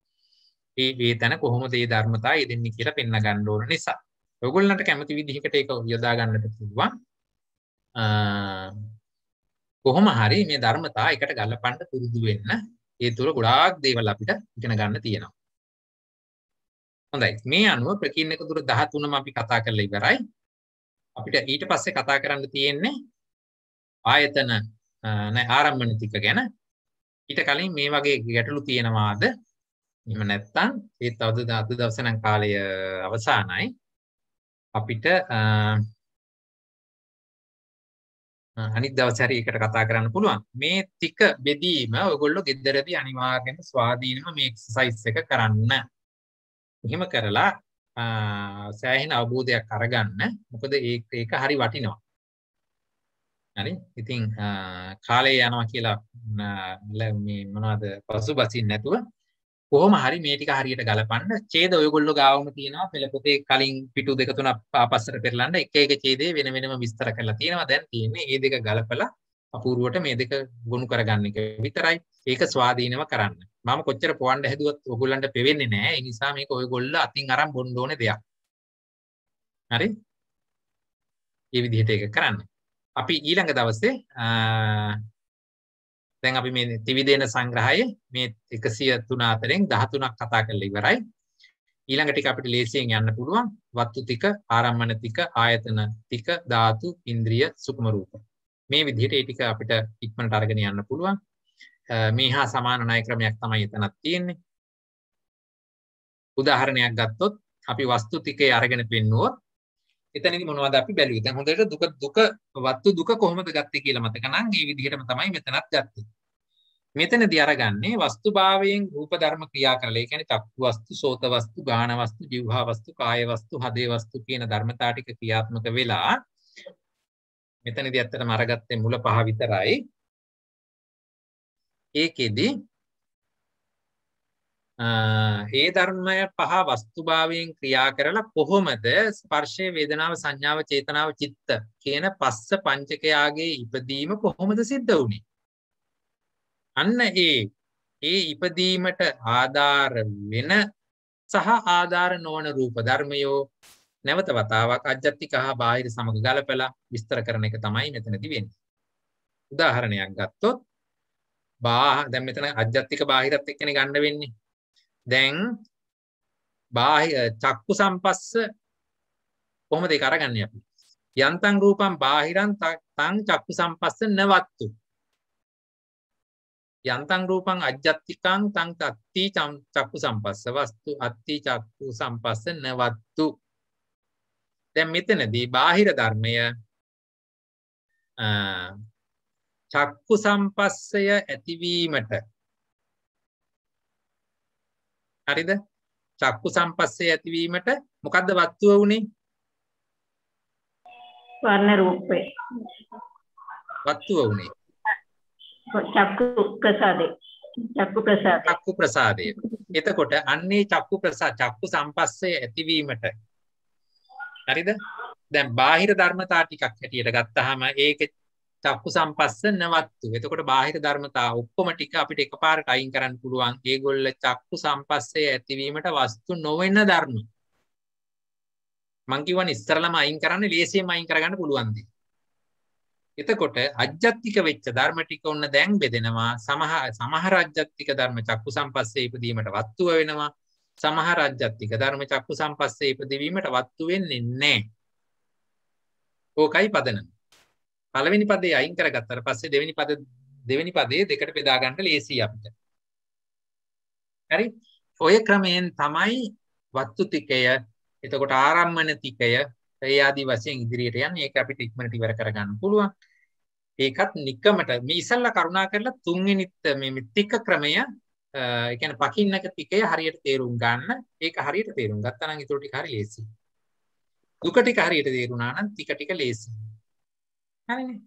මේ තැන කොහොමද මේ ධර්මතා යෙදෙන්නේ කියලා පෙන්න ගන්න ඕන නිසා ඔයගොල්ලන්ට කැමති විදිහකට ඒක යොදා ගන්නට පුළුවන්. කොහොම හරි මේ ධර්මතා එකට ගලපන්න පුරුදු වෙන්න ඒ තුල ගොඩාක් දේවල් අපිට ඉගෙන ගන්න තියෙනවා. හොඳයි. මේ අනුව ප්‍රකීර්ණක දුර 13ම අපි කතා කරලා ඉවරයි. අපිට ඊට පස්සේ කතා කරන්න තියෙන්නේ ආයතන ආරම්භන ටික ගැන. ඊට කලින් මේ වගේ ගැටලු තියෙනවාද? එහෙම නැත්නම් ඒ තවද අද දවසේ නම් කාලය අවසానයි. අපිට අනිත් දවසේ හරි එකට කතා කරන්න පුළුවන්. මේ ටික බෙදීම ඔයගොල්ලෝ ගෙදරදී අනිවාර්යයෙන්ම ස්වාධීනව මේ එක්සර්සයිස් එක කරන්න. එහෙම කරලා සෑහෙන අවබෝධයක් අරගන්න. මොකද ඒක හරි වටිනවා. හරි. ඉතින් කාලය යනවා කියලා මේ මොනවද පසුබසින් නැතුව කොහොම හරි මේ ටික හරියට ගලපන්න. ඡේද ඔයගොල්ලෝ ගාවම තියෙනවා. පෙළපොතේ කලින් පිටු දෙක තුනක් ආපස්සට පෙරලන්න එක එක ඡේදේ වෙන වෙනම විස්තර කරලා තියෙනවා. දැන් තියෙන්නේ මේ දෙක ගලපලා අපූර්වට මේ දෙක ගොනු කරගන්න එක විතරයි. ඒක ස්වාධීනව කරන්න. මම කොච්චර පොවන්න හැදුවත් ඔයගොල්ලන්ට පෙවෙන්නේ නැහැ. ඒ නිසා මේක ඔයගොල්ලෝ අතින් අරන් බොන්න ඕනේ දෙයක්. හරි? මේ විදිහට ඒක කරන්න. අපි ඊළඟ දවසේ දැන් අපි මේ ත්‍රිවිධේන සංග්‍රහයේ මේ 103 අතරින් 13ක් කතා කරලා ඉවරයි. ඊළඟ ටික අපිට ලේසියෙන් යන්න පුළුවන්. වස්තු ටික, ආරම්මන ටික, ආයතන ටික, ධාතු, ඉන්ද්‍රිය, සුකුම රූප. මේ විදිහට ඒ ටික අපිට ඉක්මනට අරගෙන යන්න පුළුවන්. මේ හා සමාන ණය ක්‍රමයක් තමයි එතනක් තියෙන්නේ. උදාහරණයක් ගත්තොත් අපි වස්තු ටිකේ අරගෙන පෙන්නුවොත් එතනදී මොනවද අපි බැලුවේ? දැන් හොඳට දුක වස්තු දුක කොහොමද ගත්තේ කියලා මතක නම් මේ විදිහටම තමයි මෙතනත් ගත්තේ. මෙතනදී අරගන්නේ වස්තුභාවයෙන් රූප ධර්ම ක්‍රියා කරලා. ඒ කියන්නේ චක්කු වස්තු, සෝත වස්තු, ගාන වස්තු, જીවහා වස්තු, කාය වස්තු, හදේ වස්තු කියන ධර්මතා ටික ක්‍රියාත්මක වෙලා මෙතනදී ඇත්තටම අරගත්තේ මුල පහ විතරයි. ඒකෙදි ඒ ධර්මය පහ වස්තුභාවයෙන් ක්‍රියා කරලා කොහොමද ස්පර්ශය, වේදනාව, සංඥාව, චේතනාව, චිත්ත කියන පස්ස පංචකයාගේ ඉපදීම කොහොමද සිද්ධ වුනේ? අන්න ඒ ඉපදීමට ආධාර වෙන සහ ආධාර නොවන රූප ධර්මයෝ නැවත වතාවක් අජ්ජත්තික හා බාහිර සමග ගලපලා විස්තර කරන එක තමයි මෙතනදී වෙන්නේ. උදාහරණයක් ගත්තොත් දැන් මෙතන අජ්ජත්තික බාහිරත් එක්කනේ ගන්න වෙන්නේ. දැන් චක්කු සම්පස්ස කොහොමද ඒක අරගන්නේ අපි? යන්තං රූපං බාහිරං තං චක්කු සම්පස්ස නවත්තු. යන්තං රූපං අජ්ජත්තිකං තං තත්ති චක්කු සම්පස්ස වස්තු අත්ති චක්කු සම්පස්ස නවත්තු. දැන් මෙතනදී බාහිර ධර්මය චක්කු සම්පස්සය ඇතිවීමට හරිද? චක්කු සම්පස්සේ ඇතිවීමට මොකද්ද වස්තුව උනේ? වර්ණ රූපේ. වස්තුව උනේ චක්කු ප්‍රසාදේ. චක්කු ප්‍රසාදේ. එතකොට අන්නේ චක්කු සම්පස්සේ ඇතිවීමට හරිද? දැන් බාහිර ධර්මතා ටිකක් හැටියට ගත්තාම ඒකේ චක්කු සම්පස්ස නවත්තු. එතකොට බාහිර ධර්මතා ඔක්කොම ටික අපිට එකපාරට අයින් කරන්න පුළුවන්. ඒගොල්ල චක්කු සම්පස්සේ ඇතිවීමට වස්තු නොවන ධර්ම. මං කියවනේ ඉස්සරලම අයින් කරන්න ලේසියෙන්ම අයින් කරගන්න පුළුවන් දී. එතකොට අජ්ජත්තික වෙච්ච ධර්ම ටික ඔන්න දැන් බෙදෙනවා. සමහර අජ්ජත්තික ධර්ම චක්කු සම්පස්සේ ඉපදීමට වස්තුව වෙනවා. සමහර අජ්ජත්තික ධර්ම චක්කු සම්පස්සේ ඉපදීමට වස්තු වෙන්නේ නැහැ. ඕකයි පදනම. පළවෙනි පදේ අයින් කරගත්තාට පස්සේ දෙවෙනි පදේ දෙකට බෙදා ගන්න ලේසියි අපිට. හරි? ඔය ක්‍රමයෙන් තමයි වස්තු ටිකය, එතකොට ආරම්මන ටිකය, ඒ ආදී වශයෙන් ඉදිරියට යන්නේ. ඒක අපිට ඉක්මනට ඉවර කරගන්න පුළුවන්. ඒකත් නිකමට මේ ඉස්සල්ලා කරුණා කරලා තුන්වෙනිත් මේ ටික ක්‍රමය, ඒ කියන්නේ පකින්නක ටිකය හරියට තේරුම් ගන්න. ඒක හරියට තේරුම් ගත්තා නම් ඊට ටික හරි ලේසියි. දුක ටික හරියට තේරුණා නම් ටික ලේසියි. හරිනේ.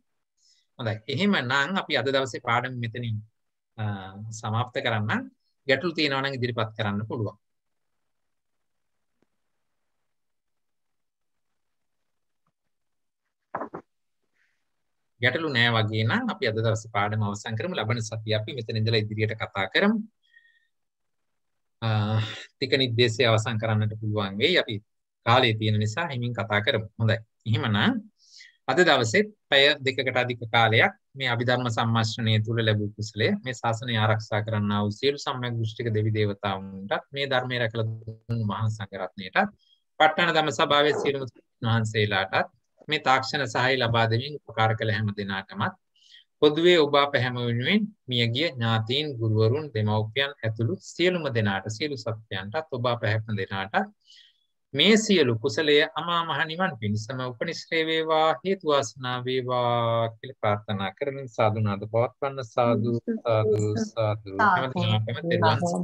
හොඳයි. එහෙමනම් අපි අද දවසේ පාඩම මෙතනින් සමාප්ත කරන්න. ගැටලු තියෙනවා නම් ඉදිරිපත් කරන්න පුළුවන්. ගැටලු නෑ වගේ නම් අපි අද දවසේ පාඩම අවසන් කරමු. ලබන සතිය අපි මෙතන ඉඳලා ඉදිරියට කතා කරමු. ටික නිද්දේශය අවසන් කරන්නට පුළුවන් වෙයි. අපි කාලය තියෙන නිසා හිමින් කතා කරමු. හොඳයි. එහෙමනම් අද දවසේ පැය දෙකකට අධික කාලයක් මේ අභිධර්ම සම්මාශ්‍රණය තුල ලැබූ කුසලය මේ ශාසනය ආරක්ෂා කරන්නා වූ සියලු සම්‍යක් දෘෂ්ටික දෙවි දේවතාවුන්ටත් මේ ධර්මයේ රැකලා දුන් මහා සංඝරත්නයටත් ප ဋ ාණ ධම්ම සභාවේ සියලුම වහන්සේලාටත් මේ තාක්ෂණ සහාය ලබා දෙමින් උපකාර කළ හැම දෙනාටමත් පොදුවේ ඔබ අප හැම වෙනුවෙන් මියගිය ඥාතීන් ගුරුවරුන් දෙමව්පියන් ඇතුළු සියලුම දෙනාට සියලු සත්‍යයන්ටත් ඔබ අප හැම දෙනාට මේ සියලු කුසලය අමා මහ නිවන් පිණිසම උපනිශ්‍රේ වේවා හේතු වාසනා වේවා කියලා ප්‍රාර්ථනා කරමින් සාදු නාද පවත්වන්න සාදු සාදු සාදු හැමදෙනාටම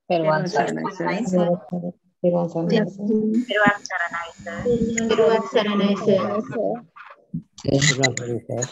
පෙරවන් සරණයි පෙරවන් සරණයි සර්